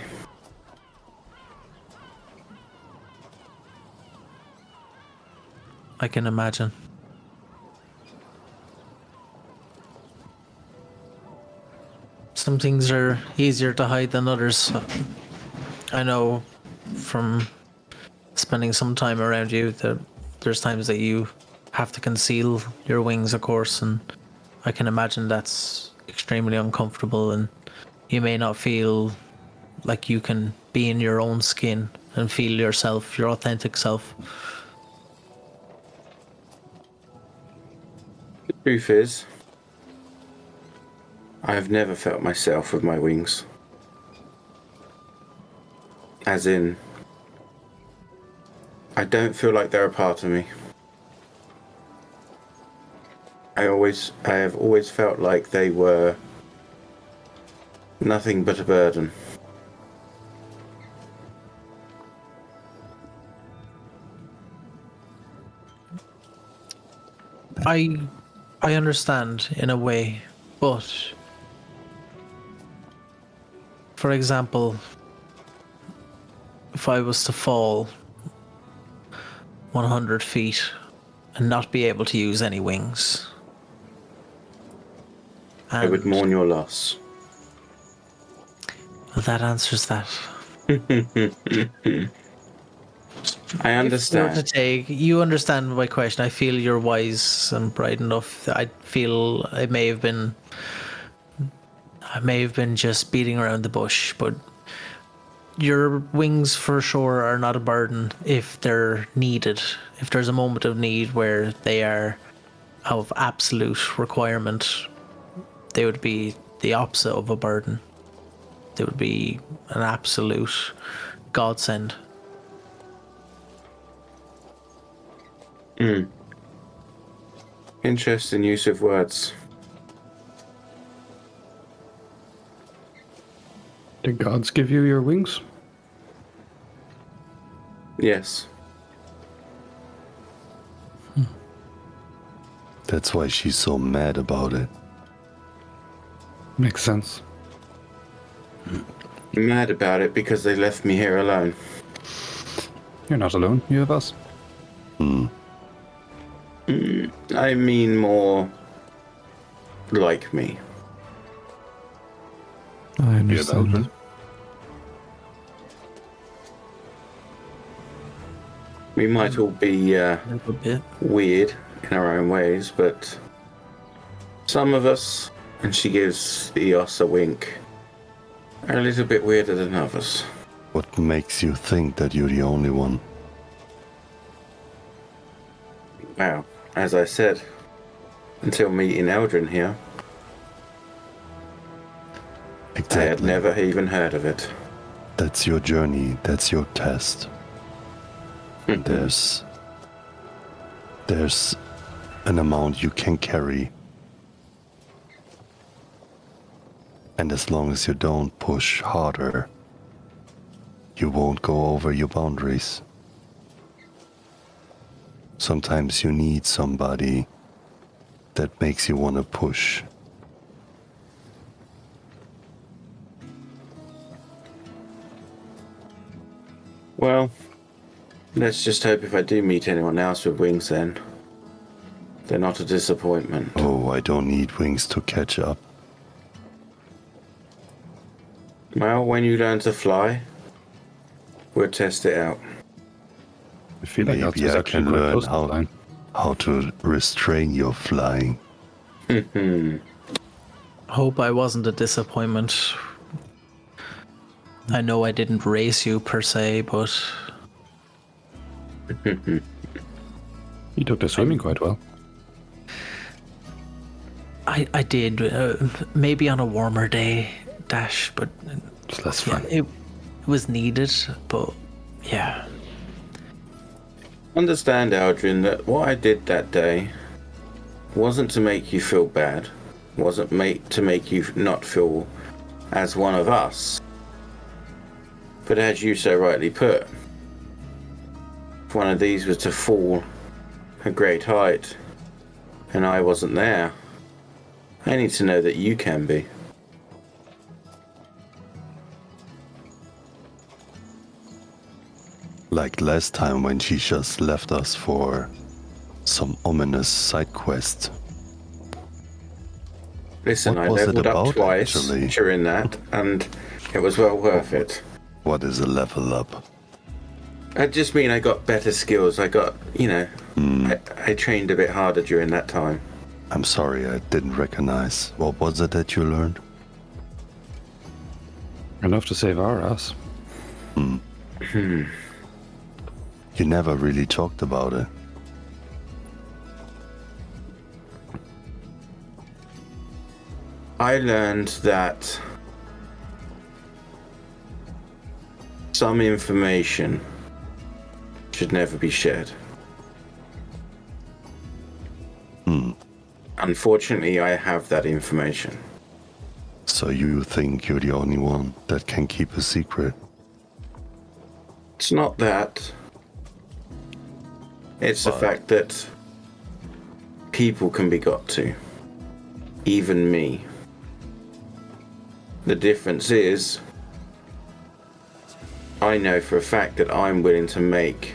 I can imagine. Some things are easier to hide than others. I know from spending some time around you that there's times that you have to conceal your wings, of course, and I can imagine that's extremely uncomfortable, and you may not feel like you can be in your own skin and feel yourself, your authentic self. The truth is, I have never felt myself with my wings. As in, I don't feel like they're a part of me. I have always felt like they were nothing but a burden. I understand in a way, but for example, if I was to fall 100 feet and not be able to use any wings, I would mourn your loss. That answers that. I understand. You understand my question. I feel you're wise and bright enough. I feel I may have been just beating around the bush, but your wings for sure are not a burden if they're needed. If there's a moment of need where they are of absolute requirement, they would be the opposite of a burden. They would be an absolute godsend. Interesting use of words. Did gods give you your wings? Yes. That's why she's so mad about it. Makes sense. I'm mad about it because they left me here alone. You're not alone. You have us. I mean more like me. I understand. We might all be A little bit. weird in our own ways, but some of us, and she gives Eos a wink, are a little bit weirder than others. What makes you think that you're the only one? Well, as I said, until meeting Eldrin here, I had never even heard of it. That's your journey. That's your test. There's an amount you can carry. And as long as you don't push harder, you won't go over your boundaries. Sometimes you need somebody that makes you want to push. Well, let's just hope if I do meet anyone else with wings then, they're not a disappointment. Oh, I don't need wings to catch up. Well, when you learn to fly, we'll test it out. I feel like Maybe Hatsu's I actually can quite learn close to flying. how to restrain your flying. Hope I wasn't a disappointment. I know I didn't race you per se, but You took to swimming quite well. I did. Maybe on a warmer day, Dash, but It's less yeah, fun. it was needed. But yeah, Understand, Aldrin, that what I did that day wasn't to make you feel bad, wasn't to make you not feel as one of us, but as you so rightly put, if one of these was to fall a great height and I wasn't there, I need to know that you can be. Like last time when she just left us for some ominous side quest. Listen, What I was it leveled up about, twice actually? during that, and it was well worth it. What is a level up? I just mean I got better skills. I got, I trained a bit harder during that time. I'm sorry, I didn't recognize. What was it that you learned? Enough to save our ass. You never really talked about it. I learned that some information should never be shared. Unfortunately, I have that information. So you think you're the only one that can keep a secret? It's not that. It's the fact that people can be got to. Even me. The difference is, I know for a fact that I'm willing to make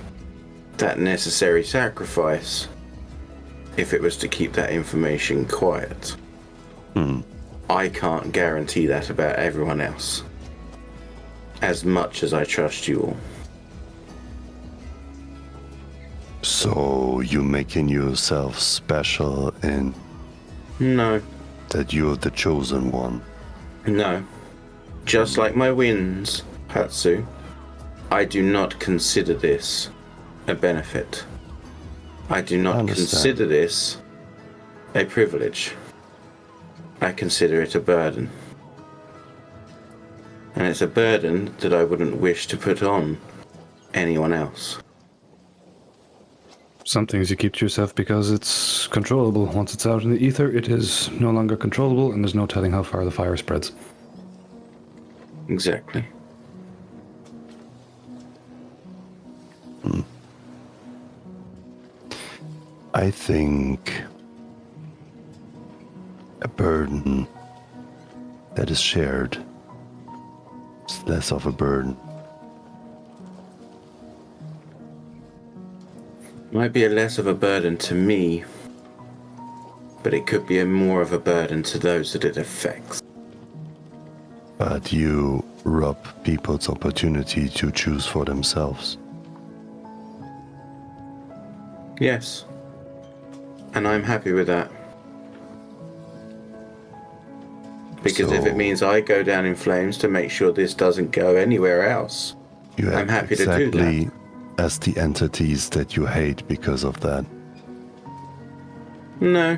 that necessary sacrifice if it was to keep that information quiet. I can't guarantee that about everyone else, as much as I trust you all. So you making yourself special in No, that you're the chosen one? no. Just like my wins, Hatsu, I do not consider this a benefit. I do not Understand. consider this a privilege. I consider it a burden. And it's a burden that I wouldn't wish to put on anyone else. Some things you keep to yourself because it's controllable. Once it's out in the ether, it is no longer controllable, and there's no telling how far the fire spreads. Exactly. I think a burden that is shared is less of a burden. Might be less of a burden to me, but it could be more of a burden to those that it affects. But you rob people's opportunity to choose for themselves. Yes. And I'm happy with that. Because if it So- means I go down in flames to make sure this doesn't go anywhere else, You I'm act happy to do that. exactly as the entities that you hate because of that. no.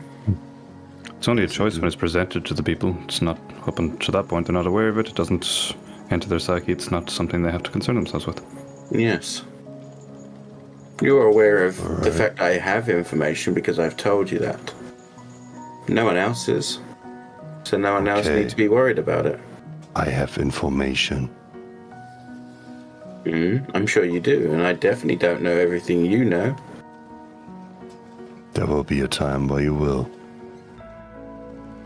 It's only a choice when it's presented to the people. It's not up until that point. They're not aware of it. It doesn't enter their psyche. It's not something they have to concern themselves with. Yes. You're aware of the Alright. fact I have information because I've told you that. No one else is. So no one else Okay. needs to be worried about it. I have information. I'm sure you do, and I definitely don't know everything you know. There will be a time where you will.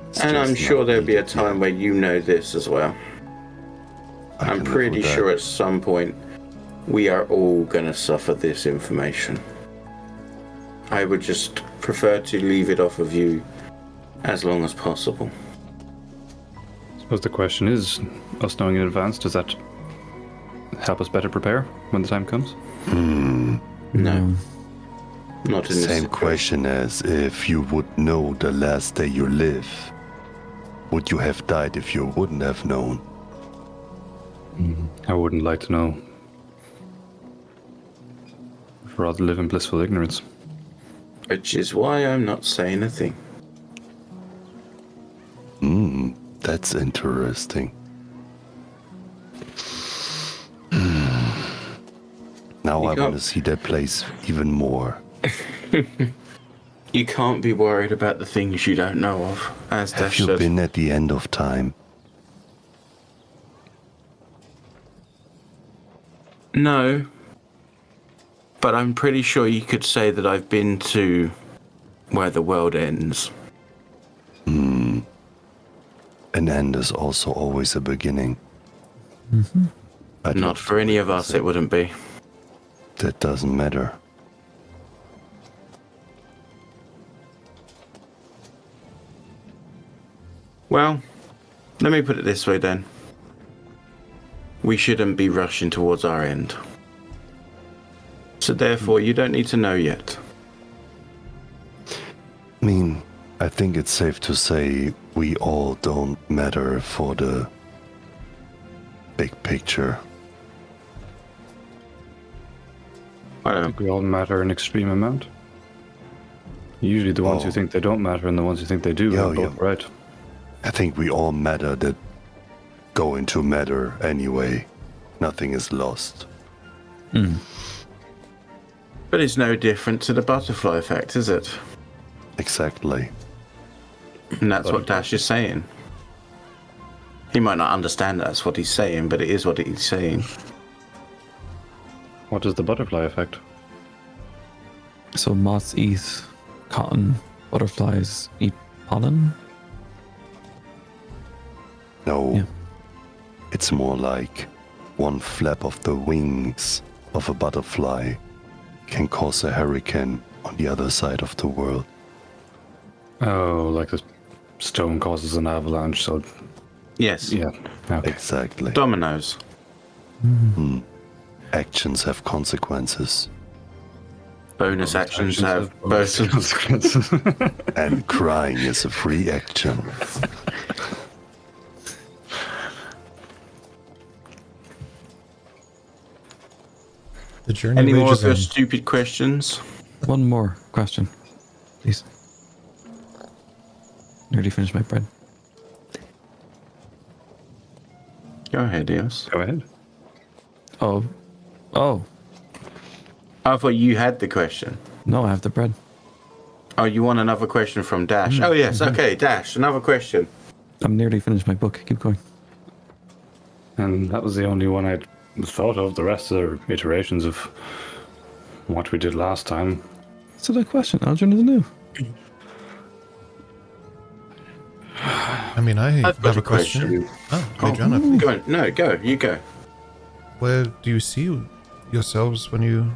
It's And I'm just sure not there'll be a needed time yet. where you know this as well. I I'm can live pretty with that. sure at some point we are all going to suffer this information. I would just prefer to leave it off of you as long as possible. I suppose the question is, us knowing in advance, does that help us better prepare when the time comes? No. Not in this Same situation. question as if you would know the last day you live. Would you have died if you wouldn't have known? I wouldn't like to know. I'd rather live in blissful ignorance. Which is why I'm not saying a thing. That's interesting. Now I want to see that place even more. You can't be worried about the things you don't know of, as Have Dash you said. been at the end of time? No. But I'm pretty sure you could say that I've been to where the world ends. An end is also always a beginning. I'd Not love for to any of witness us, it wouldn't be. That doesn't matter. Well, let me put it this way then. We shouldn't be rushing towards our end. So therefore, you don't need to know yet. I mean, I think it's safe to say we all don't matter for the big picture. I I don't think we all matter an extreme amount. Usually the ones who think they don't matter and the ones who think they do are both right. I think we all matter that go into matter anyway. Nothing is lost. But it's no different to the butterfly effect, is it? Exactly. And that's what Dash is saying. He might not understand that's what he's saying, but it is what he's saying. What is the butterfly effect? So moths eat cotton, butterflies eat pollen. No. Yeah. It's more like one flap of the wings of a butterfly can cause a hurricane on the other side of the world. Oh, like the stone causes an avalanche, so Yes. yeah. Okay. Exactly. Dominoes. Actions have consequences. Bonus actions have bonus bonus. consequences. And crying is a free action. The journey Any more of rages your on. stupid questions? One more question, please. Nearly finished my bread. Go ahead, Eos. Go ahead. Oh, I thought you had the question. no, I have the bread. Oh, you want another question from Dash? Oh, yes. Okay, Dash, another question. I'm nearly finished my book. Keep going. And that was the only one I'd thought of. The rest are iterations of what we did last time. So the question, Aldrin is new. I mean, I I've got have a a question. Oh, hey, John, Go on. No, go. You go. where do you see yourselves when you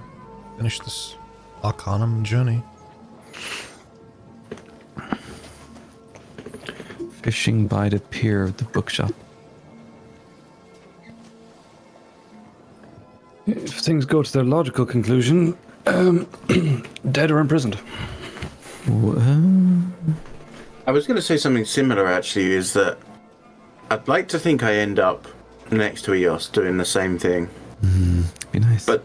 finish this Arcanum journey? Fishing by the pier of the bookshop. If things go to their logical conclusion, dead or imprisoned. I was going to say something similar, actually, is that I'd like to think I end up next to Eos doing the same thing. Be nice. But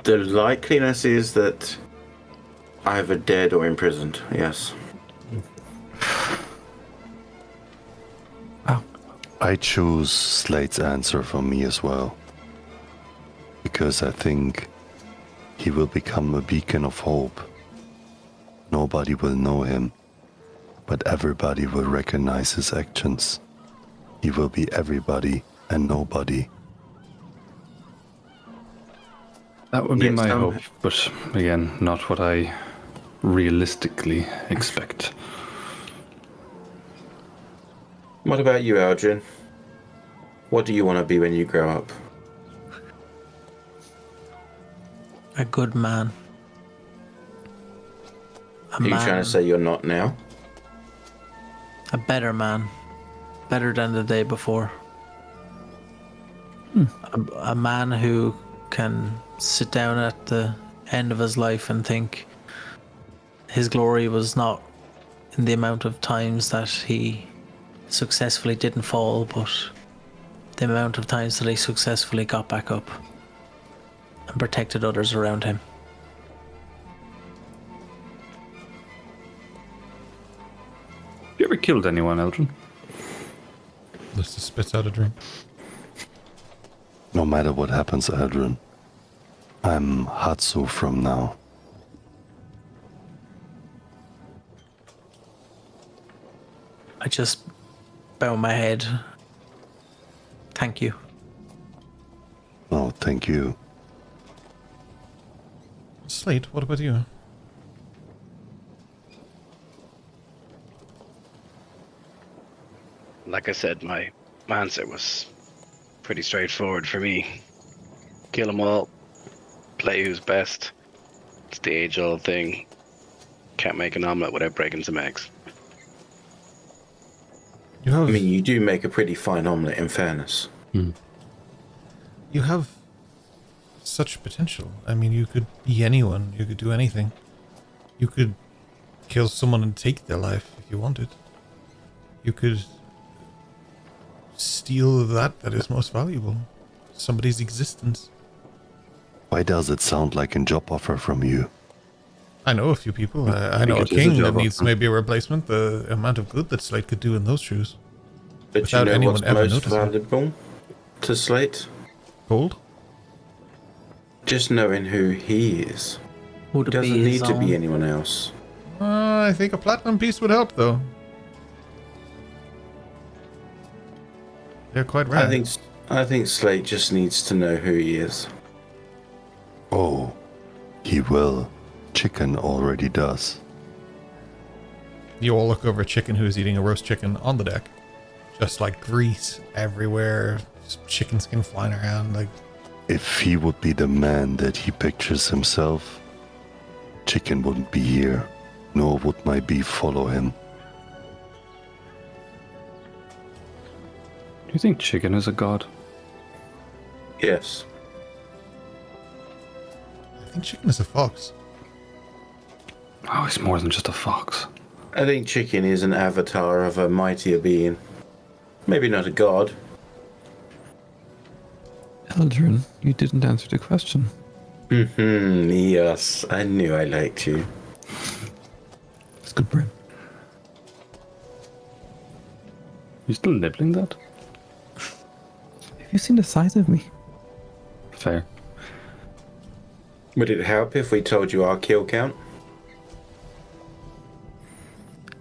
the likeliness is that either dead or imprisoned, yes. I choose Slate's answer for me as well. Because I think he will become a beacon of hope. Nobody will know him, but everybody will recognize his actions. He will be everybody and nobody. That would be Yes, my hope, but again, not what I realistically expect. What about you, Aldrin? What do you want to be when you grow up? A good man. Are you trying to say you're not now? A better man. Better than the day before. A man who can sit down at the end of his life and think his glory was not in the amount of times that he successfully didn't fall, but the amount of times that he successfully got back up and protected others around him. You ever killed anyone, Eldrin? Lista spits out a drink. No matter what happens, Eldrin, I'm Hatsu from now. I just bow my head. Thank you. Oh, thank you. Slate, what about you? Like I said, my answer was pretty straightforward for me. Kill them all. Play who's best. It's the age-old thing. Can't make an omelette without breaking some eggs. You have I mean, you do make a pretty fine omelette, in fairness. you have such potential. I mean, you could be anyone. You could do anything. You could kill someone and take their life if you wanted. You could steal that is most valuable. Somebody's existence. Why does it sound like a job offer from you? I know a few people. I know a it is a king that job needs offer. maybe a replacement. The amount of good that Slate could do in those shoes. But Without you know anyone what's ever most noticing. valuable to Slate? Gold? Just knowing who he is. Would it Doesn't be need his to be own? anyone else. I think a platinum piece would help, though. They're quite rare. I think Slate just needs to know who he is. Oh, he will. Chicken already does. You all look over a chicken who's eating a roast chicken on the deck. Just like grease everywhere, just chicken skin flying around. Like, If he would be the man that he pictures himself, Chicken wouldn't be here, nor would my beef follow him. Do you think chicken is a god? Yes. I think chicken is a fox. Oh, he's more than just a fox. I think Chicken is an avatar of a mightier being. Maybe not a god. Eldrin, you didn't answer the question. Yes. I knew I liked you. It's good brain. You still nibbling that? Have you seen the size of me? Fair. Would it help if we told you our kill count?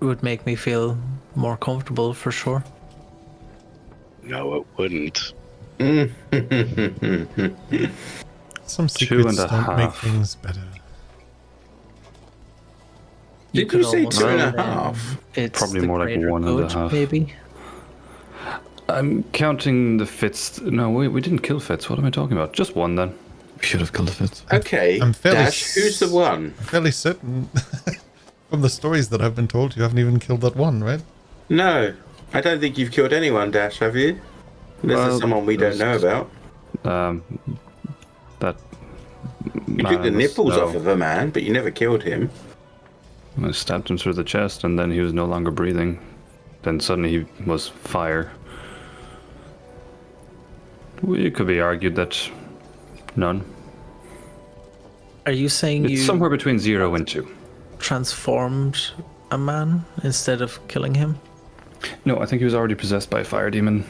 It would make me feel more comfortable for sure. No, it wouldn't. Some secrets don't make 2.5. things better. Did could you say almost 2.5? say it's Probably the more like greater 1.5. good, maybe. I'm counting the Fitz. No, we didn't kill Fitz. What am I talking about? Just one then. We should have killed the Fitz. Okay, I'm fairly Dash, who's the one? I'm fairly certain from the stories that I've been told you haven't even killed that one, right? No, I don't think you've killed anyone, Dash, have you? This Well, is someone we don't know about. That. You took the nipples no. off of a man, but you never killed him. I stabbed him through the chest, and then he was no longer breathing. Then suddenly he was fire. It could be argued that none. Are you saying It's you somewhere between 0 and 2. transformed a man instead of killing him? No, I think he was already possessed by a fire demon.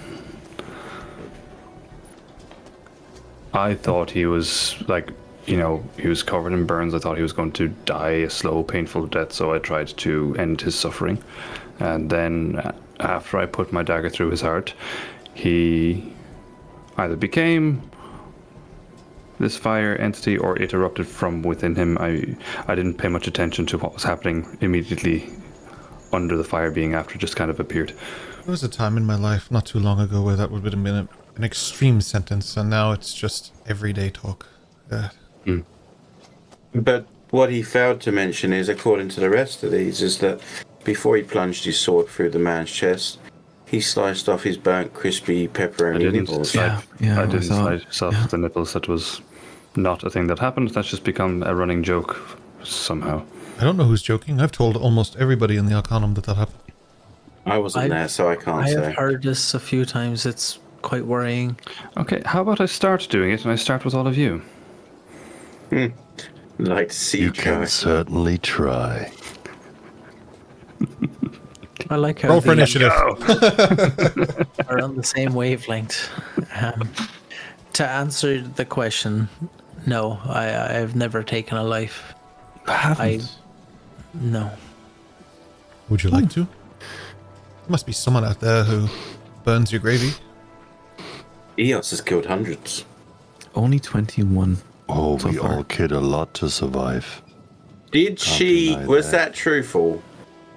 I thought he was he was covered in burns. I thought he was going to die a slow, painful death, so I tried to end his suffering. And then after I put my dagger through his heart, he either became this fire entity or it erupted from within him. I didn't pay much attention to what was happening immediately under the fire being after, just kind of appeared. There was a time in my life not too long ago where that would have been an extreme sentence, and now it's just everyday talk. But what he failed to mention is, according to the rest of these, is that before he plunged his sword through the man's chest, he sliced off his burnt, crispy pepperoni nipples. Yeah, I I didn't saw it. slice off the nipples. That was not a thing that happened. That's just become a running joke somehow. I don't know who's joking. I've told almost everybody in the Arcanum that happened. I wasn't there, so I can't I say. have heard this a few times. It's quite worrying. Okay, how about I start doing it and I start with all of you? Like to see You try. can certainly try. I like how Roll for initiative. are on the same wavelength. To answer the question, no, I've never taken a life. I haven't. No. Would you like to? There must be someone out there who burns your gravy. Eos has killed hundreds. Only 21. Oh, So we far. all kid a lot to survive. Did she? deny Was that. that truthful?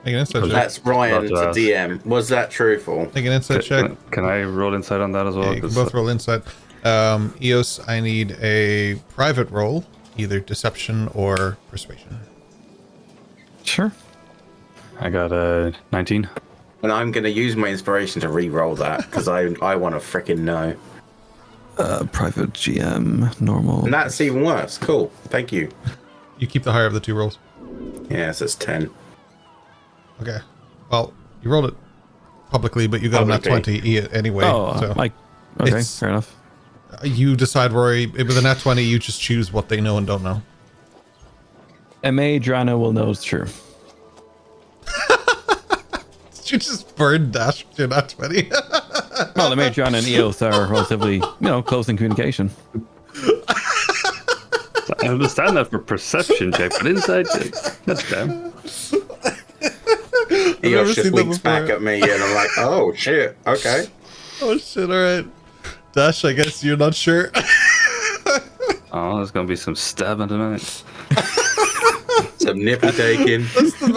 Make an insight check. That's Ryan to Not to ask. DM. Was that truthful? Make an insight check. Can I roll inside on that as well? Yeah, you can 'Cause both roll insight. Eos, I need a private roll, either deception or persuasion. Sure. I got a 19. And I'm going to use my inspiration to re-roll that because I want to freaking know. Private GM, normal. And that's even worse. Cool. Thank you. You keep the higher of the two rolls. Yes, it's 10. Okay. Well, you rolled it publicly, but you got a nat Publicly. 20 anyway. Oh, so like, okay, it's- fair enough. you decide, Rory. With a nat 20, you just choose what they know and don't know. Drana will know it's true. You just burned Dash with your nat 20. Well, Drana and Eos are relatively, close in communication. I understand that for perception check, but inside check, that's damn. never Eos seen just that winks back before. at me and I'm like, oh shit, okay. Oh shit! All right, Dash. I guess you're not sure. Oh, there's gonna be some stabbing tonight. Some nipple taking. That's the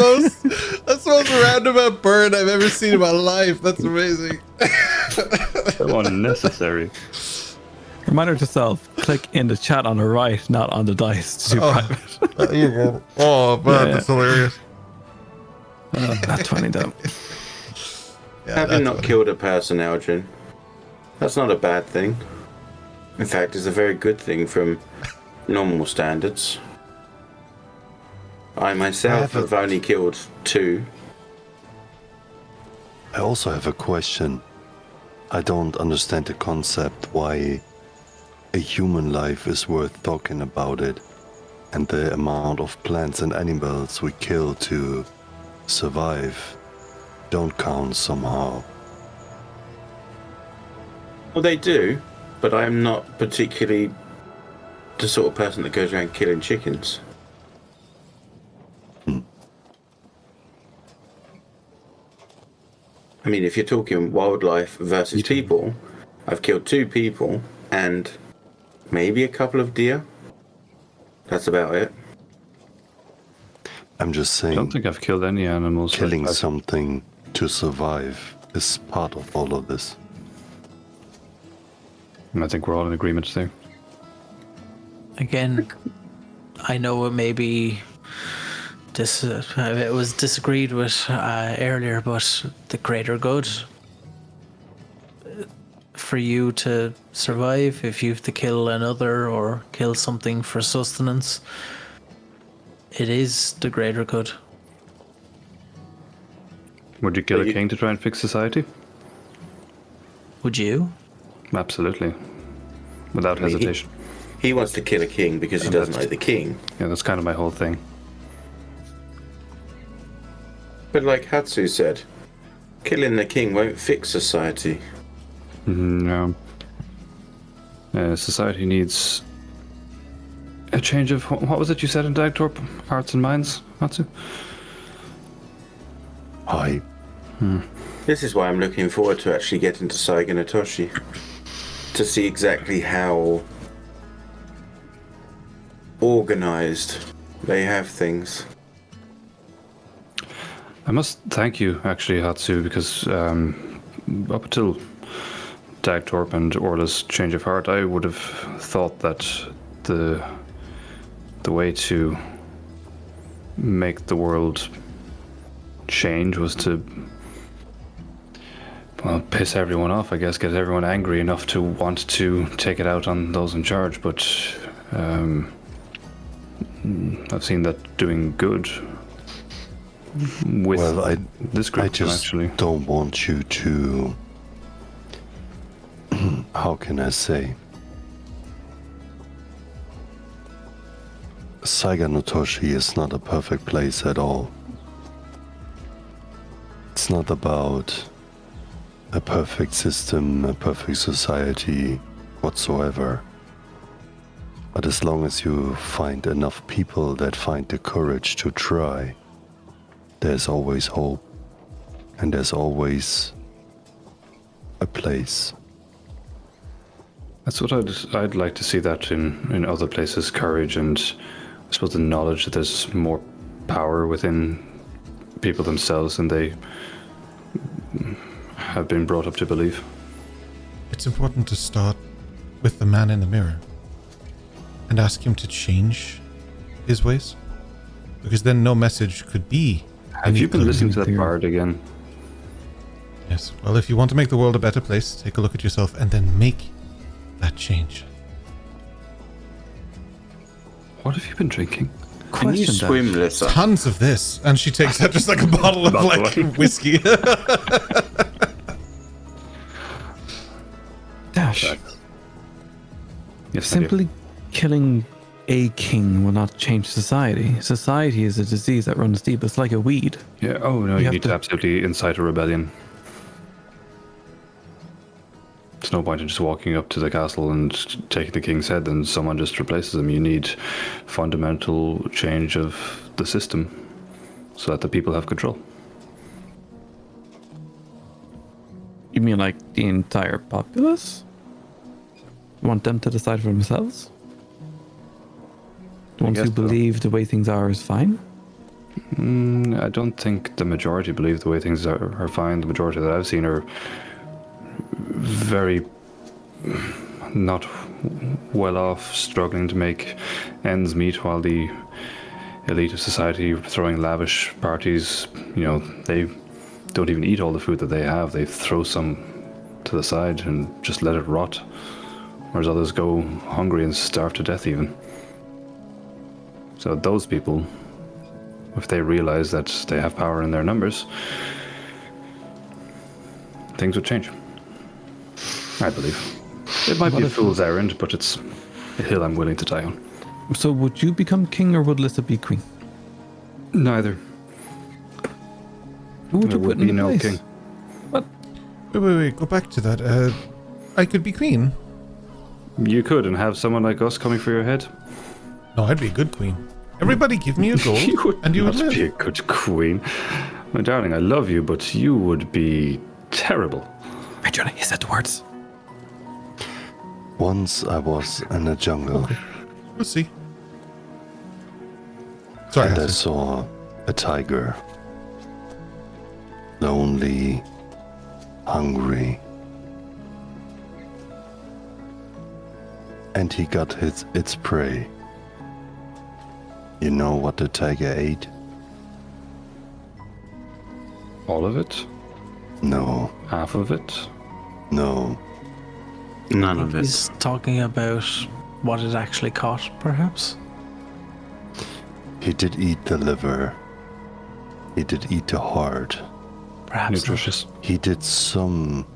most roundabout burn I've ever seen in my life. That's amazing. So unnecessary. Reminder to self, click in the chat on the right, not on the dice to do private. Oh man, Yeah. that's hilarious. Not 20 though. Yeah, Having that's not funny. killed a person, Elgin, that's not a bad thing. In fact, it's a very good thing from normal standards. I myself have only killed 2. I also have a question. I don't understand the concept why a human life is worth talking about it and the amount of plants and animals we kill to survive don't count somehow. Well, they do, but I'm not particularly the sort of person that goes around killing chickens. I mean, if you're talking wildlife versus people, I've killed 2 people and maybe a couple of deer. That's about it. I'm just I don't saying, think I've killed any animals. killing I've- something to survive is part of all of this. I think we're all in agreement there. Again, I know it may be it was disagreed with earlier, but the greater good for you to survive, if you have to kill another or kill something for sustenance, it is the greater good. Would you kill But a king to try and fix society? Would you? Absolutely. Without mean, hesitation. He wants to kill a king because he doesn't like the king. Yeah, that's kind of my whole thing. But like Hatsu said, killing the king won't fix society. No. Society needs a change of... What was it you said in Dagtorp? Hearts and minds, Matsu? I This is why I'm looking forward to actually getting to Saiga Natoshi. To see exactly how organized they have things. I must thank you, actually, Hatsu, because up until Dagtorp and Orla's change of heart, I would have thought that the the way to make the world change was to, well, piss everyone off, I guess, get everyone angry enough to want to take it out on those in charge, but I've seen that doing good with this group. I just actually don't want you to, how can I say, Saiga no Toshi is not a perfect place at all. It's not about a perfect system, a perfect society whatsoever. But as long as you find enough people that find the courage to try, there's always hope. And there's always a place. that's what I'd like to see that in other places, courage and I suppose the knowledge that there's more power within people themselves than they have been brought up to believe. It's important to start with the man in the mirror and ask him to change his ways, because then no message could be. Have you been good. listening to that bard again? Yes. Well, if you want to make the world a better place, take a look at yourself and then make that change. What have you been drinking? Can you swim, Lissa? Tons of this, and she takes out just like a bottle of like whiskey. Dash. Yes, Simply killing a king will not change society. Society is a disease that runs deep. It's like a weed. Yeah, oh no, you need to absolutely incite a rebellion. There's no point in just walking up to the castle and taking the king's head and someone just replaces him. You need fundamental change of the system so that the people have control. You mean like the entire populace? You want them to decide for themselves? The ones who believe the way things are is fine? I don't think the majority believe the way things are fine. The majority that I've seen are very not well off, struggling to make ends meet, while the elite of society throwing lavish parties, they don't even eat all the food that they have. They throw some to the side and just let it rot, whereas others go hungry and starve to death even. So those people, if they realize that they have power in their numbers, things would change. I believe. It might be a fool's errand, but it's a hill I'm willing to die on. So would you become king or would Lissa be queen? Neither. Who would you put in the place? King. What? Wait, go back to that. I could be queen. You could, and have someone like us coming for your head. No, I'd be a good queen. Everybody give me a gold, and you would live. be a good queen. My darling, I love you, but you would be terrible. Hey, Johnny, he said the words. Once I was in the jungle. Okay. We'll see. Sorry, and I saw a tiger. Lonely, hungry. And he got its prey. You know what the tiger ate? All of it? No. Half of it? No. None of it. He's talking about what it actually caught, perhaps? He did eat the liver. He did eat the heart. Perhaps nutritious. He did some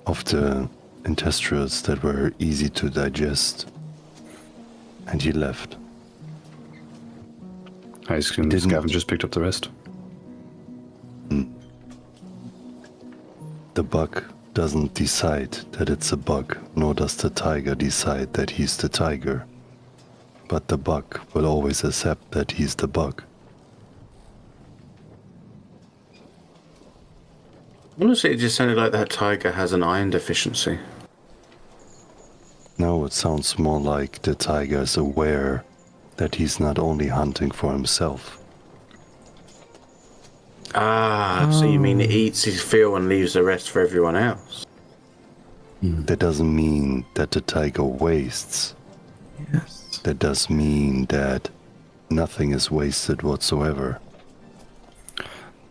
of the intestines that were easy to digest. And he left. I assume the scavengers picked up the rest. The buck doesn't decide that it's a buck, nor does the tiger decide that he's the tiger. But the buck will always accept that he's the buck. Honestly, it just sounded like that tiger has an iron deficiency. No, it sounds more like the tiger is aware that he's not only hunting for himself. So you mean it eats his fill and leaves the rest for everyone else? That doesn't mean that the tiger wastes. Yes. that does mean that nothing is wasted whatsoever.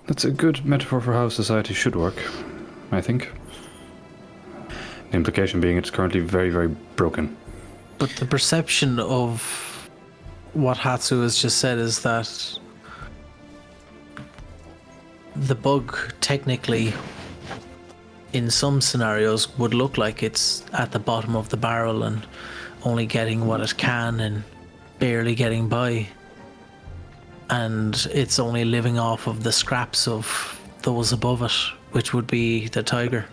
That's a good metaphor for how society should work, I think. The implication being it's currently very, very broken. But the perception of what Hatsu has just said is that the bug technically in some scenarios would look like it's at the bottom of the barrel and only getting what it can and barely getting by. And it's only living off of the scraps of those above it, which would be the tiger.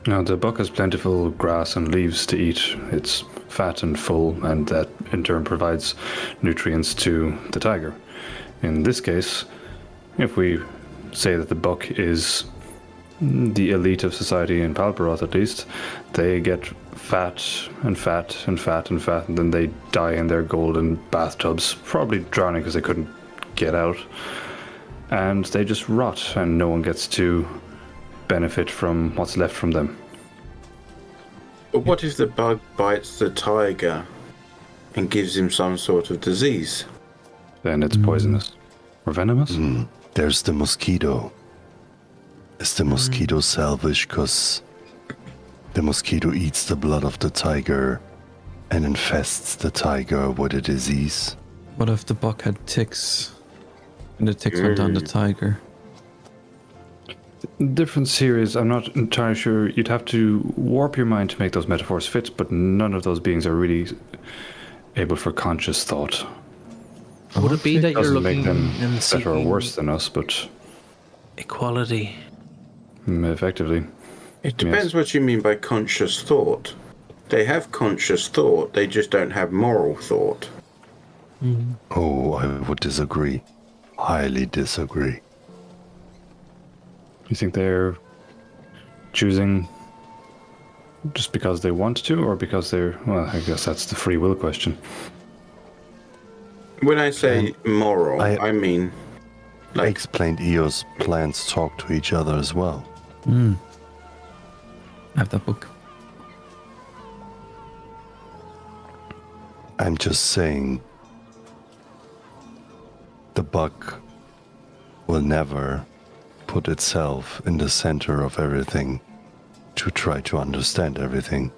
Now, the buck has plentiful grass and leaves to eat. It's fat and full, and that in turn provides nutrients to the tiger. In this case, if we say that the buck is the elite of society in Palperoth, at least, they get fat and fat and fat and fat, and then they die in their golden bathtubs, probably drowning because they couldn't get out. And they just rot, and no one gets to benefit from what's left from them. But what if the bug bites the tiger and gives him some sort of disease? Then it's poisonous. Or venomous? There's the mosquito. Is the mosquito selfish because the mosquito eats the blood of the tiger and infests the tiger with a disease? What if the buck had ticks and the ticks went on the tiger? Difference here is I'm not entirely sure. You'd have to warp your mind to make those metaphors fit, but none of those beings are really able for conscious thought. Would it be that you're Doesn't looking make them and better or seeking worse than us, but equality? Effectively. It depends what you mean by conscious thought. They have conscious thought, they just don't have moral thought. Oh, I would disagree. Highly disagree. You think they're choosing just because they want to, or because they're... Well, I guess that's the free will question. When I say moral, I mean... I explained Eo's plants talk to each other as well. I have that book. I'm just saying the buck will never put itself in the center of everything to try to understand everything.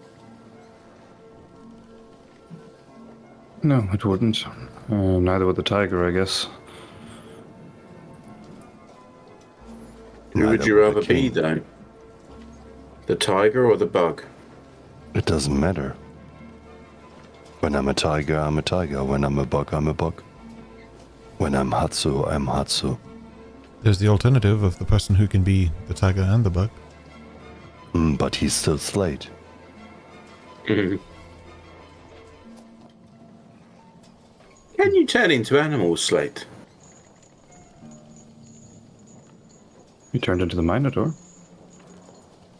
No, it wouldn't. Neither would the tiger, I guess. Who would Neither you would rather the be, king. though? The tiger or the bug? It doesn't matter. When I'm a tiger, I'm a tiger. When I'm a bug, I'm a bug. When I'm Hatsu, I'm Hatsu. There's the alternative of the person who can be the tiger and the bug. But he's still Slate. Can you turn into animals, Slate? You turned into the Minotaur.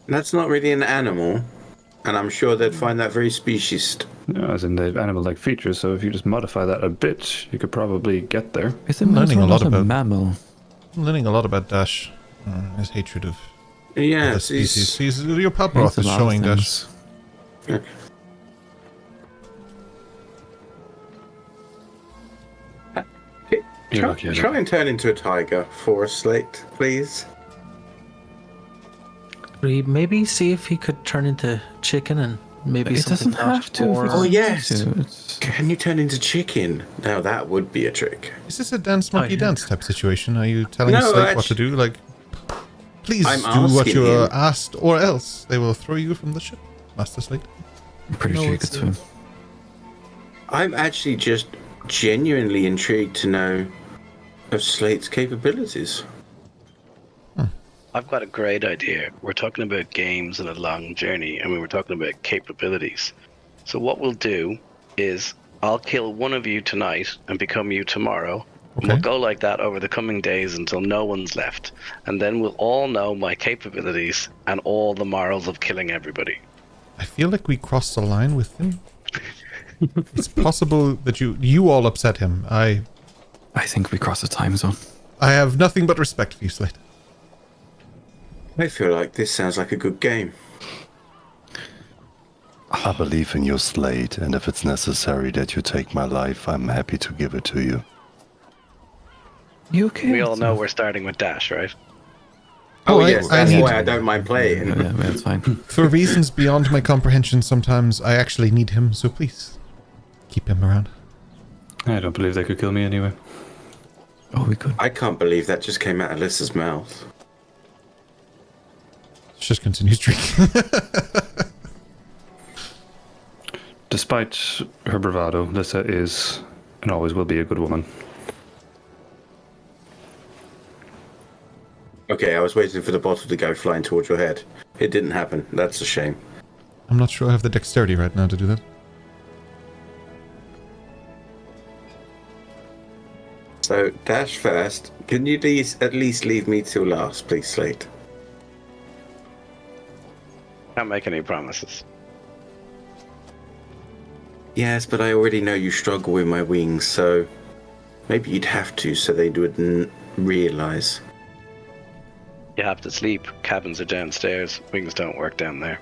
That's not really an animal, and I'm sure they'd find that very speciesist. Yeah, as in they have animal-like features, so if you just modify that a bit, you could probably get there. Is a learning a lot a about- mammal? I'm learning a lot about Dash. His hatred of other Yes, species. Your Palperoth is showing Dash. Try and turn into a tiger for us, Slate, please. Could he maybe see if he could turn into chicken and maybe It something doesn't have to. or- If it Oh, doesn't yes. have to. It's- Can you turn into chicken? Now that would be a trick. Is this a dance monkey yeah. dance type situation? Are you telling No, Slate what to do? Like, please I'm do what asking you are him. asked, or else they will throw you from the ship, Master Slate. I'm pretty No, sure you it's could swim. I'm actually just genuinely intrigued to know of Slate's capabilities. I've got a great idea. We're talking about games and a long journey, and we were talking about capabilities. So what we'll do is I'll kill one of you tonight and become you tomorrow. And we'll Okay. go like that over the coming days until no one's left. And then we'll all know my capabilities and all the morals of killing everybody. I feel like we crossed the line with him. It's possible that you all upset him. I think we crossed the time zone. have nothing but respect for you, Slate. I feel like this sounds like a good game. I believe in you, Slate, and if it's necessary that you take my life, I'm happy to give it to you. You okay? We all know we're starting with Dash, right? Oh, I- yes, I that's need- why I don't mind playing. Yeah, that's fine. For reasons beyond my comprehension, sometimes I actually need him, so please keep him around. I don't believe they could kill me anyway. Oh, we could. I can't believe that just came out of Alyssa's mouth. Just continues drinking. Despite her bravado, Lissa is and always will be a good woman. Okay, I was waiting for the bottle to go flying towards your head. It didn't happen. That's a shame. I'm not sure I have the dexterity right now to do that. So, Dash first. Can you at least leave me till last, please, Slate? Can't make any promises. Yes, but I already know you struggle with my wings, so maybe you'd have to so they wouldn't realise. You have to sleep. Cabins are downstairs. Wings don't work down there.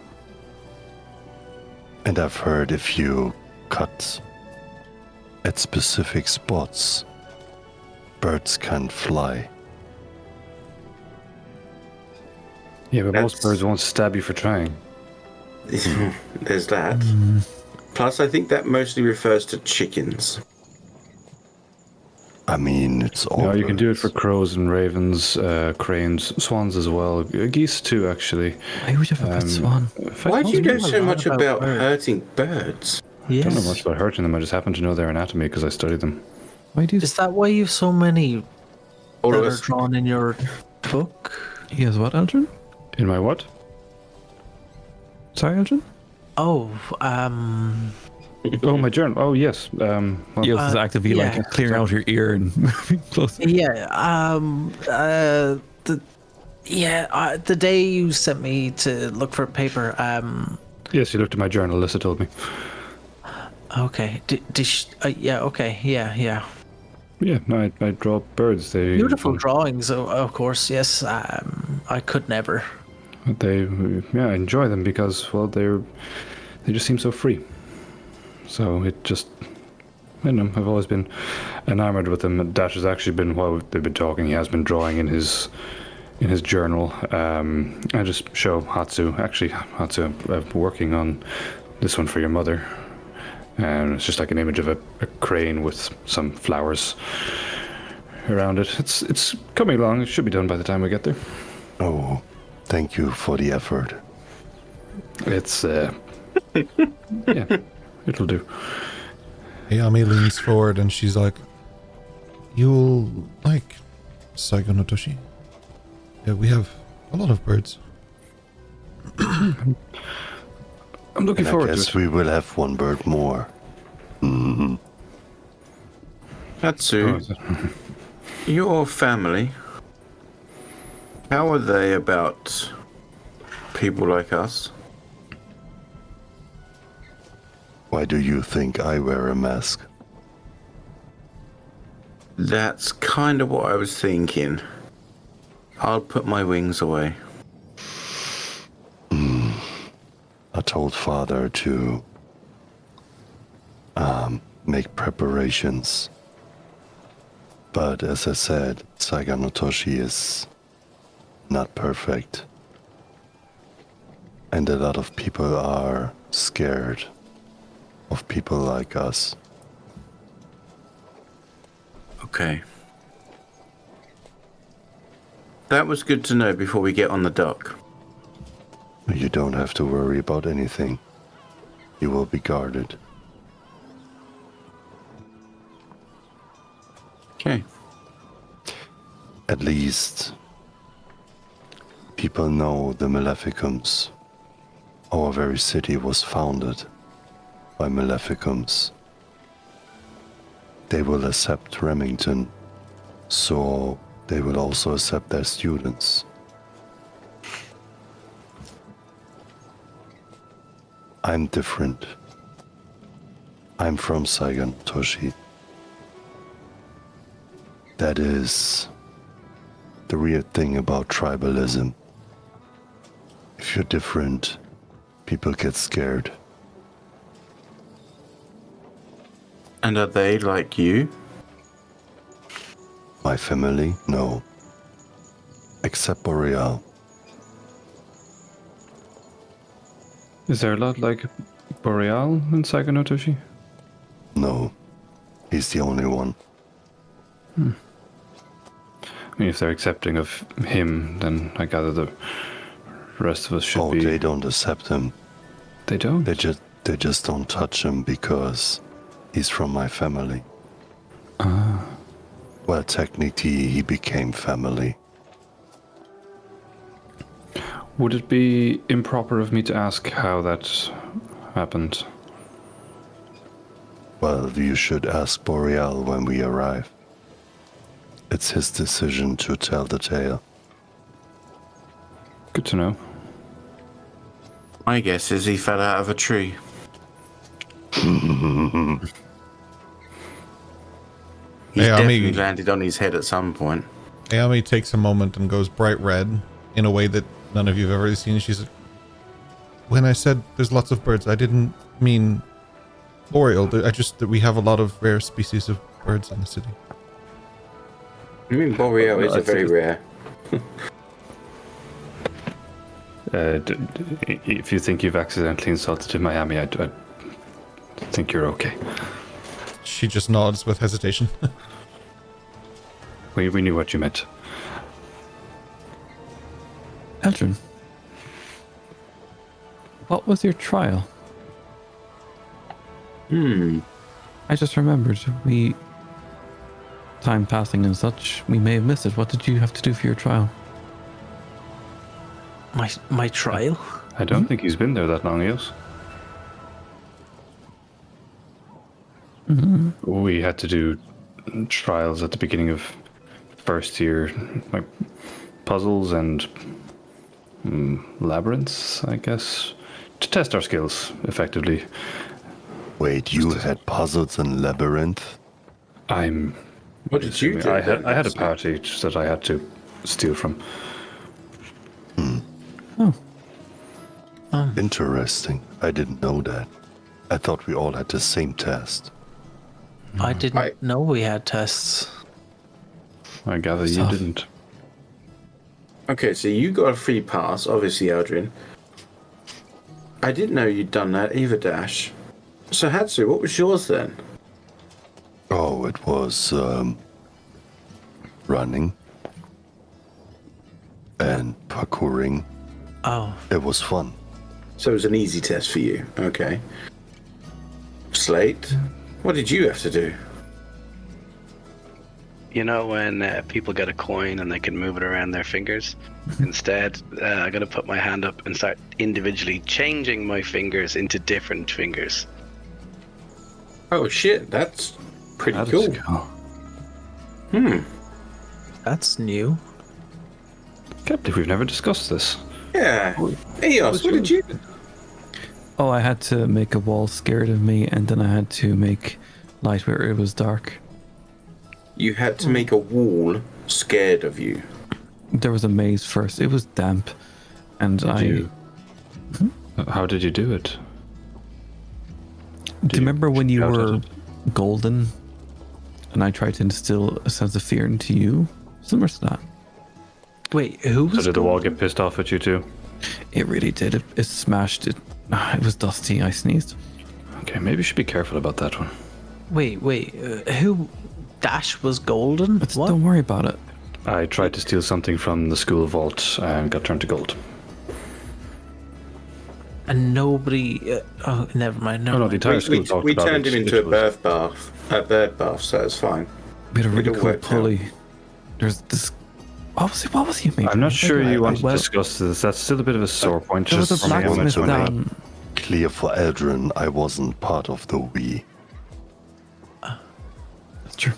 And I've heard if you cut at specific spots, birds can't fly. Yeah, but most That's- birds won't stab you for trying. There's that. Plus, I think that mostly refers to chickens. I mean, it's all. No, you can do it birds. for crows and ravens, cranes, swans as well. Geese too, actually. Why would you have a pet swan? Why do you know know a so lot much about about birds. hurting birds? I don't know Yes. much about hurting them. I just happen to know their anatomy because I studied them. Why do you? Is that why you've so many All that of are us. drawn in your book? He has what, Eldrin? In my what? Sorry, Eldrin? Oh, Oh, my journal. Oh, yes. Well, You was actively yeah. like clearing out your ear and moving closer. yeah. The day you sent me to look for paper. yes, you looked at my journal. Lissa told me. Okay. Yeah. Okay. Yeah. Yeah. Yeah, no, I draw birds. They Beautiful drawings, of course. Yes. I could never. I enjoy them because, well, they just seem so free. So it just, I don't know, I've always been enamored with them. Dash has actually been, while they've been talking, he has been drawing in his journal. I just show Hatsu. Actually, Hatsu, I'm working on this one for your mother. And it's just like an image of a crane with some flowers around it. It's coming along. It should be done by the time we get there. Oh, thank you for the effort. It's, yeah, it'll do. Ayami leans forward and she's like, "You'll like Saigo no Toshi? Yeah, we have a lot of birds." I'm looking And I forward to guess it. we will have one bird more. Mhm. Hatsu, Oh, is it? your family, how are they about people like us? Why do you think I wear a mask? That's kind of what I was thinking. I'll put my wings away. I told father to make preparations. But as I said, Saiga no Toshi is not perfect. And a lot of people are scared of people like us. Okay. That was good to know before we get on the dock. You don't have to worry about anything. You will be guarded. Okay. At least people know the Maleficums. Our very city was founded by Maleficums. They will accept Remington, so they will also accept their students. I'm different. I'm from Saiga no Toshi. That is the weird thing about tribalism. If you're different, people get scared. And are they like you? My family? No. Except Boreal. Is there a lot like Boreal in Sakanotoshi? No. He's the only one. I mean, if they're accepting of him, then I gather the rest of us should be. Oh, they don't accept him. They don't? They just don't touch him because he's from my family. Ah. Well, technically, he became family. Would it be improper of me to ask how that happened? Well, you should ask Boreal when we arrive. It's his decision to tell the tale. Good to know. My guess is he fell out of a tree. He definitely landed on his head at some point. Ayami takes a moment and goes bright red in a way that none of you have ever seen. She's like, when I said there's lots of birds, I didn't mean boreal. I just that we have a lot of rare species of birds in the city. I mean, boreal is a very rare. If you think you've accidentally insulted him, Miami, I think you're okay. She just nods with hesitation. We knew what you meant. Eldrin, what was your trial? I just remembered. Time passing and such, we may have missed it. What did you have to do for your trial? My trial? I don't think he's been there that long, Eos. We had to do trials at the beginning of first year, like puzzles and labyrinths, I guess, to test our skills effectively. Wait, you had puzzles and labyrinth? What did you do? I had a party that I had to steal from. Interesting. I didn't know that. I thought we all had the same test. I didn't know we had tests. I gather you didn't. Okay, so you got a free pass, obviously, Eldrin. I didn't know you'd done that either, Dash. So, Hatsu, what was yours then? Oh, it was running and parkouring. Oh. It was fun. So it was an easy test for you. Okay. Slate, what did you have to do? You know when people get a coin and they can move it around their fingers? Instead, I got to put my hand up and start individually changing my fingers into different fingers. Oh shit, that's pretty cool. That's new. Can't believe we've never discussed this. Yeah. Eos, what did you do? Oh, I had to make a wall scared of me, and then I had to make light where it was dark. You had to make a wall scared of you. There was a maze first. It was damp, and How did you do it? Do you remember when you shout at were it? golden, and I tried to instill a sense of fear into you? Similar to that. Wait, who was So did the wall get pissed off at you too? It really did. It smashed it. It was dusty. I sneezed. Okay, maybe you should be careful about that one. Wait, who? Dash was golden? But What? don't worry about it. I tried to steal something from the school vault and got turned to gold. And nobody. Oh, never mind. Never Oh no, mind. the entire school talked We about turned it. him into a It was- bird bath, so it's fine. We had a really It cool worked out. pulley. There's this. What was he making? I'm not sure you want to Well, discuss this. That's still a bit of a sore point. There was a just from me. blacksmith to make- down. Clear for Eldrin, I wasn't part of the we. That's true.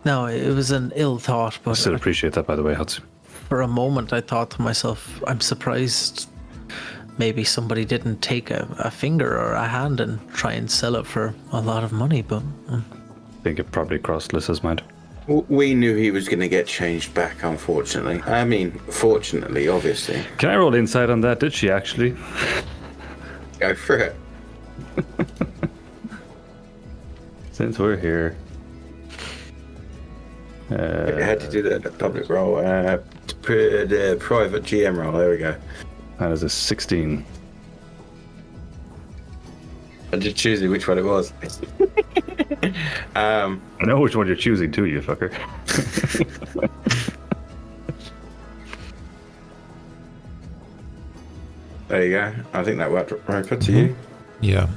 No, it was an ill thought, I but still appreciate that, by the way, Hatsu. for a moment I thought to myself, I'm surprised maybe somebody didn't take a finger or a hand and try and sell it for a lot of money, but I think it probably crossed Lissa's mind. We knew he was going to get changed back, unfortunately. I mean, fortunately, obviously. Can I roll insight on that? Did she actually? Go for it. Since we're here. I had to do the public roll. The private GM roll. There we go. That is a 16. I just choosing which one it was. I know which one you're choosing too, you fucker. There you go. I think that worked right to you. Yeah.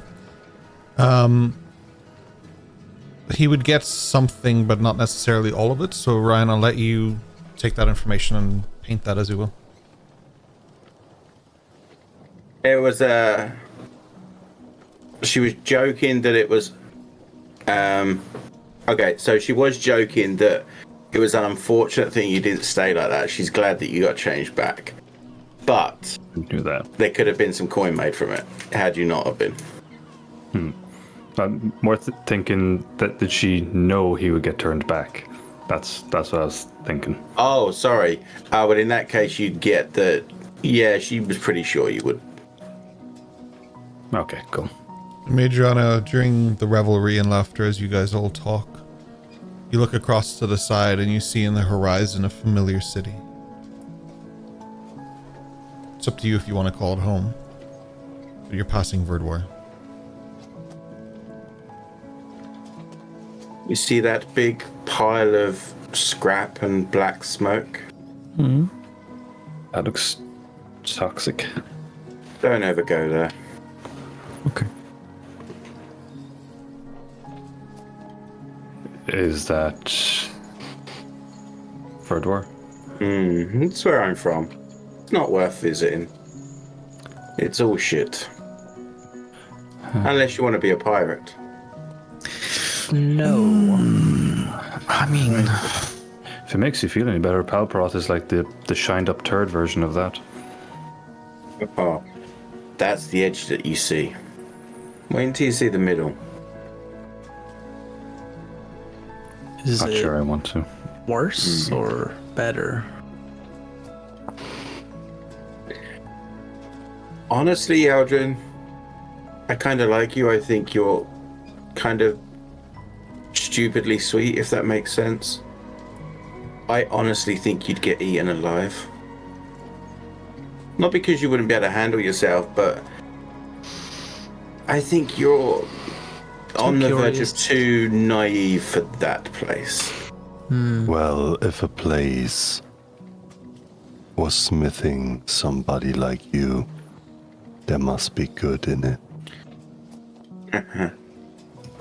He would get something, but not necessarily all of it. So Ryan, I'll let you take that information and paint that as you will. It was she was joking that it was okay, so she was joking that it was an unfortunate thing you didn't stay like that. She's glad that you got changed back. But Do that. there could have been some coin made from it had you not have been. I'm more thinking that did she know he would get turned back? That's what I was thinking. Oh, sorry. But in that case you'd get that. Yeah, she was pretty sure you would. Okay, cool. Madriana, during the revelry and laughter as you guys all talk, you look across to the side and you see in the horizon a familiar city. It's up to you if you want to call it home. But you're passing Verdwar. You see that big pile of scrap and black smoke? That looks toxic. Don't ever go there. Okay. Is that Verdwar? That's where I'm from. It's not worth visiting. It's all shit. Unless you want to be a pirate. No. I mean, If it makes you feel any better, Palproth is like the shined up turd version of that. Oh, that's the edge that you see. Wait until you see the middle. Is Not it sure I want to. worse or better? Honestly, Aldrin, I kind of like you. I think you're kind of stupidly sweet, if that makes sense. I honestly think you'd get eaten alive. Not because you wouldn't be able to handle yourself, but I think you're on the verge of too naive for that place. Well, if a place was smithing somebody like you, there must be good in it.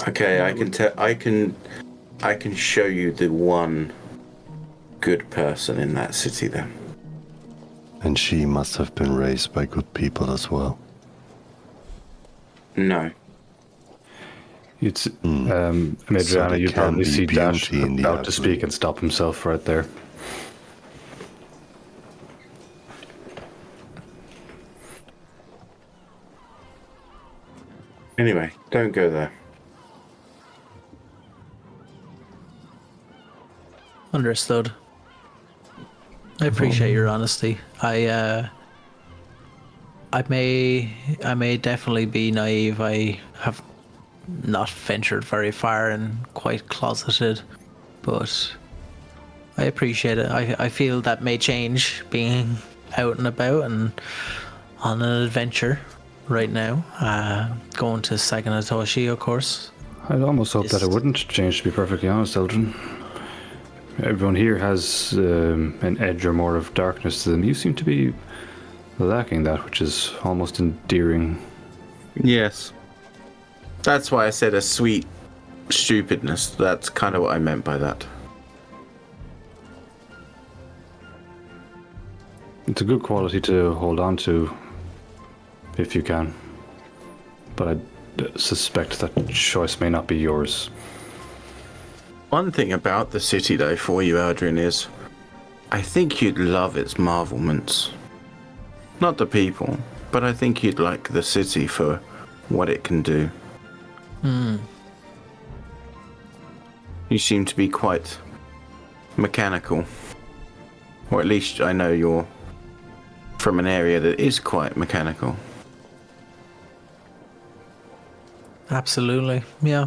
Okay, I can tell. I can show you the one good person in that city then. And she must have been raised by good people as well. No. You'd So Madriana, there you'd can probably be see Dash beauty in the about to ugly. speak and stop himself right there. Anyway, don't go there. Understood. I appreciate your honesty. I may definitely be naive. I have not ventured very far and quite closeted, but I appreciate it. I feel that may change being out and about and on an adventure right now. Going to Saganatoshi, of course. I'd almost hope that it Just- wouldn't change, to be perfectly honest, Eldrin. Everyone here has an edge or more of darkness to them. You seem to be lacking that, which is almost endearing. Yes. That's why I said a sweet stupidness. That's kind of what I meant by that. It's a good quality to hold on to, if you can. But I suspect that choice may not be yours. One thing about the city, though, for you, Aldrin, is I think you'd love its marvelments. Not the people, but I think you'd like the city for what it can do. You seem to be quite mechanical. Or at least I know you're from an area that is quite mechanical. Absolutely, yeah.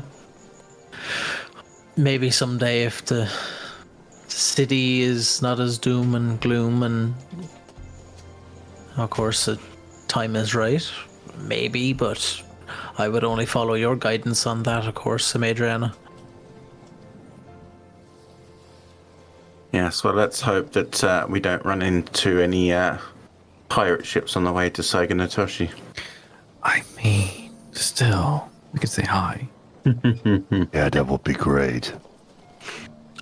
maybe someday if the city is not as doom and gloom, and of course the time is right, maybe, but I would only follow your guidance on that, of course, Adriana. Yes, well, let's hope that we don't run into any pirate ships on the way to Saganatoshi. I mean, still, we could say hi. Yeah, that would be great.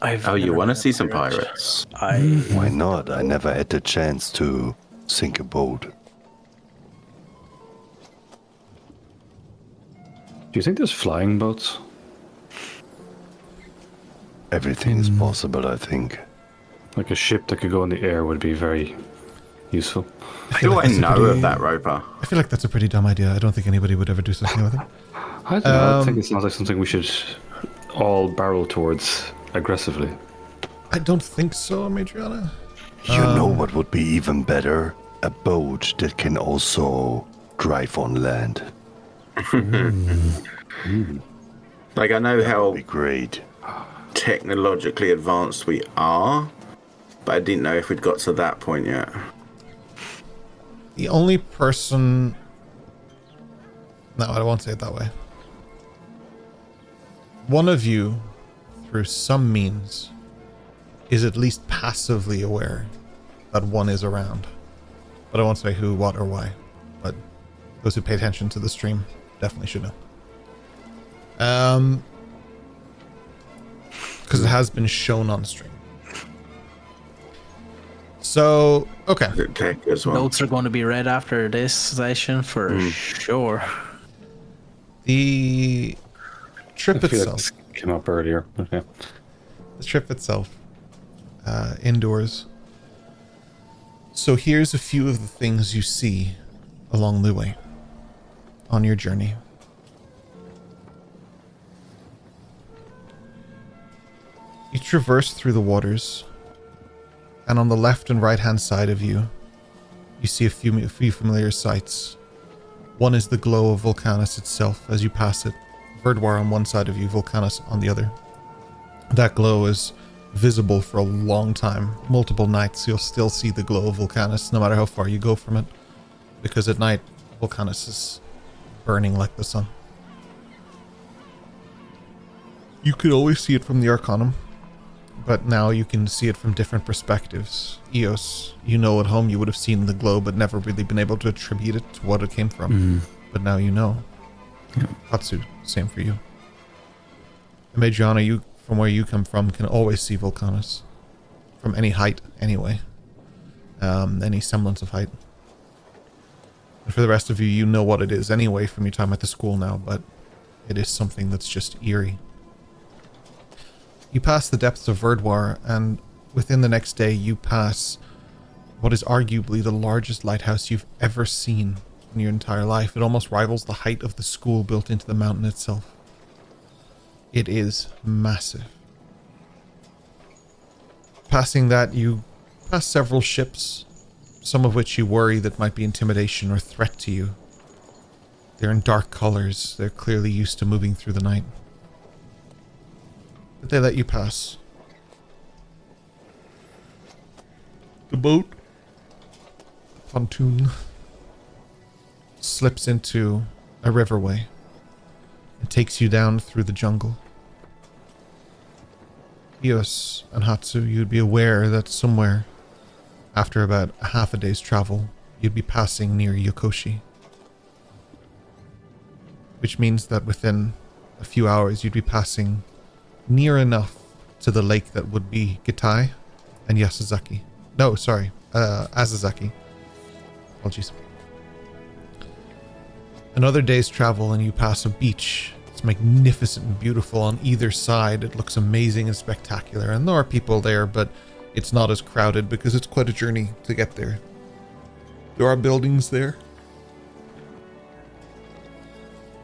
Oh, you want to see some pirates? Why not? I never had the chance to sink a boat. Do you think there's flying boats? Everything is possible, I think. Like a ship that could go in the air would be very useful. Do I know of that, Roper? I feel like that's a pretty dumb idea. I don't think anybody would ever do something with it. I don't know. I think it sounds like something we should all barrel towards aggressively. I don't think so, Adriana. You know what would be even better? A boat that can also drive on land. Like, I know how Be great. technologically advanced we are, but I didn't know if we'd got to that point yet. The only person... No, I won't say it that way. One of you, through some means, is at least passively aware that one is around. But I won't say who, what, or why. But those who pay attention to the stream definitely should know. Because it has been shown on stream. So, okay. Okay, as well. Notes are going to be read after this session for sure. The trip I feel like itself. this came up earlier. Okay. The trip itself. Indoors. So here's a few of the things you see along the way on your journey. You traverse through the waters, and on the left and right hand side of you, you see a few familiar sights. One is the glow of Vulcanus itself as you pass it. Verdwar on one side of you, Vulcanus on the other. That glow is visible for a long time. Multiple nights you'll still see the glow of Vulcanus no matter how far you go from it. Because at night, Vulcanus is burning like the sun. You could always see it from the Arcanum, but now you can see it from different perspectives. Eos, you know at home you would have seen the glow but never really been able to attribute it to what it came from. But now you know. Hatsu, same for you. And Majiana, you, from where you come from, can always see Vulcanus. From any height, anyway. Any semblance of height. And for the rest of you, you know what it is anyway from your time at the school now, but it is something that's just eerie. You pass the depths of Verdwar, and within the next day you pass what is arguably the largest lighthouse you've ever seen in your entire life. It almost rivals the height of the school built into the mountain itself. It is massive. Passing that, you pass several ships, some of which you worry that might be intimidation or threat to you. They're in dark colors. They're clearly used to moving through the night. But they let you pass. The boat, pontoon, slips into a riverway and takes you down through the jungle. Eos and Hatsu, you'd be aware that somewhere, after about a half a day's travel, you'd be passing near Yokoshi. Which means that within a few hours you'd be passing near enough to the lake that would be Gitai and Yasuzaki. No, sorry, Azazaki. Apologies. Another day's travel and you pass a beach. It's magnificent and beautiful on either side. It looks amazing and spectacular, and there are people there, but it's not as crowded because it's quite a journey to get there. There are buildings there,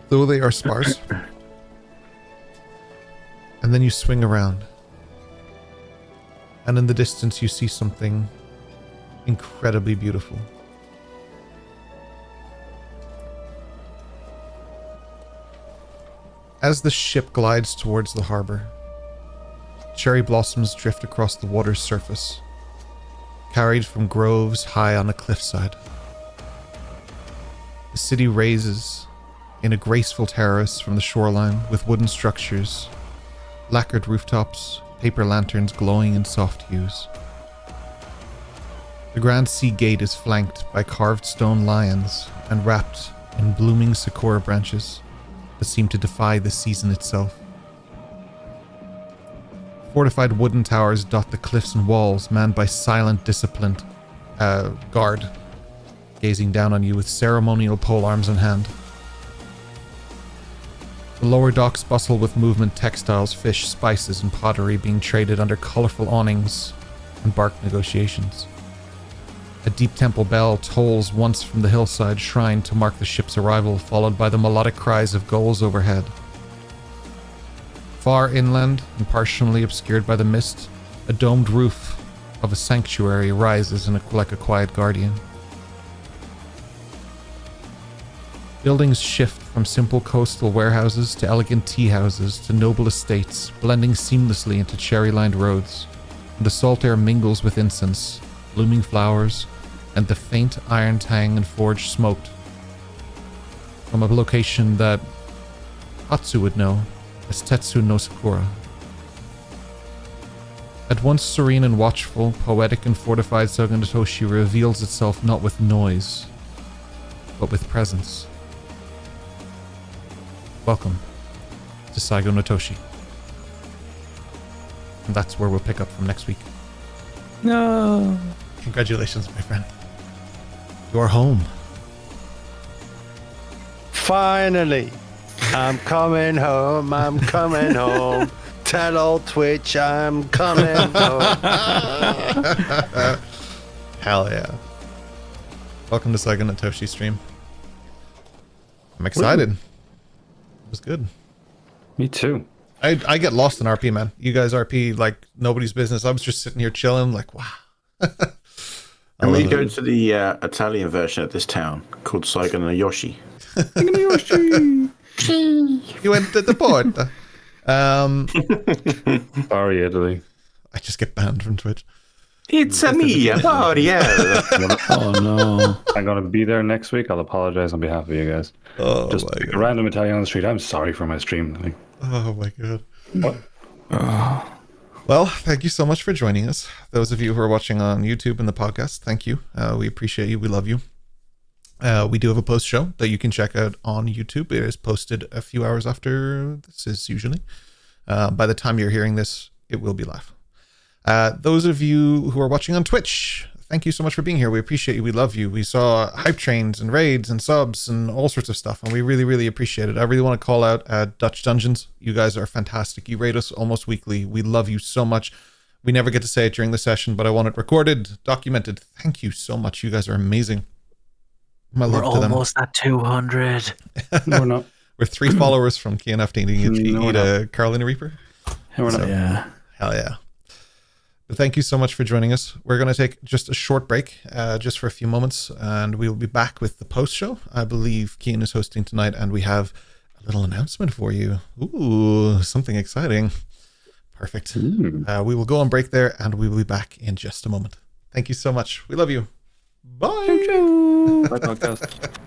though they are sparse. And then you swing around, and in the distance you see something incredibly beautiful. As the ship glides towards the harbor, cherry blossoms drift across the water's surface, carried from groves high on a cliffside. The city raises in a graceful terrace from the shoreline with wooden structures, lacquered rooftops, paper lanterns glowing in soft hues. The grand sea gate is flanked by carved stone lions and wrapped in blooming sakura branches that seem to defy the season itself. Fortified wooden towers dot the cliffs and walls, manned by silent, disciplined guard, gazing down on you with ceremonial polearms in hand. The lower docks bustle with movement, textiles, fish, spices, and pottery being traded under colorful awnings and bark negotiations. A deep temple bell tolls once from the hillside shrine to mark the ship's arrival, followed by the melodic cries of gulls overhead. Far inland, and partially obscured by the mist, a domed roof of a sanctuary rises like a quiet guardian. Buildings shift from simple coastal warehouses to elegant tea houses to noble estates, blending seamlessly into cherry-lined roads. The salt air mingles with incense, blooming flowers, and the faint iron tang and forge smoked from a location that Hatsu would know as Tetsu no Sakura. At once serene and watchful, poetic and fortified Saganatoshi reveals itself not with noise, but with presence. Welcome to Saigo no Toshi. And that's where we'll pick up from next week. No. Congratulations, my friend. You're home. Finally, I'm coming home. I'm coming home. Tell old Twitch I'm coming home. Hell yeah. Welcome to Saigo no Toshi stream. I'm excited. It was good. Me too. I get lost in RP, man. You guys RP like nobody's business. I was just sitting here chilling, like, wow. And we go to the Italian version of this town called Saigo no Yoshi. You went to the port. Sorry, Italy. I just get banned from Twitch. It's a me, Mario. Oh no. I'm going to be there next week. I'll apologize on behalf of you guys. Oh Just my a god. random Italian on the street. I'm sorry for my stream. Like, Oh my god. what? Well, thank you so much for joining us. Those of you who are watching on YouTube and the podcast, thank you. We appreciate you. We love you. We do have a post show that you can check out on YouTube. It is posted a few hours after this is usually. By the time you're hearing this, it will be live. Those of you who are watching on Twitch, thank you so much for being here. We appreciate you. We love you. We saw hype trains and raids and subs and all sorts of stuff, and we really, really appreciate it. I really want to call out Dutch Dungeons. You guys are fantastic. You raid us almost weekly. We love you so much. We never get to say it during the session, but I want it recorded, documented. Thank you so much. You guys are amazing. My We're love to them. almost at 200. No, we're not. We're 3 followers from KNF to eat a Carolina Reaper. No, we're not. Yeah. Hell yeah. But thank you so much for joining us. We're going to take just a short break, just for a few moments, and we will be back with the post show. I believe Keen is hosting tonight, and we have a little announcement for you. Ooh, something exciting. Perfect. We will go on break there, and we will be back in just a moment. Thank you so much. We love you. Bye. Bye, podcast.